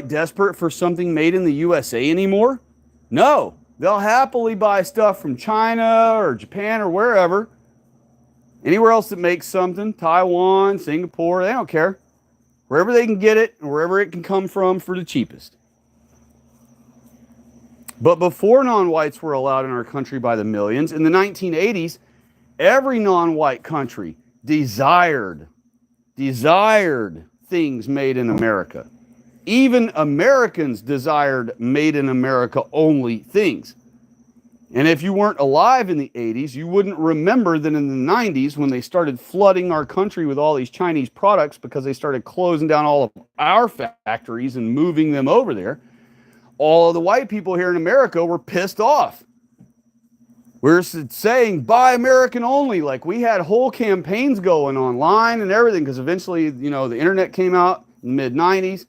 desperate for something made in the USA anymore? No. They'll happily buy stuff from China or Japan or wherever. Anywhere else that makes something, Taiwan, Singapore, they don't care. Wherever they can get it and wherever it can come from for the cheapest. But before non-whites were allowed in our country by the millions, in the 1980s, every non-white country desired things made in America. Even Americans desired made in America only things. And if you weren't alive in the 80s, you wouldn't remember that in the 90s, when they started flooding our country with all these Chinese products because they started closing down all of our factories and moving them over there, all of the white people here in America were pissed off. We're saying buy American only. Like, we had whole campaigns going online and everything because eventually, the internet came out in the mid-90s.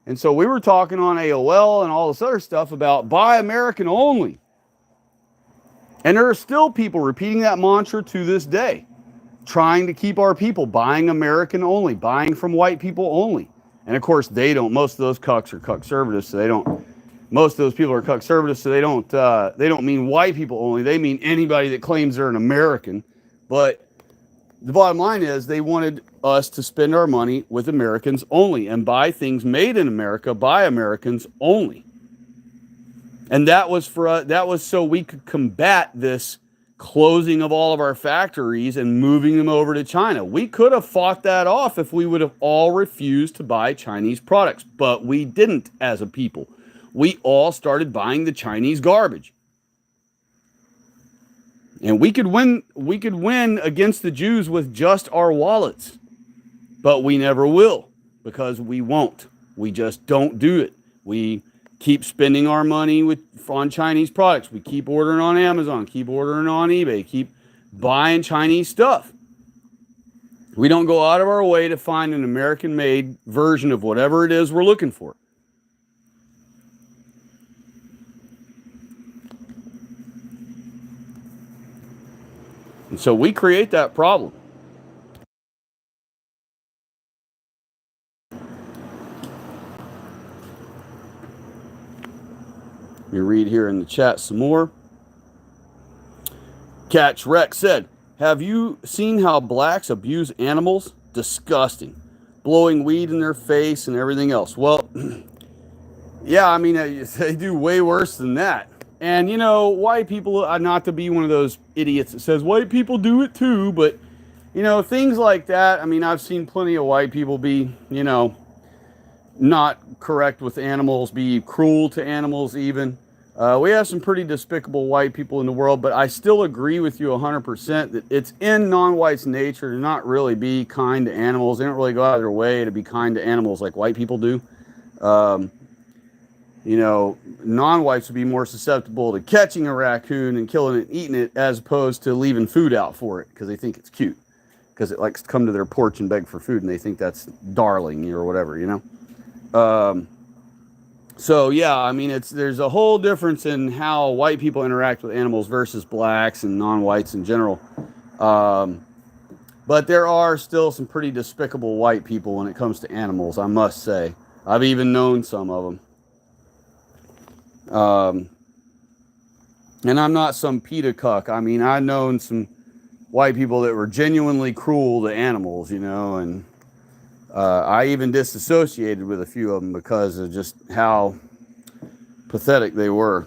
And so we were talking on AOL and all this other stuff about buy American only. And there are still people repeating that mantra to this day, trying to keep our people buying American only, buying from white people only. And of course, they don't. Most of those cucks are conservatives, so they don't. Most of those people are conservatives, so they don't mean white people only. They mean anybody that claims they're an American. But the bottom line is they wanted us to spend our money with Americans only and buy things made in America by Americans only. And that was so we could combat this closing of all of our factories and moving them over to China. We could have fought that off if we would have all refused to buy Chinese products, but we didn't as a people. We all started buying the Chinese garbage. And we could win against the Jews with just our wallets. But we never will, because we won't. We just don't do it. We keep spending our money on Chinese products. We keep ordering on Amazon, keep ordering on eBay, keep buying Chinese stuff. We don't go out of our way to find an American-made version of whatever it is we're looking for. And so we create that problem. Let me read here in the chat some more. Catch Rex said, have you seen how blacks abuse animals? Disgusting. Blowing weed in their face and everything else. Well, yeah, I mean, they do way worse than that. And, white people, not to be one of those idiots that says white people do it too, but, things like that. I mean, I've seen plenty of white people be, not correct with animals, be cruel to animals even. We have some pretty despicable white people in the world, but I still agree with you 100% that it's in non-whites' nature to not really be kind to animals. They don't really go out of their way to be kind to animals like white people do. Non-whites would be more susceptible to catching a raccoon and killing it and eating it as opposed to leaving food out for it because they think it's cute. Because it likes to come to their porch and beg for food and they think that's darling or whatever, So, yeah, I mean, there's a whole difference in how white people interact with animals versus blacks and non-whites in general. But there are still some pretty despicable white people when it comes to animals, I must say. I've even known some of them. And I'm not some PETA cuck. I mean, I've known some white people that were genuinely cruel to animals, and I even disassociated with a few of them because of just how pathetic they were,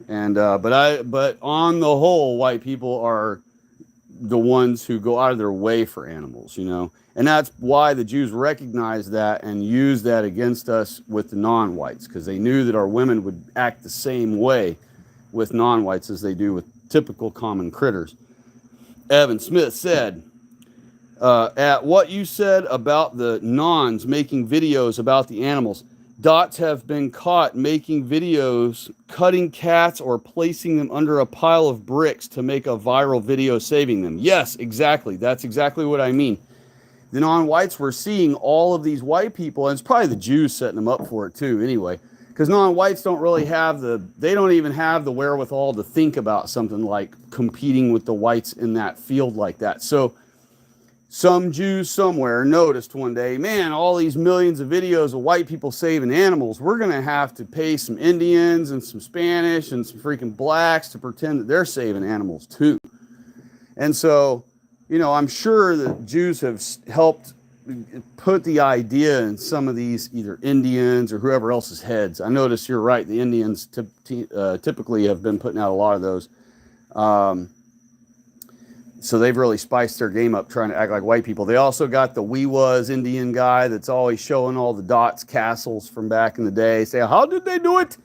And but on the whole, white people are the ones who go out of their way for animals, and that's why the Jews recognized that and used that against us with the non-whites, because they knew that our women would act the same way with non-whites as they do with typical common critters. Evan Smith said, at what you said about the nons making videos about the animals, dots have been caught making videos cutting cats or placing them under a pile of bricks to make a viral video saving them. Yes, exactly. That's exactly what I mean. The non-whites were seeing all of these white people, and it's probably the Jews setting them up for it too anyway, because non-whites don't really have they don't even have the wherewithal to think about something like competing with the whites in that field like that. So some Jews somewhere noticed one day, man, all these millions of videos of white people saving animals, we're going to have to pay some Indians and some Spanish and some freaking blacks to pretend that they're saving animals too. And so, I'm sure that Jews have helped put the idea in some of these either Indians or whoever else's heads. I notice you're right. The Indians typically have been putting out a lot of those. So they've really spiced their game up trying to act like white people. They also got the We Was Indian guy that's always showing all the dots castles from back in the day. Say, how did they do it?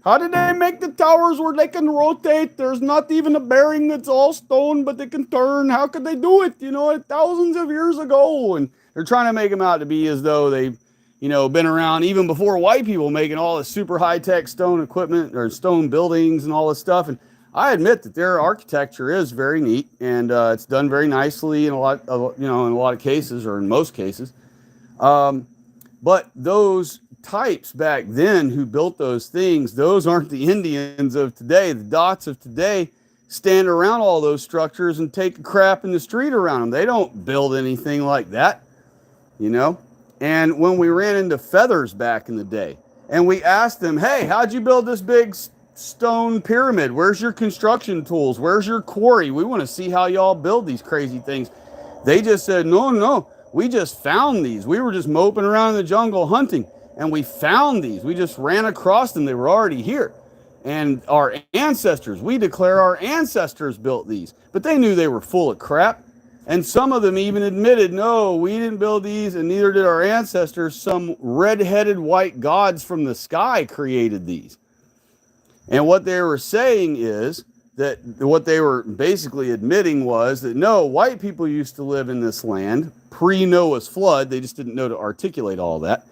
How did they make the towers where they can rotate? There's not even a bearing that's all stone, but they can turn. How could they do it? Thousands of years ago. And they're trying to make them out to be as though they've, been around even before white people making all this super high-tech stone equipment or stone buildings and all this stuff. And I admit that their architecture is very neat, and it's done very nicely in a lot of cases, or in most cases. But those types back then who built those things, those aren't the Indians of today. The dots of today stand around all those structures and take a crap in the street around them. They don't build anything like that, And when we ran into Feathers back in the day, and we asked them, hey, how'd you build this big stone pyramid? Where's your construction tools? Where's your quarry? We want to see how y'all build these crazy things. They just said, no, we just found these. We were just moping around in the jungle hunting, and we found these. We just ran across them. They were already here. And our ancestors, we declare our ancestors built these. But they knew they were full of crap. And some of them even admitted, no, we didn't build these, and neither did our ancestors. Some red-headed white gods from the sky created these. And what they were saying is that what they were basically admitting was that no, white people used to live in this land pre-Noah's flood. They just didn't know to articulate all that.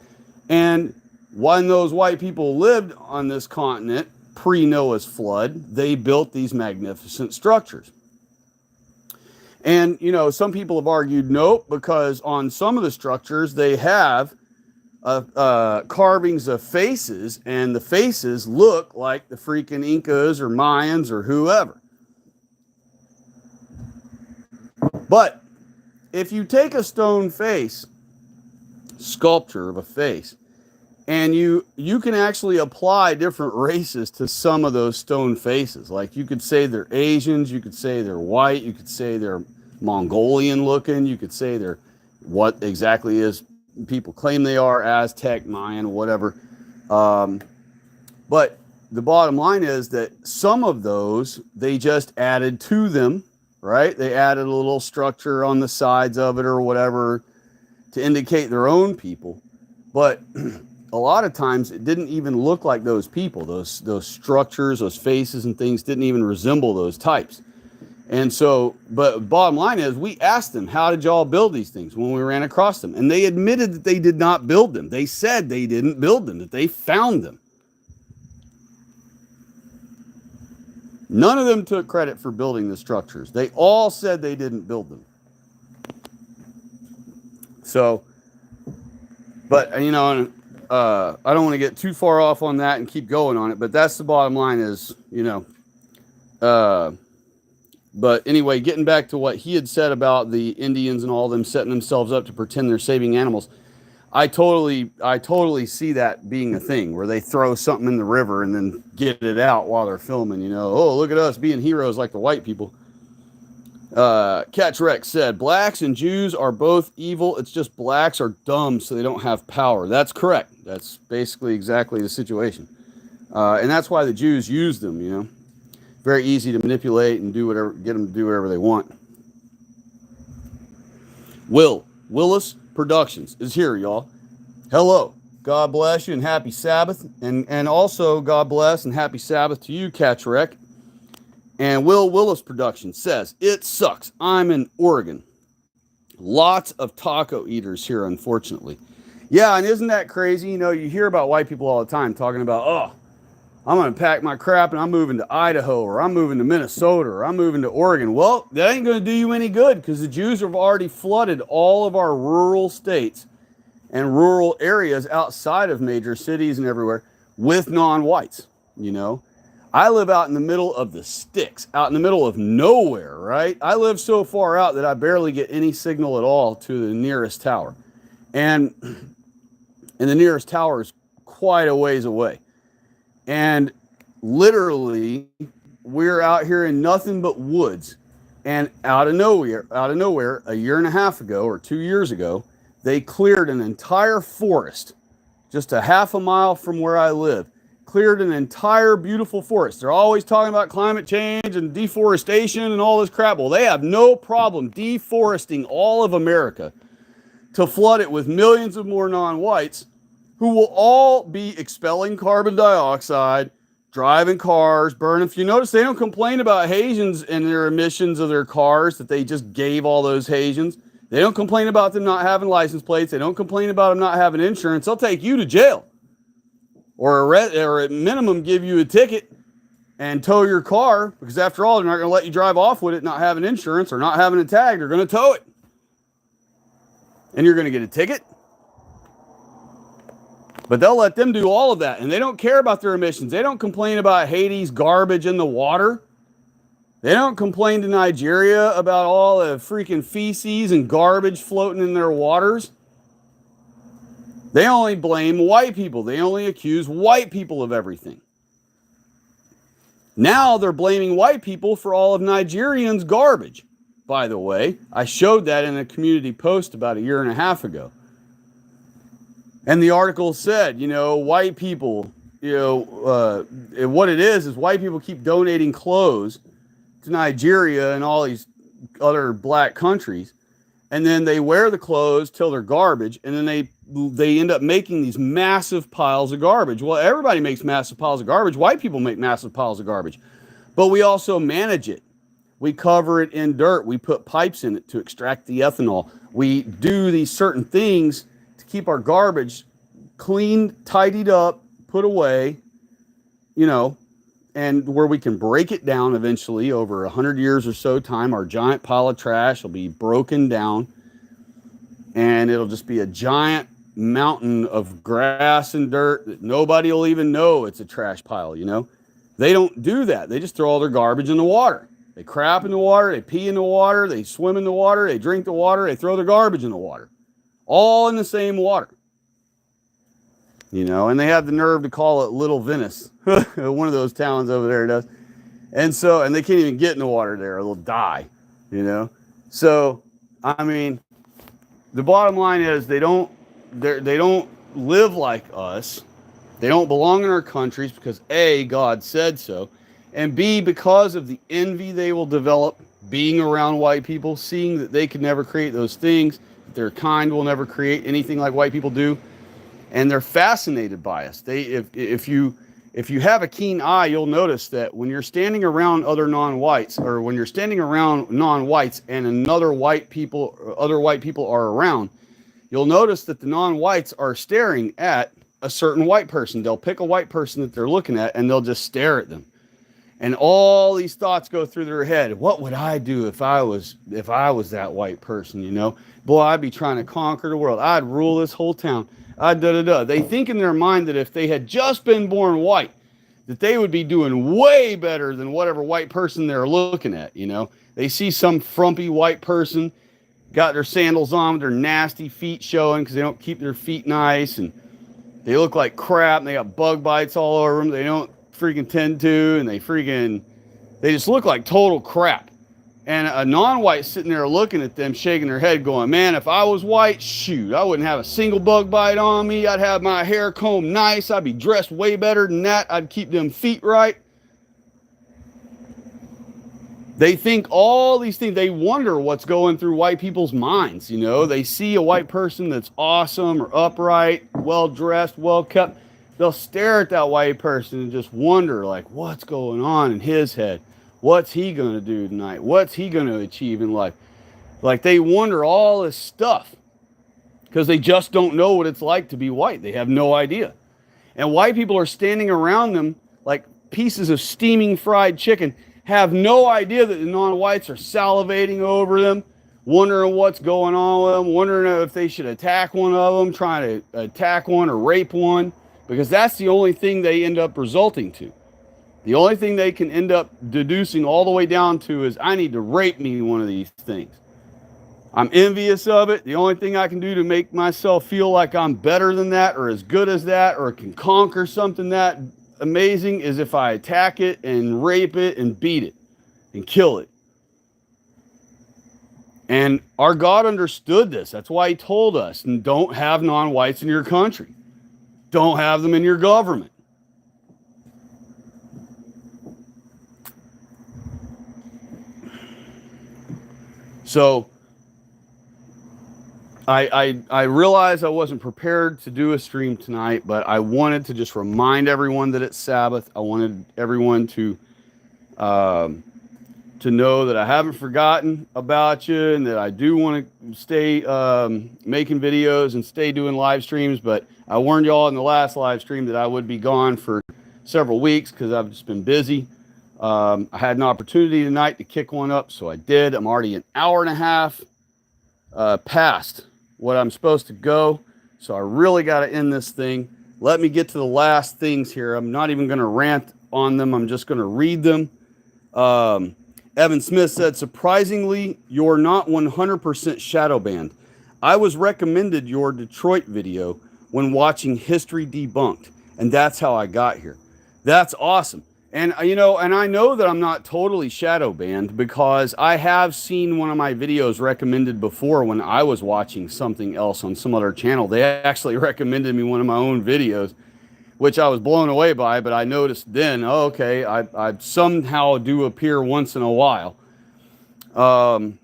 And when those white people lived on this continent pre-Noah's flood, they built these magnificent structures. And, some people have argued nope, because on some of the structures they have carvings of faces, and the faces look like the freaking Incas or Mayans or whoever. But if you take a stone face, sculpture of a face, and you can actually apply different races to some of those stone faces. Like you could say they're Asians, you could say they're white, you could say they're Mongolian looking, you could say they're what exactly is people claim they are, Aztec, Mayan, whatever. But the bottom line is that some of those, they just added to them, right? They added a little structure on the sides of it or whatever to indicate their own people. But a lot of times it didn't even look like those people. Those structures, those faces and things didn't even resemble those types. And so, but bottom line is, we asked them, how did y'all build these things when we ran across them? And they admitted that they did not build them. They said they didn't build them, that they found them. None of them took credit for building the structures. They all said they didn't build them. So, but, I don't want to get too far off on that and keep going on it, but that's the bottom line is, but anyway, getting back to what he had said about the Indians and all them setting themselves up to pretend they're saving animals, I totally see that being a thing where they throw something in the river and then get it out while they're filming, oh, look at us being heroes like the white people. Catch Rex said, blacks and Jews are both evil. It's just blacks are dumb, so they don't have power. That's correct. That's basically exactly the situation. And that's why the Jews used them, Very easy to manipulate and get them to do whatever they want. Willis Productions is here, y'all. Hello. God bless you and happy Sabbath. And also God bless and happy Sabbath to you, Catchwreck. And Willis Productions says, it sucks. I'm in Oregon. Lots of taco eaters here, unfortunately. Yeah, and isn't that crazy? You hear about white people all the time talking about, oh, I'm going to pack my crap and I'm moving to Idaho, or I'm moving to Minnesota, or I'm moving to Oregon. Well, that ain't going to do you any good, because the Jews have already flooded all of our rural states and rural areas outside of major cities and everywhere with non-whites, I live out in the middle of the sticks, out in the middle of nowhere, right? I live so far out that I barely get any signal at all to the nearest tower. And the nearest tower is quite a ways away. And literally, we're out here in nothing but woods. And out of nowhere, a year and a half ago or 2 years ago, they cleared an entire forest, just a half a mile from where I live. Cleared an entire beautiful forest. They're always talking about climate change and deforestation and all this crap. Well, they have no problem deforesting all of America to flood it with millions of more non-whites who will all be expelling carbon dioxide, driving cars, burning. If you notice, they don't complain about Haitians and their emissions of their cars that they just gave all those Haitians. They don't complain about them not having license plates. They don't complain about them not having insurance. They'll take you to jail. Or at minimum give you a ticket and tow your car, because after all, they're not going to let you drive off with it not having insurance or not having a tag. They're going to tow it. And you're going to get a ticket. But they'll let them do all of that, and they don't care about their emissions. They don't complain about Haiti's garbage in the water. They don't complain to Nigeria about all the freaking feces and garbage floating in their waters. They only blame white people. They only accuse white people of everything. Now they're blaming white people for all of Nigerians' garbage. By the way, I showed that in a community post about a year and a half ago. And the article said, white people, what it is white people keep donating clothes to Nigeria and all these other black countries. And then they wear the clothes till they're garbage. And then they end up making these massive piles of garbage. Well, everybody makes massive piles of garbage. White people make massive piles of garbage. But we also manage it. We cover it in dirt. We put pipes in it to extract the ethanol. We do these certain things to keep our garbage cleaned, tidied up, put away, and where we can break it down eventually over 100 years or so time. Our giant pile of trash will be broken down, and it'll just be a giant mountain of grass and dirt that nobody will even know it's a trash pile, They don't do that. They just throw all their garbage in the water. They crap in the water, they pee in the water, they swim in the water, they drink the water, they throw their garbage in the water. All in the same water. And they have the nerve to call it Little Venice. One of those towns over there does. And they can't even get in the water there, or they'll die, So, the bottom line is they don't live like us. They don't belong in our countries because A, God said so, and B, because of the envy they will develop being around white people, seeing that they could never create those things, that their kind will never create anything like white people do. And they're fascinated by us. If you have a keen eye, you'll notice that when you're standing around other non-whites, or when you're standing around non-whites and other white people are around, you'll notice that the non-whites are staring at a certain white person. They'll pick a white person that they're looking at and they'll just stare at them. And all these thoughts go through their head. What would I do if I was that white person, Boy, I'd be trying to conquer the world. I'd rule this whole town. They think in their mind that if they had just been born white, that they would be doing way better than whatever white person they're looking at, They see some frumpy white person, got their sandals on with their nasty feet showing because they don't keep their feet nice, and they look like crap, and they got bug bites all over them they don't freaking tend to, and they just look like total crap. And a non-white sitting there looking at them, shaking their head, going, man, if I was white, shoot, I wouldn't have a single bug bite on me. I'd have my hair combed nice. I'd be dressed way better than that. I'd keep them feet right. They think all these things. They wonder what's going through white people's minds. You know, they see a white person that's awesome or upright, well-dressed, well-kept. They'll stare at that white person and just wonder, like, what's going on in his head? What's he going to do tonight? What's he going to achieve in life? Like, they wonder all this stuff because they just don't know what it's like to be white. They have no idea. And white people are standing around them like pieces of steaming fried chicken, have no idea that the non-whites are salivating over them, wondering what's going on with them, wondering if they should attack one of them, trying to attack one or rape one, because that's the only thing they end up resulting to. The only thing they can end up deducing all the way down to is, I need to rape me one of these things. I'm envious of it. The only thing I can do to make myself feel like I'm better than that or as good as that or can conquer something that amazing is if I attack it and rape it and beat it and kill it. And our God understood this. That's why he told us, and don't have non-whites in your country. Don't have them in your government. So I realized I wasn't prepared to do a stream tonight, but I wanted to just remind everyone that it's Sabbath. I wanted everyone to know that I haven't forgotten about you and that I do want to stay making videos and stay doing live streams. But I warned y'all in the last live stream that I would be gone for several weeks because I've just been busy. I had an opportunity tonight to kick one up, so I did. I'm already an hour and a half past what I'm supposed to go, so I really got to end this thing. Let me get to the last things here. I'm not even going to rant on them. I'm just going to read them. Evan Smith said, surprisingly, you're not 100% shadow banned. I was recommended your Detroit video when watching History Debunked, and that's how I got here. That's awesome. And, you know, and I know that I'm not totally shadow banned because I have seen one of my videos recommended before when I was watching something else on some other channel. They actually recommended me one of my own videos, which I was blown away by, but I noticed then, oh, okay, I somehow do appear once in a while. And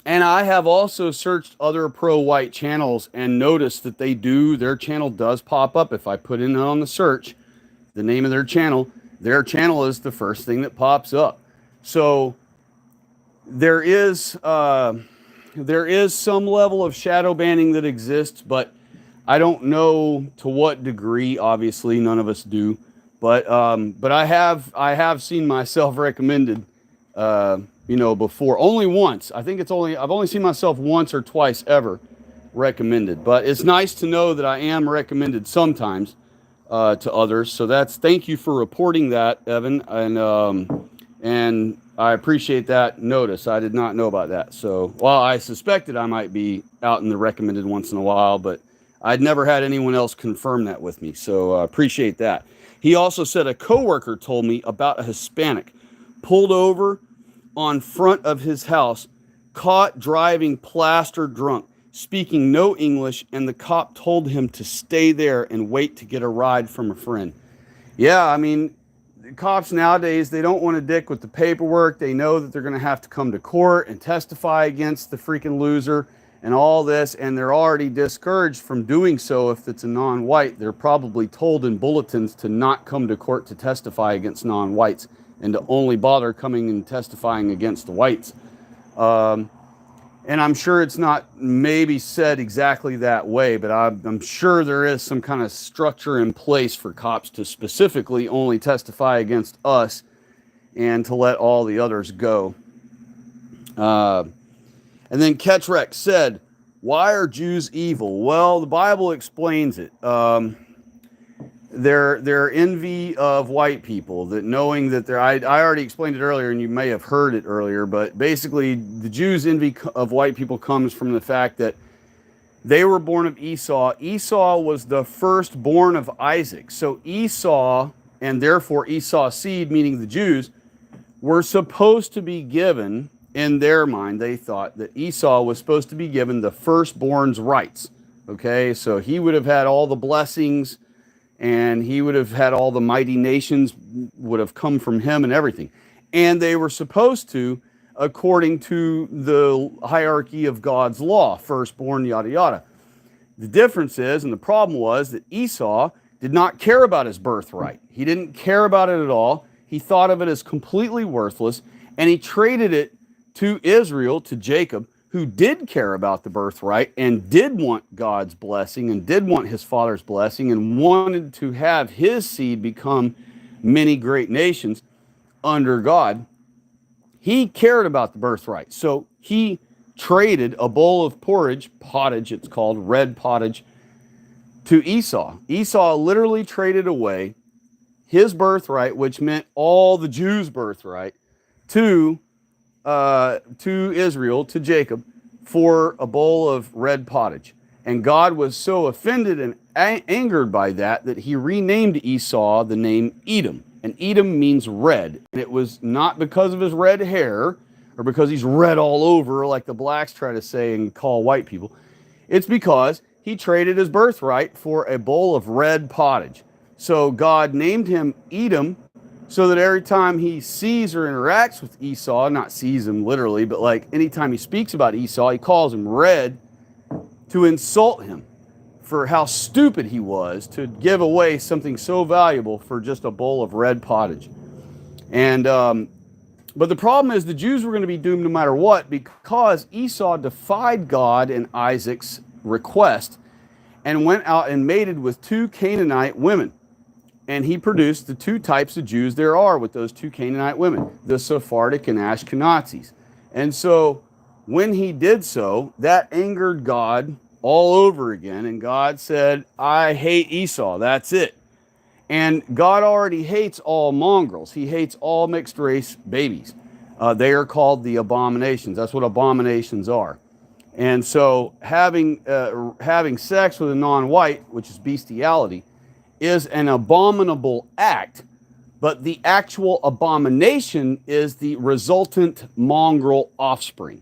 I have also searched other pro-white channels and noticed that their channel does pop up. If I put in on the search the name of their channel is the first thing that pops up. So there is some level of shadow banning that exists, but I don't know to what degree. Obviously, none of us do. But I have seen myself recommended, before. Only once. I think I've only seen myself once or twice ever recommended. But it's nice to know that I am recommended sometimes to others. So thank you for reporting that, Evan, and I appreciate that notice. I did not know about that. So while I suspected I might be out in the recommended once in a while, but I'd never had anyone else confirm that with me. So I appreciate that. He also said a coworker told me about a Hispanic pulled over on front of his house, caught driving plastered drunk, speaking no English, and the cop told him to stay there and wait to get a ride from a friend. Yeah, I mean, the cops nowadays, they don't want to dick with the paperwork. They know that they're going to have to come to court and testify against the freaking loser and all this, and they're already discouraged from doing so if it's a non-white. They're probably told in bulletins to not come to court to testify against non-whites and to only bother coming and testifying against the whites. And I'm sure it's not maybe said exactly that way, but I'm sure there is some kind of structure in place for cops to specifically only testify against us and to let all the others go. And then Ketchrex said, why are Jews evil? Well, the Bible explains it. Their envy of white people, that knowing that I already explained it earlier, and you may have heard it earlier, but basically the Jews' envy of white people comes from the fact that they were born of Esau. Esau was the firstborn of Isaac. So Esau, and therefore Esau's seed, meaning the Jews, were supposed to be given in their mind, they thought that Esau was supposed to be given the firstborn's rights. Okay, so he would have had all the blessings, and he would have had all the mighty nations would have come from him and everything. And they were supposed to, according to the hierarchy of God's law, firstborn, yada, yada. The difference is, and the problem was, that Esau did not care about his birthright. He didn't care about it at all. He thought of it as completely worthless, and he traded it to Israel, to Jacob, who did care about the birthright and did want God's blessing and did want his father's blessing and wanted to have his seed become many great nations under God. He cared about the birthright. So he traded a bowl of pottage, it's called, red pottage, to Esau. Esau literally traded away his birthright, which meant all the Jews' birthright, to Israel, to Jacob, for a bowl of red pottage. And God was so offended and angered by that that he renamed Esau the name Edom. And Edom means red. And it was not because of his red hair or because he's red all over like the blacks try to say and call white people. It's because he traded his birthright for a bowl of red pottage. So God named him Edom, so that every time he sees or interacts with Esau, not sees him literally, but like anytime he speaks about Esau, he calls him red to insult him for how stupid he was to give away something so valuable for just a bowl of red pottage. And but the problem is the Jews were going to be doomed no matter what, because Esau defied God and Isaac's request and went out and mated with 2 Canaanite women. And he produced the 2 types of Jews there are with those 2 Canaanite women, the Sephardic and Ashkenazis. And so when he did so, that angered God all over again. And God said, I hate Esau. That's it. And God already hates all mongrels. He hates all mixed race babies. They are called the abominations. That's what abominations are. And so having sex with a non-white, which is bestiality, is an abominable act, but the actual abomination is the resultant mongrel offspring.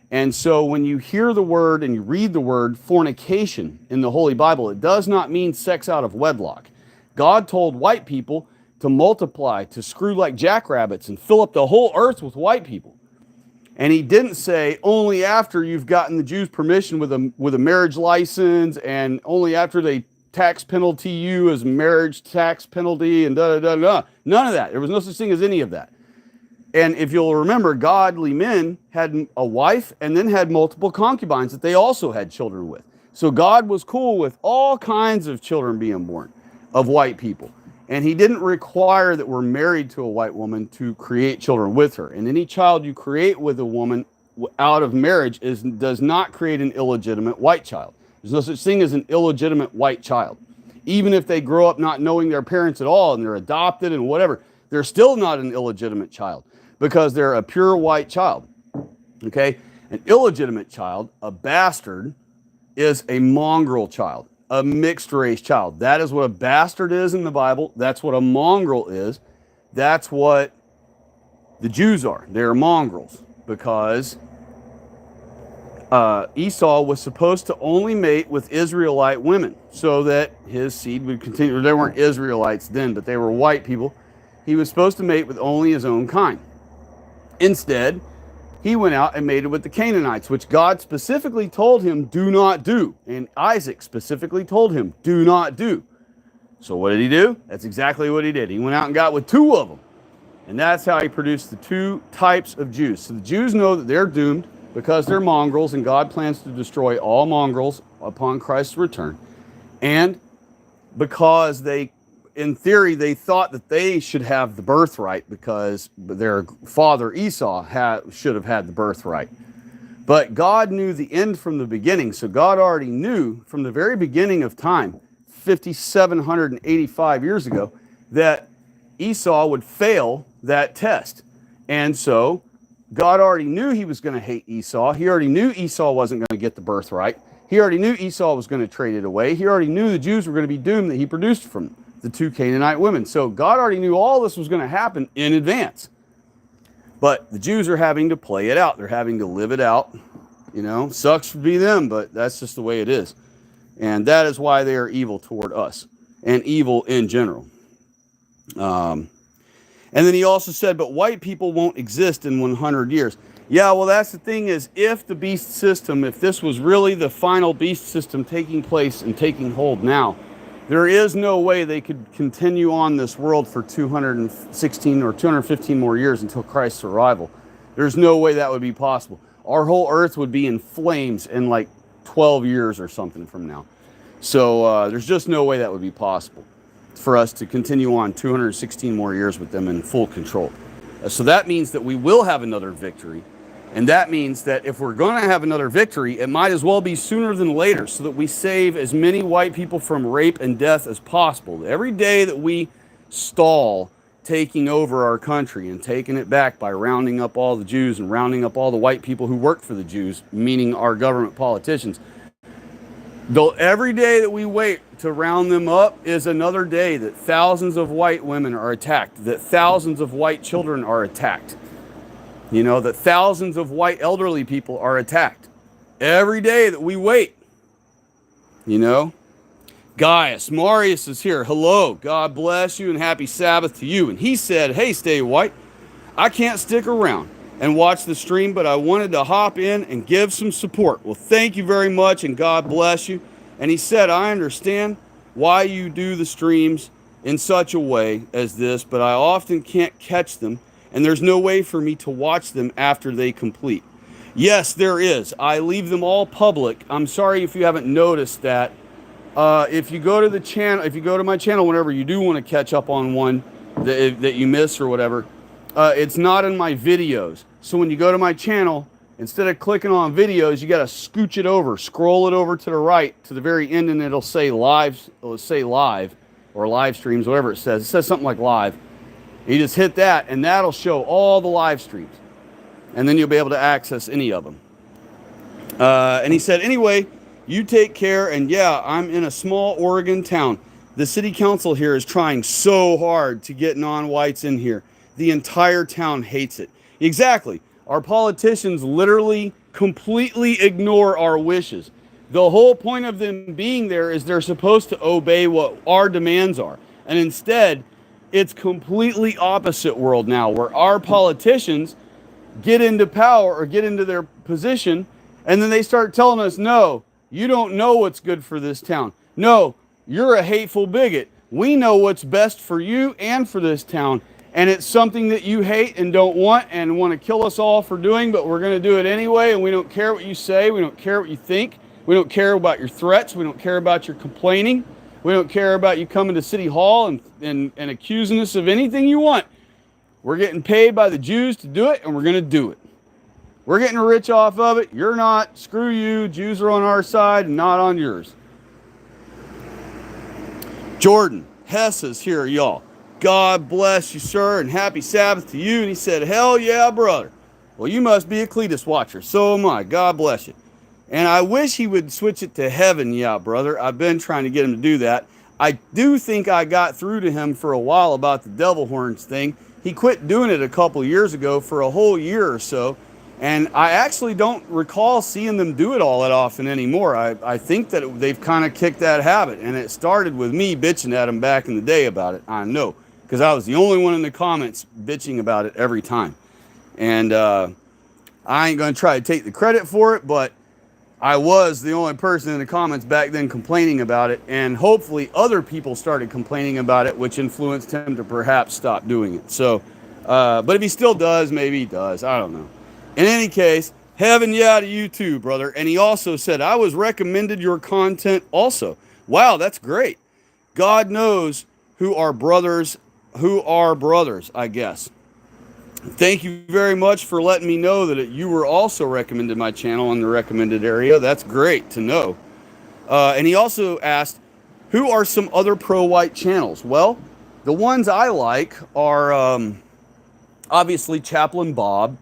And so when you hear the word and you read the word fornication in the Holy Bible, it does not mean sex out of wedlock. God told white people to multiply, to screw like jackrabbits and fill up the whole earth with white people. And he didn't say only after you've gotten the Jews' permission with a marriage license, and only after they tax penalty you as marriage tax penalty and da-da-da-da. None of that. There was no such thing as any of that. And if you'll remember, godly men had a wife and then had multiple concubines that they also had children with. So God was cool with all kinds of children being born of white people. And he didn't require that we're married to a white woman to create children with her. And any child you create with a woman out of marriage does not create an illegitimate white child. There's no such thing as an illegitimate white child. Even if they grow up not knowing their parents at all and they're adopted and whatever, they're still not an illegitimate child because they're a pure white child. Okay? An illegitimate child, a bastard, is a mongrel child, a mixed race child. That is what a bastard is in the Bible. That's what a mongrel is. That's what the Jews are. They're mongrels because Esau was supposed to only mate with Israelite women so that his seed would continue. They weren't Israelites then, but they were white people. He was supposed to mate with only his own kind. Instead, he went out and mated with the Canaanites, which God specifically told him, do not do. And Isaac specifically told him, do not do. So what did he do? That's exactly what he did. He went out and got with 2 of them. And that's how he produced the 2 types of Jews. So the Jews know that they're doomed because they're mongrels, and God plans to destroy all mongrels upon Christ's return. And because in theory, they thought that they should have the birthright because their father Esau should have had the birthright. But God knew the end from the beginning. So God already knew from the very beginning of time, 5,785 years ago, that Esau would fail that test. And so God already knew he was going to hate Esau. He already knew Esau wasn't going to get the birthright. He already knew Esau was going to trade it away. He already knew the Jews were going to be doomed that he produced from the 2 Canaanite women. So God already knew all this was going to happen in advance. But the Jews are having to play it out. They're having to live it out. You know, sucks to be them, but that's just the way it is. And that is why they are evil toward us and evil in general. And then he also said, but white people won't exist in 100 years. Yeah, well, that's the thing is, if the beast system, if this was really the final beast system taking place and taking hold now, there is no way they could continue on this world for 216 or 215 more years until Christ's arrival. There's no way that would be possible. Our whole earth would be in flames in like 12 years or something from now. So there's just no way that would be possible for us to continue on 216 more years with them in full control. So that means that we will have another victory. And that means that if we're going to have another victory, it might as well be sooner than later so that we save as many white people from rape and death as possible. Every day that we stall taking over our country and taking it back by rounding up all the Jews and rounding up all the white people who work for the Jews, meaning our government politicians, though every day that we wait to round them up is another day that thousands of white women are attacked, that thousands of white children are attacked, you know, that thousands of white elderly people are attacked. Every day that we wait, you know. Gaius, Marius is here. Hello, God bless you and happy Sabbath to you. And he said, hey, Stay White, I can't stick around and watch the stream, but I wanted to hop in and give some support. Well, thank you very much, and God bless you. And he said, I understand why you do the streams in such a way as this, but I often can't catch them, and there's no way for me to watch them after they complete. Yes, there is. I leave them all public. I'm sorry if you haven't noticed that. If you go to the channel, if you go to my channel whenever you do want to catch up on one that you miss or whatever, it's not in my videos. So when you go to my channel, instead of clicking on videos, you got to scooch it over, scroll it over to the right to the very end, and it'll say live, or live streams, whatever it says. It says something like live. You just hit that, and that'll show all the live streams. And then you'll be able to access any of them. And he said, anyway, you take care, and yeah, I'm in a small Oregon town. The city council here is trying so hard to get non-whites in here. The entire town hates it. Exactly. Our politicians literally completely ignore our wishes. The whole point of them being there is they're supposed to obey what our demands are. And instead, it's completely opposite world now, where our politicians get into power or get into their position, and then they start telling us, no, you don't know what's good for this town. No, you're a hateful bigot. We know what's best for you and for this town. And it's something that you hate and don't want and want to kill us all for doing, but we're going to do it anyway, and we don't care what you say. We don't care what you think. We don't care about your threats. We don't care about your complaining. We don't care about you coming to City Hall and accusing us of anything you want. We're getting paid by the Jews to do it, and we're going to do it. We're getting rich off of it. You're not. Screw you. Jews are on our side and not on yours. Jordan Hess is here, y'all. God bless you, sir, and happy Sabbath to you. And he said, hell yeah, brother. Well, you must be a Cletus watcher. So am I. God bless you. And I wish he would switch it to heaven, yeah, brother. I've been trying to get him to do that. I do think I got through to him for a while about the devil horns thing. He quit doing it a couple years ago for a whole year or so. And I actually don't recall seeing them do it all that often anymore. I think that they've kind of kicked that habit. And it started with me bitching at them back in the day about it. I know. Because I was the only one in the comments bitching about it every time. And I ain't going to try to take the credit for it, but I was the only person in the comments back then complaining about it. And hopefully other people started complaining about it, which influenced him to perhaps stop doing it. So, but if he still does, maybe he does. I don't know. In any case, heaven yeah to you too, brother. And he also said, I was recommended your content also. Wow, that's great. God knows who are brothers, I guess. Thank you very much for letting me know that you were also recommended my channel in the recommended area. That's great to know. And he also asked, who are some other pro-white channels? Well, the ones I like are obviously Chaplain Bob,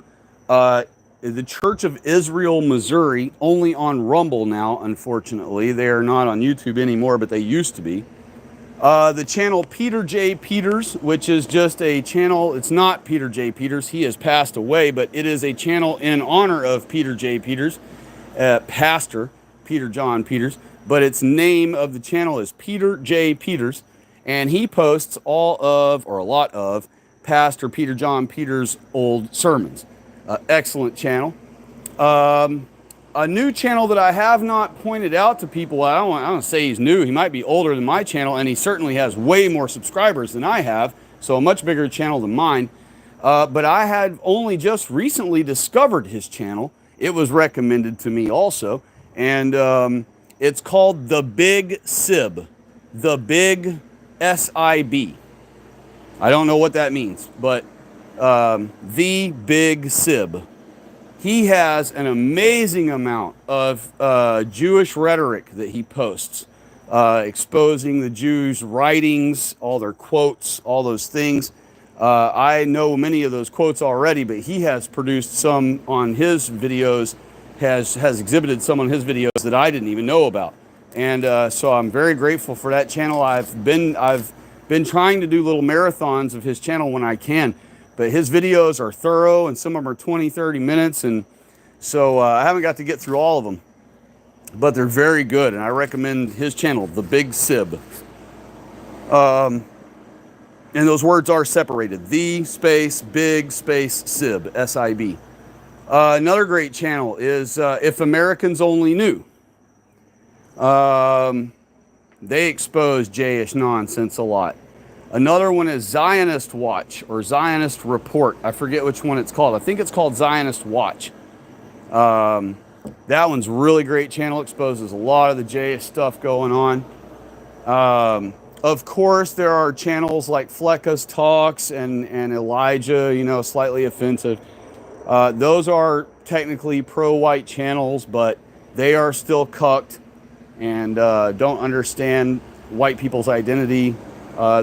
the Church of Israel, Missouri, only on Rumble now, unfortunately. They are not on YouTube anymore, but they used to be. The channel Peter J. Peters, which is just a channel. It's not Peter J. Peters. He has passed away, but it is a channel in honor of Peter J. Peters, Pastor Peter John Peters. But its name of the channel is Peter J. Peters, and he posts all of, or a lot of, Pastor Peter John Peters' old sermons. Excellent channel. A new channel that I have not pointed out to people. I don't want to say he's new. He might be older than my channel, and he certainly has way more subscribers than I have, so a much bigger channel than mine. But I had only just recently discovered his channel. It was recommended to me also, and it's called The Big Sib. The Big S-I-B. I don't know what that means, but The Big Sib. He has an amazing amount of Jewish rhetoric that he posts, exposing the Jews' writings, all their quotes, all those things. I know many of those quotes already, but he has produced some on his videos, has exhibited some on his videos that I didn't even know about. And so I'm very grateful for that channel. I've been trying to do little marathons of his channel when I can. But his videos are thorough, and some of them are 20, 30 minutes, and so I haven't got to get through all of them. But they're very good, and I recommend his channel, The Big Sib. And those words are separated. The space, big space, Sib, S-I-B. Another great channel is If Americans Only Knew. They expose J-ish nonsense a lot. Another one is Zionist Watch or Zionist Report. I forget which one it's called. I think it's called Zionist Watch. That one's really great channel. Exposes a lot of the J stuff going on. Of course, there are channels like Flecka's Talks and Elijah, you know, slightly offensive. Those are technically pro-white channels, but they are still cucked and don't understand white people's identity.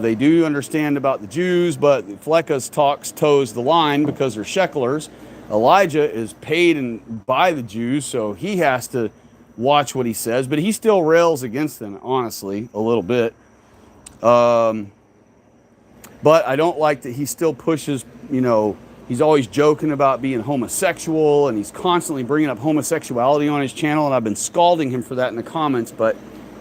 They do understand about the Jews, but Flecka's Talks toes the line because they're shecklers. Elijah is paid by the Jews, so he has to watch what he says, but he still rails against them, honestly, a little bit. But I don't like that he still pushes, you know, he's always joking about being homosexual, and he's constantly bringing up homosexuality on his channel, and I've been scalding him for that in the comments, but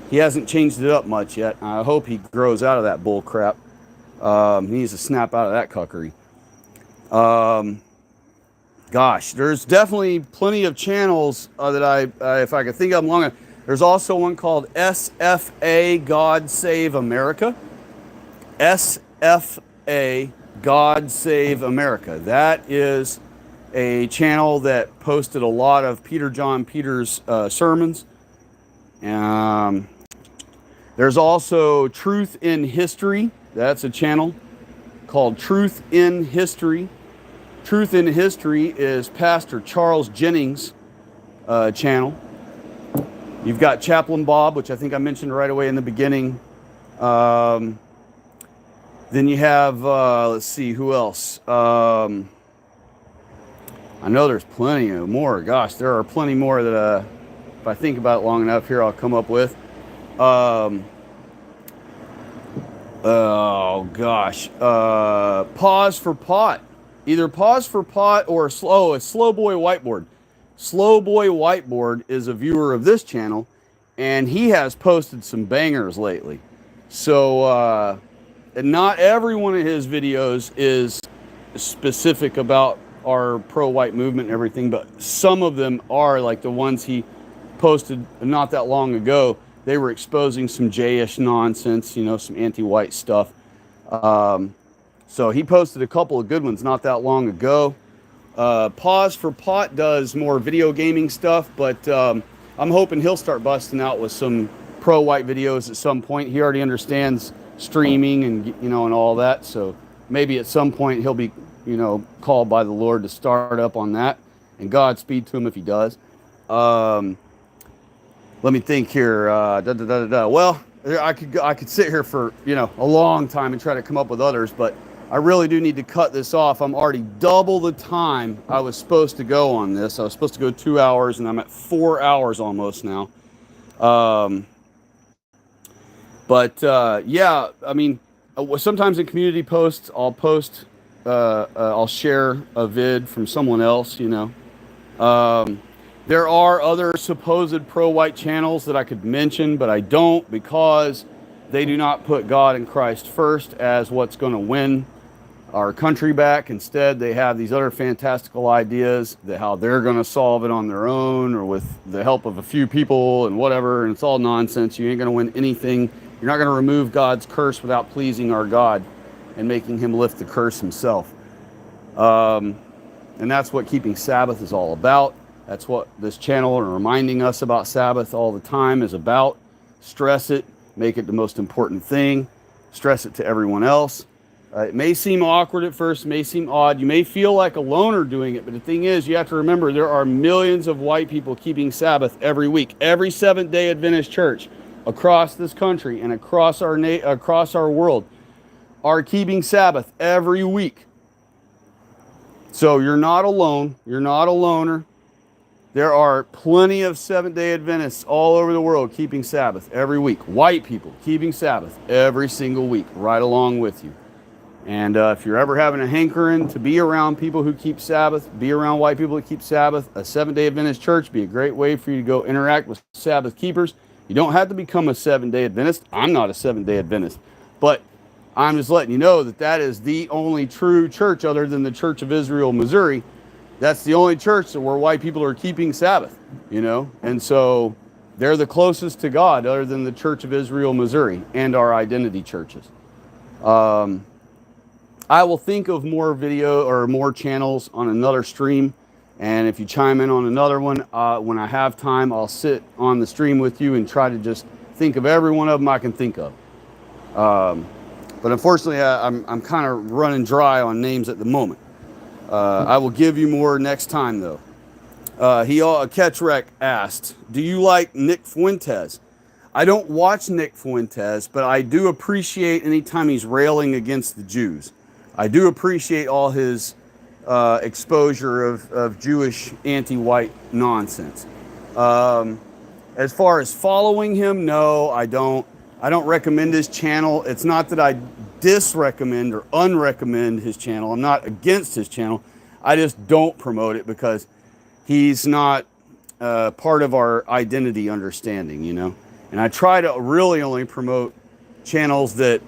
he hasn't changed it up much yet. I hope he grows out of that bull crap. He needs to snap out of that cuckery. Gosh, there's definitely plenty of channels that if I could think of them long enough. There's also one called SFA God Save America. SFA God Save America. That is a channel that posted a lot of Peter John Peters sermons. There's also Truth in History. That's a channel called Truth in History. Truth in History is Pastor Charles Jennings' channel. You've got Chaplain Bob, which I think I mentioned right away in the beginning. Then you have, let's see, who else? I know there's plenty more. Gosh, there are plenty more that if I think about it long enough here, I'll come up with. Oh gosh, Pause for Pot. Either Pause for Pot or Slow Boy Whiteboard. Slow Boy Whiteboard is a viewer of this channel, and he has posted some bangers lately. So not every one of his videos is specific about our pro-white movement and everything, but some of them are, like the ones he posted not that long ago. They were exposing some J-ish nonsense, you know, some anti-white stuff. So he posted a couple of good ones not that long ago. Pause for Pot does more video gaming stuff, but I'm hoping he'll start busting out with some pro-white videos at some point. He already understands streaming and, you know, and all that. So maybe at some point he'll be, you know, called by the Lord to start up on that. And Godspeed to him if he does. Let me think here. Well, I could sit here for, you know, a long time and try to come up with others, but I really do need to cut this off. I'm already double the time I was supposed to go on this. I was supposed to go 2 hours, and I'm at 4 hours almost now. But But yeah, I mean, sometimes in community posts, I'll share a vid from someone else, you know. There are other supposed pro-white channels that I could mention, but I don't, because they do not put God and Christ first as what's going to win our country back. Instead, they have these other fantastical ideas that how they're going to solve it on their own or with the help of a few people and whatever, and it's all nonsense. You ain't going to win anything. You're not going to remove God's curse without pleasing our God and making him lift the curse himself. And that's what keeping Sabbath is all about. That's what this channel and reminding us about Sabbath all the time is about. Stress it, make it the most important thing, stress it to everyone else. It may seem awkward at first, may seem odd. You may feel like a loner doing it, but the thing is, you have to remember there are millions of white people keeping Sabbath every week. Every Seventh-day Adventist church across this country and across our world are keeping Sabbath every week. So you're not alone. You're not a loner. There are plenty of Seventh-day Adventists all over the world keeping Sabbath every week. White people keeping Sabbath every single week, right along with you. And if you're ever having a hankering to be around people who keep Sabbath, be around white people that keep Sabbath, a Seventh-day Adventist church be a great way for you to go interact with Sabbath keepers. You don't have to become a Seventh-day Adventist. I'm not a Seventh-day Adventist. But I'm just letting you know that that is the only true church other than the Church of Israel, Missouri. That's the only church where white people are keeping Sabbath, you know. And so they're the closest to God other than the Church of Israel, Missouri, and our identity churches. I will think of more video or more channels on another stream. And if you chime in on another one, when I have time, I'll sit on the stream with you and try to just think of every one of them I can think of. But unfortunately, I'm kind of running dry on names at the moment. I will give you more next time, though. Ketchrek asked, do you like Nick Fuentes? I don't watch Nick Fuentes, but I do appreciate anytime he's railing against the Jews. I do appreciate all his exposure of Jewish anti-white nonsense. As far as following him, no, I don't. I don't recommend his channel. It's not that I disrecommend or unrecommend his channel. I'm not against his channel. I just don't promote it because he's not part of our identity understanding, you know. And I try to really only promote channels that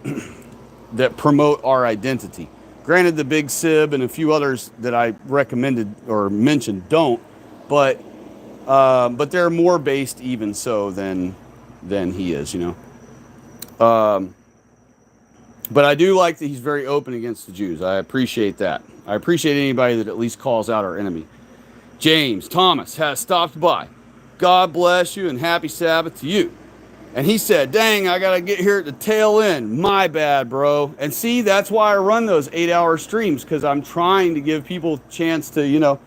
that promote our identity. Granted, the Big Sib and a few others that I recommended or mentioned don't, but they're more based even so than he is, you know. But I do like that he's very open against the Jews. I appreciate that. I appreciate anybody that at least calls out our enemy. James Thomas has stopped by. God bless you and happy Sabbath to you. And he said, dang, I got to get here at the tail end. My bad, bro. And see, that's why I run those 8-hour streams, because I'm trying to give people a chance to, you know,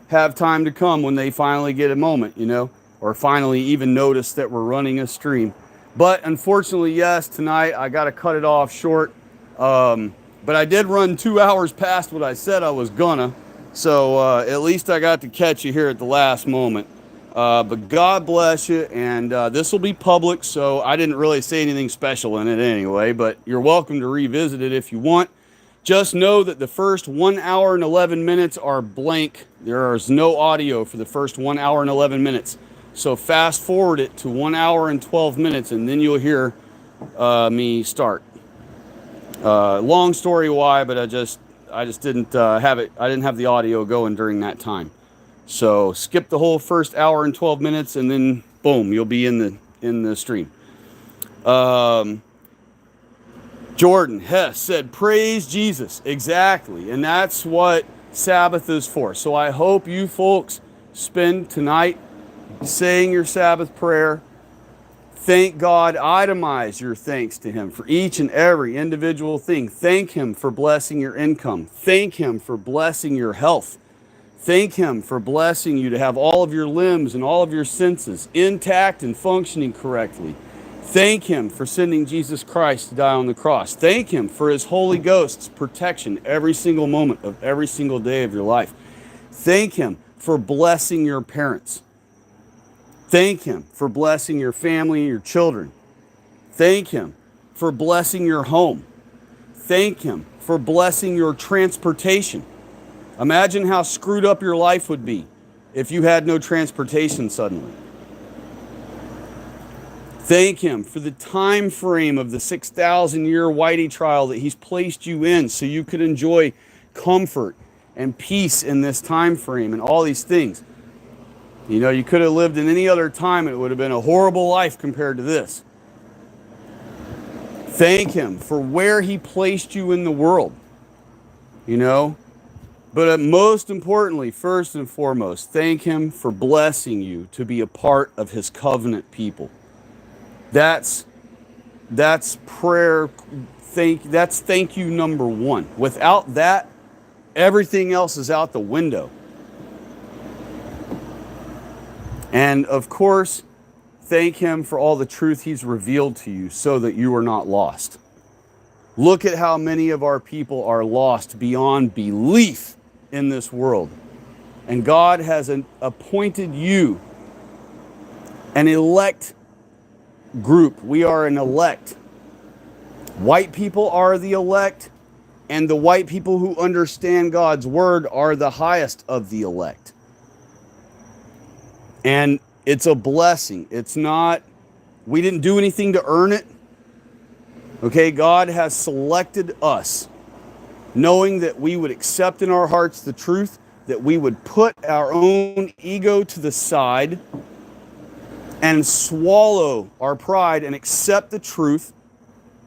have time to come when they finally get a moment, you know, or finally even notice that we're running a stream. But unfortunately, yes, tonight I got to cut it off short. But I did run 2 hours past what I said I was gonna. So at least I got to catch you here at the last moment. But God bless you. And this will be public, so I didn't really say anything special in it anyway. But you're welcome to revisit it if you want. Just know that the first 1 hour and 11 minutes are blank. There is no audio for the first 1 hour and 11 minutes. So fast forward it to 1 hour and 12 minutes, and then you'll hear me start. Long story why, but I just didn't have it. I didn't have the audio going during that time. So skip the whole first hour and 12 minutes, and then boom, you'll be in the stream. Jordan Hess said, "Praise Jesus." Exactly, and that's what Sabbath is for. So I hope you folks spend tonight saying your Sabbath prayer. Thank God, itemize your thanks to Him for each and every individual thing. Thank Him for blessing your income. Thank Him for blessing your health. Thank Him for blessing you to have all of your limbs and all of your senses intact and functioning correctly. Thank Him for sending Jesus Christ to die on the cross. Thank Him for His Holy Ghost's protection every single moment of every single day of your life. Thank Him for blessing your parents. Thank Him for blessing your family and your children. Thank Him for blessing your home. Thank him for blessing your transportation. Imagine how screwed up your life would be if you had no transportation suddenly. Thank him for the time frame of the 6,000-year Whitey trial that he's placed you in so you could enjoy comfort and peace in this time frame and all these things. You know, you could have lived in any other time and it would have been a horrible life compared to this. Thank him for where he placed you in the world, you know. But most importantly, first and foremost, thank him for blessing you to be a part of his covenant people. That's prayer. That's thank you number one. Without that, everything else is out the window. And of course, thank him for all the truth he's revealed to you so that you are not lost. Look at how many of our people are lost beyond belief in this world. And God has appointed you an elect group. We are an elect. White people are the elect, and the white people who understand God's word are the highest of the elect. And it's a blessing. It's not, we didn't do anything to earn it. Okay, God has selected us, knowing that we would accept in our hearts the truth, that we would put our own ego to the side and swallow our pride and accept the truth,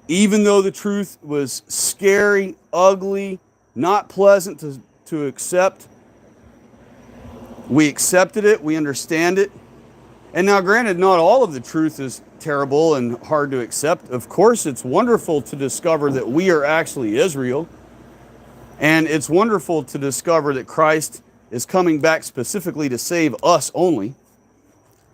even though the truth was scary, ugly, not pleasant to accept. We accepted it, we understand it. And now granted, not all of the truth is terrible and hard to accept. Of course, it's wonderful to discover that we are actually Israel. And it's wonderful to discover that Christ is coming back specifically to save us only.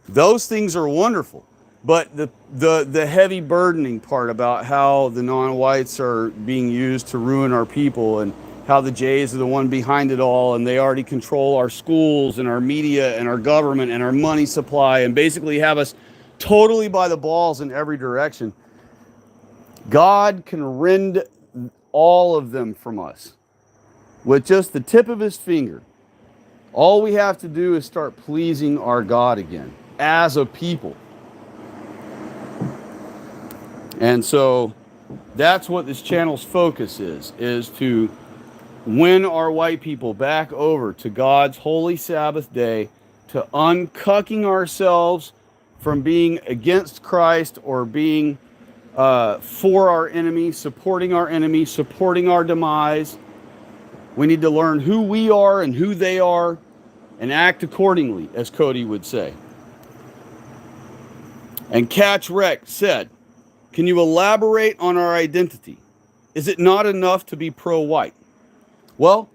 Those things are wonderful. But the heavy burdening part about how the non-whites are being used to ruin our people and how the Jays are the one behind it all and they already control our schools and our media and our government and our money supply and basically have us totally by the balls in every direction. God can rend all of them from us with just the tip of his finger. All we have to do is start pleasing our God again as a people. And so that's what this channel's focus is to win our white people back over to God's holy Sabbath day, to uncucking ourselves from being against Christ or being for our enemy, supporting our demise. We need to learn who we are and who they are and act accordingly, as Cody would say. And Catch Wreck said, can you elaborate on our identity? Is it not enough to be pro-white? Well,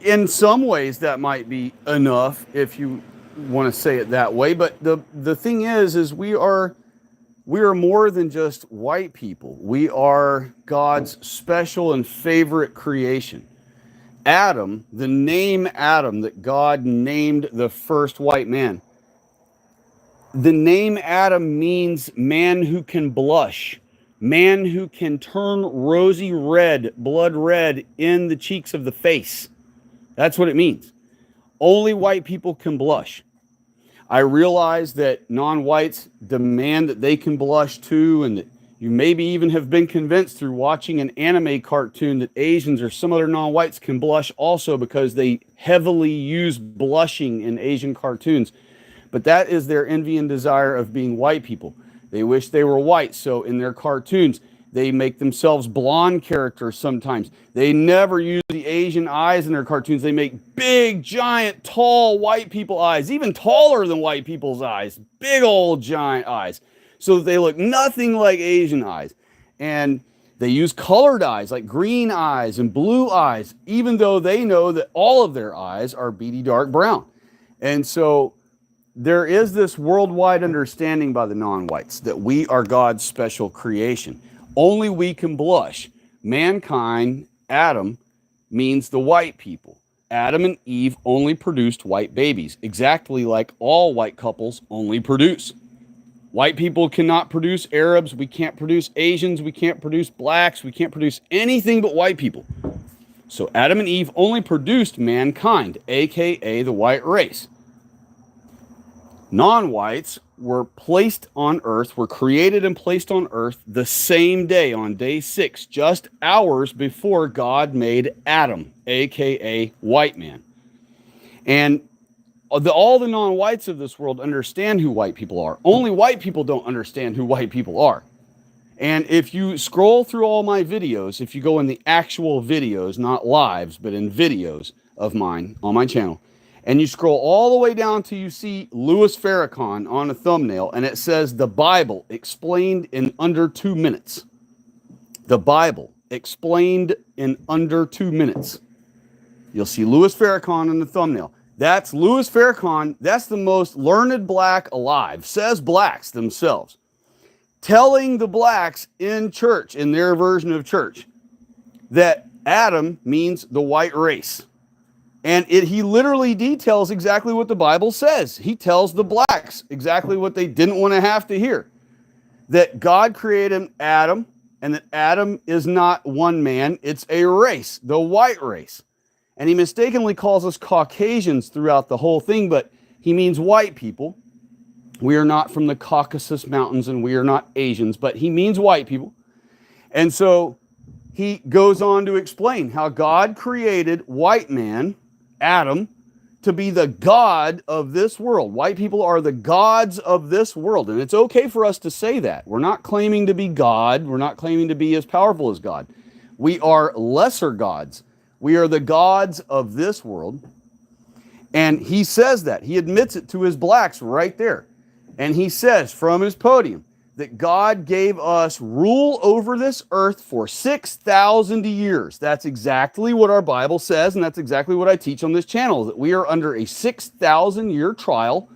in some ways that might be enough if you want to say it that way. But the thing is we are more than just white people. We are God's special and favorite creation. Adam, the name Adam that God named the first white man, the name Adam means man who can blush, man who can turn rosy red, blood red in the cheeks of the face. That's what it means. Only white people can blush. I realize that non-whites demand that they can blush too, and that you maybe even have been convinced through watching an anime cartoon that Asians or some other non-whites can blush also because they heavily use blushing in Asian cartoons. But that is their envy and desire of being white people. They wish they were white, so in their cartoons, they make themselves blonde characters sometimes. They never use the Asian eyes in their cartoons. They make big, giant, tall white people eyes, even taller than white people's eyes, big old giant eyes, so that they look nothing like Asian eyes. And they use colored eyes, like green eyes and blue eyes, even though they know that all of their eyes are beady dark brown. And so there is this worldwide understanding by the non-whites that we are God's special creation. Only we can blush. Mankind, Adam, means the white people. Adam and Eve only produced white babies, exactly like all white couples only produce. White people cannot produce Arabs. We can't produce Asians. We can't produce blacks. We can't produce anything but white people. So Adam and Eve only produced mankind, aka the white race. Non-whites were placed on earth, were created and placed on earth the same day, on day 6, just hours before God made Adam, aka white man. And all the non-whites of this world understand who white people are. Only white people don't understand who white people are. And if you scroll through all my videos, if you go in the actual videos, not lives, but in videos of mine on my channel, and you scroll all the way down till you see Louis Farrakhan on a thumbnail, and it says the Bible explained in under 2 minutes. The Bible explained in under 2 minutes. You'll see Louis Farrakhan in the thumbnail. That's Louis Farrakhan. That's the most learned black alive, says blacks themselves, telling the blacks in church, in their version of church, that Adam means the white race. And he literally details exactly what the Bible says. He tells the blacks exactly what they didn't want to have to hear. That God created Adam, and that Adam is not one man, it's a race, the white race. And he mistakenly calls us Caucasians throughout the whole thing, but he means white people. We are not from the Caucasus Mountains, and we are not Asians, but he means white people. And so he goes on to explain how God created white man, Adam, to be the God of this world. White people are the gods of this world. And it's okay for us to say that. We're not claiming to be God. We're not claiming to be as powerful as God. We are lesser gods. We are the gods of this world. And he says that. He admits it to his blacks right there. And he says from his podium that God gave us rule over this earth for 6,000 years. That's exactly what our Bible says, and that's exactly what I teach on this channel, that we are under a 6,000-year trial.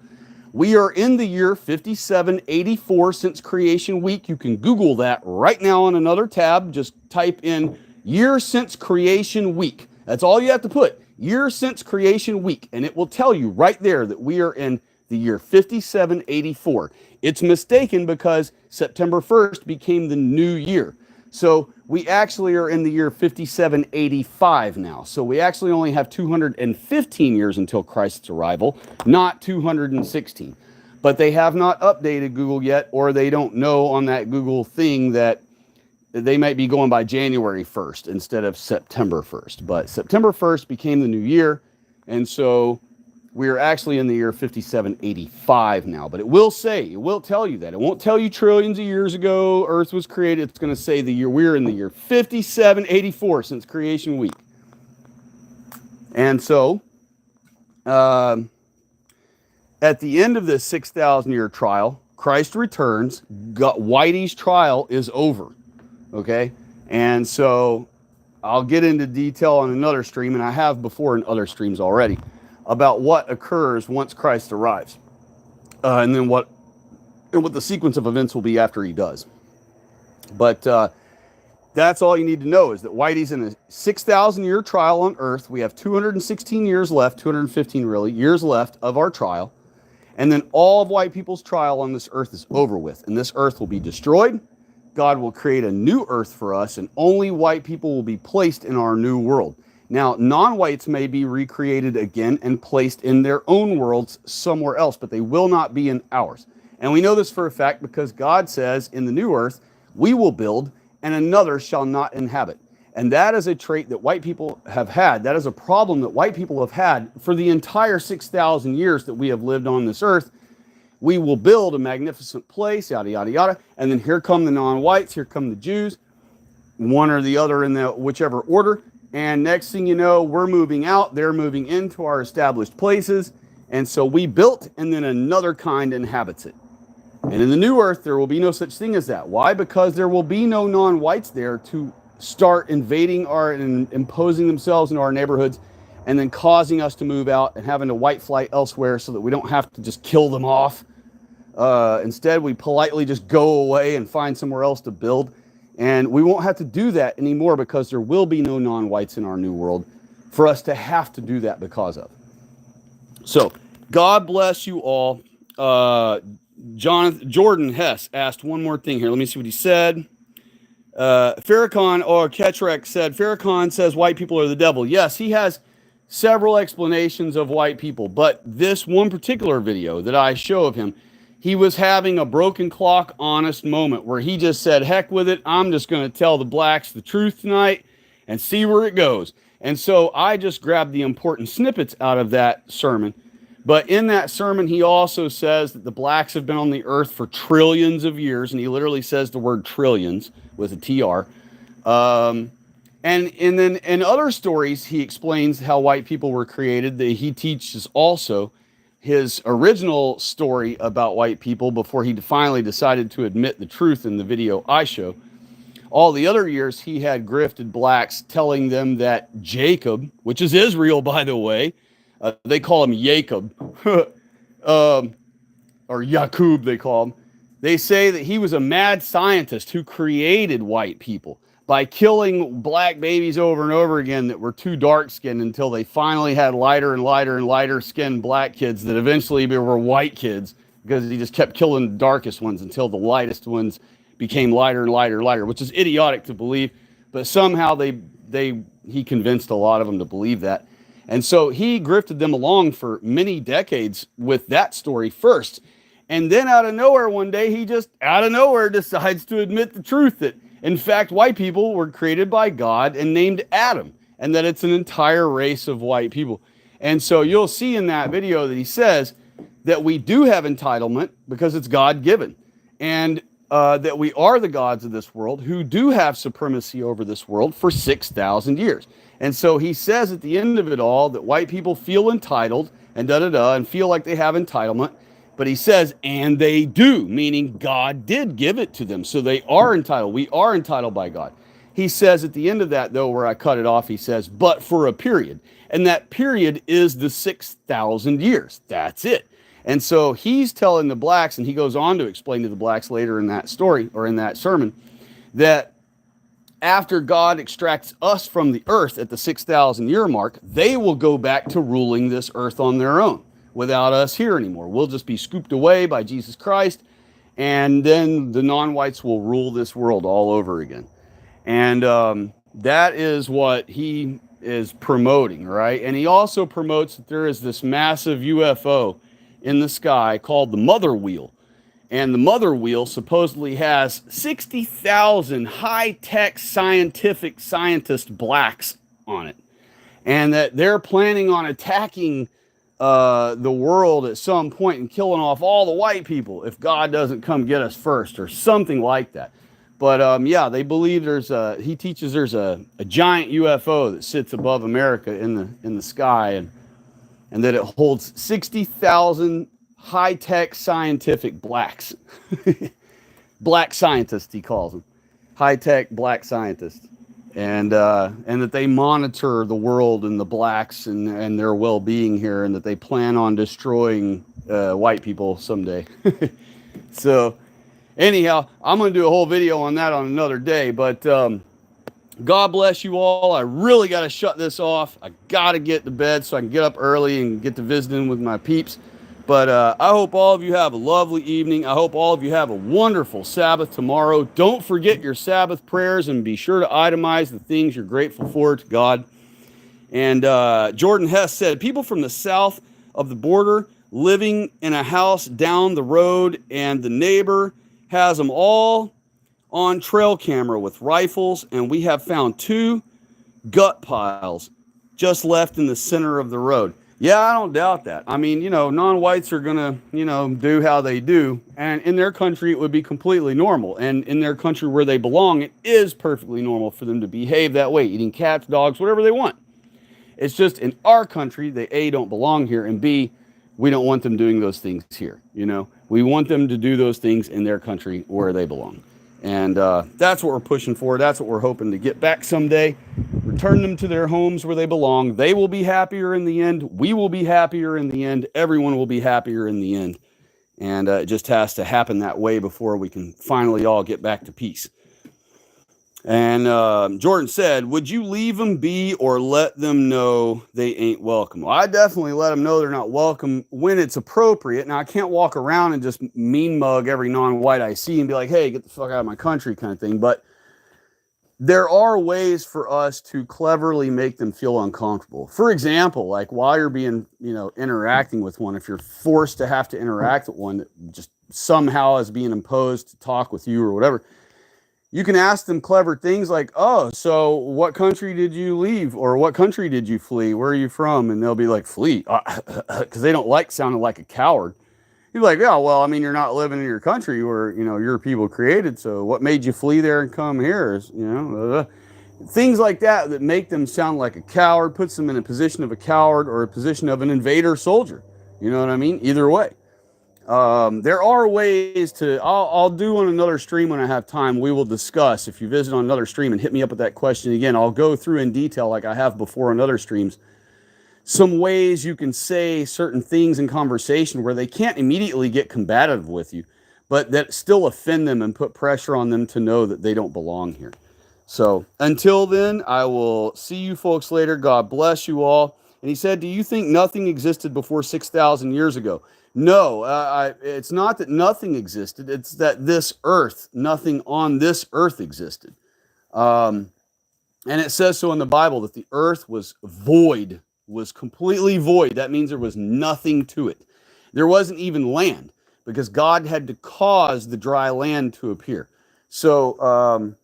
We are in the year 5784 since creation week. You can Google that right now on another tab. Just type in year since creation week. That's all you have to put, year since creation week, and it will tell you right there that we are in the year 5784. It's mistaken because September 1st became the new year. So we actually are in the year 5785 now. So we actually only have 215 years until Christ's arrival, not 216. But they have not updated Google yet, or they don't know on that Google thing that they might be going by January 1st instead of September 1st. But September 1st became the new year, and so we're actually in the year 5785 now. But it will tell you that. It won't tell you trillions of years ago Earth was created. It's going to say we're in the year 5784 since creation week. And so, at the end of this 6,000-year trial, Christ returns. Whitey's trial is over. Okay? And so, I'll get into detail on another stream, and I have before in other streams already, about what occurs once Christ arrives, and then what the sequence of events will be after he does. But that's all you need to know, is that Whitey's in a 6,000-year trial on earth. We have 216 years left, 215 really, years left of our trial. And then all of white people's trial on this earth is over with. And this earth will be destroyed. God will create a new earth for us, and only white people will be placed in our new world. Now, non-whites may be recreated again and placed in their own worlds somewhere else, but they will not be in ours. And we know this for a fact because God says in the new earth, we will build and another shall not inhabit. And that is a trait that white people have had. That is a problem that white people have had for the entire 6,000 years that we have lived on this earth. We will build a magnificent place, yada, yada, yada. And then here come the non-whites, here come the Jews, one or the other in the whichever order. And next thing you know, we're moving out, they're moving into our established places. And so we built, and then another kind inhabits it. And in the new earth, there will be no such thing as that. Why? Because there will be no non-whites there to start invading and imposing themselves into our neighborhoods, and then causing us to move out and having to white flight elsewhere so that we don't have to just kill them off. Instead, we politely just go away and find somewhere else to build. And we won't have to do that anymore because there will be no non-whites in our new world for us to have to do that because of. So, God bless you all. Jordan Hess asked one more thing here. Let me see what he said. Farrakhan or Ketrek said, Farrakhan says white people are the devil. Yes, he has several explanations of white people, but this one particular video that I show of him, he was having a broken clock honest moment where he just said, heck with it, I'm just going to tell the blacks the truth tonight and see where it goes. And so I just grabbed the important snippets out of that sermon. But in that sermon, he also says that the blacks have been on the earth for trillions of years, and he literally says the word trillions with a TR. And then in other stories, he explains how white people were created. He teaches also his original story about white people before he finally decided to admit the truth in the video I show. All the other years, he had grifted blacks, telling them that Jacob, which is Israel, by the way, they call him Jacob, or Yakub, they call him. They say that he was a mad scientist who created white people by killing black babies over and over again that were too dark-skinned until they finally had lighter and lighter and lighter-skinned black kids that eventually were white kids because he just kept killing the darkest ones until the lightest ones became lighter and lighter and lighter, which is idiotic to believe, but somehow he convinced a lot of them to believe that. And so he grifted them along for many decades with that story first. And then out of nowhere one day, he just out of nowhere decides to admit the truth that, in fact, white people were created by God and named Adam, and that it's an entire race of white people. And so you'll see in that video that he says that we do have entitlement because it's God-given, and that we are the gods of this world who do have supremacy over this world for 6,000 years. And so he says at the end of it all that white people feel entitled and and feel like they have entitlement. But he says, and they do, meaning God did give it to them. So they are entitled. We are entitled by God. He says at the end of that, though, where I cut it off, he says, but for a period. And that period is the 6,000 years. That's it. And so he's telling the blacks, and he goes on to explain to the blacks later in that story or in that sermon, that after God extracts us from the earth at the 6,000 year mark, they will go back to ruling this earth on their own without us here anymore. We'll just be scooped away by Jesus Christ, and then the non-whites will rule this world all over again. And that is what he is promoting, right? And he also promotes that there is this massive UFO in the sky called the Mother Wheel. And the Mother Wheel supposedly has 60,000 high-tech scientist blacks on it. And that they're planning on attacking the world at some point and killing off all the white people if God doesn't come get us first or something like that. But yeah, they believe he teaches there's a giant UFO that sits above America in the sky, and that it holds 60,000 high-tech scientific blacks. Black scientists, he calls them. High-tech black scientists. And that they monitor the world and the blacks and their well-being here, and that they plan on destroying white people someday. So anyhow, I'm going to do a whole video on that on another day, but God bless you all. I really got to shut this off. I got to get to bed so I can get up early and get to visiting with my peeps. But I hope all of you have a lovely evening. I hope all of you have a wonderful Sabbath tomorrow. Don't forget your Sabbath prayers, and be sure to itemize the things you're grateful for to God. And Jordan Hess said, people from the south of the border living in a house down the road, and the neighbor has them all on trail camera with rifles, and we have found 2 gut piles just left in the center of the road. Yeah, I don't doubt that. I mean, non-whites are going to, do how they do. And in their country, it would be completely normal. And in their country where they belong, it is perfectly normal for them to behave that way, eating cats, dogs, whatever they want. It's just in our country, they A, don't belong here, and B, we don't want them doing those things here. We want them to do those things in their country where they belong. And that's what we're pushing for. That's what we're hoping to get back someday. Return them to their homes where they belong. They will be happier in the end. We will be happier in the end. Everyone will be happier in the end. And it just has to happen that way before we can finally all get back to peace. And Jordan said, would you leave them be or let them know they ain't welcome? Well, I definitely let them know they're not welcome when it's appropriate. Now, I can't walk around and just mean mug every non-white I see and be like, hey, get the fuck out of my country kind of thing. But there are ways for us to cleverly make them feel uncomfortable. For example, like while you're being, interacting with one, if you're forced to have to interact with one that just somehow is being imposed to talk with you or whatever, you can ask them clever things like, oh, so what country did you leave? Or what country did you flee? Where are you from? And they'll be like, flee, because they don't like sounding like a coward. You're like, yeah, well, I mean, you're not living in your country where, your people created. So what made you flee there and come here is, things like that make them sound like a coward, puts them in a position of a coward or a position of an invader soldier. You know what I mean? Either way. There are ways to, I'll do on another stream when I have time. We will discuss. If you visit on another stream and hit me up with that question again, I'll go through in detail like I have before on other streams. Some ways you can say certain things in conversation where they can't immediately get combative with you, but that still offend them and put pressure on them to know that they don't belong here. So until then, I will see you folks later. God bless you all. And he said, do you think nothing existed before 6,000 years ago? No, it's not that nothing existed. It's that this earth, nothing on this earth existed. And it says so in the Bible that the earth was void, was completely void. That means there was nothing to it. There wasn't even land because God had to cause the dry land to appear. So,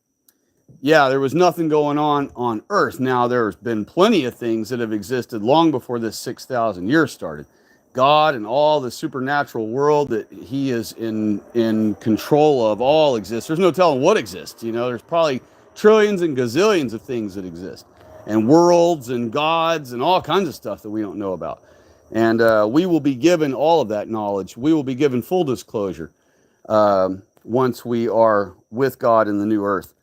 yeah, there was nothing going on earth. Now, there's been plenty of things that have existed long before this 6,000 years started. God and all the supernatural world that he is in control of all exists. There's no telling what exists. There's probably trillions and gazillions of things that exist, and worlds and gods and all kinds of stuff that we don't know about. And we will be given all of that knowledge. We will be given full disclosure once we are with God in the new earth.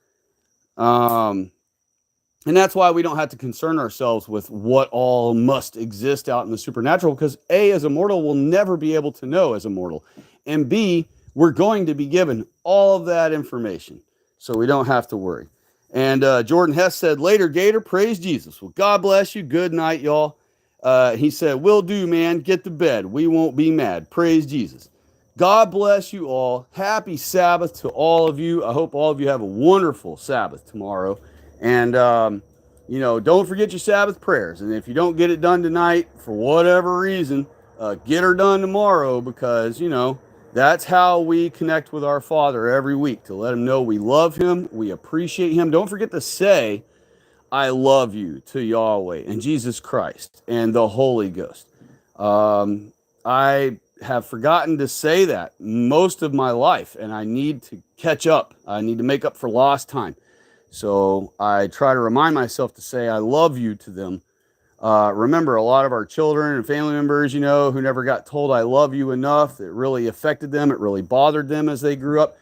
And that's why we don't have to concern ourselves with what all must exist out in the supernatural, because A, as a mortal, we'll never be able to know as a mortal. And B, we're going to be given all of that information. So we don't have to worry. And Jordan Hess said, later, Gator, praise Jesus. Well, God bless you. Good night, y'all. He said, will do, man. Get to bed. We won't be mad. Praise Jesus. God bless you all. Happy Sabbath to all of you. I hope all of you have a wonderful Sabbath tomorrow. And, don't forget your Sabbath prayers. And if you don't get it done tonight, for whatever reason, get her done tomorrow, because, that's how we connect with our Father every week, to let him know we love him, we appreciate him. Don't forget to say, I love you to Yahweh and Jesus Christ and the Holy Ghost. I have forgotten to say that most of my life, and I need to catch up. I need to make up for lost time. So I try to remind myself to say I love you to them. Remember, a lot of our children and family members, who never got told I love you enough, it really affected them. It really bothered them as they grew up.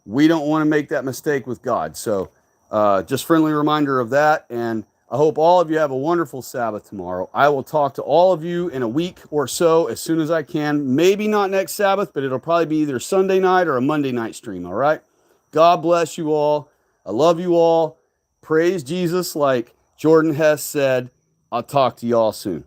We don't want to make that mistake with God. So just friendly reminder of that. And I hope all of you have a wonderful Sabbath tomorrow. I will talk to all of you in a week or so as soon as I can. Maybe not next Sabbath, but it'll probably be either Sunday night or a Monday night stream. All right. God bless you all. I love you all. Praise Jesus, like Jordan Hess said. I'll talk to y'all soon.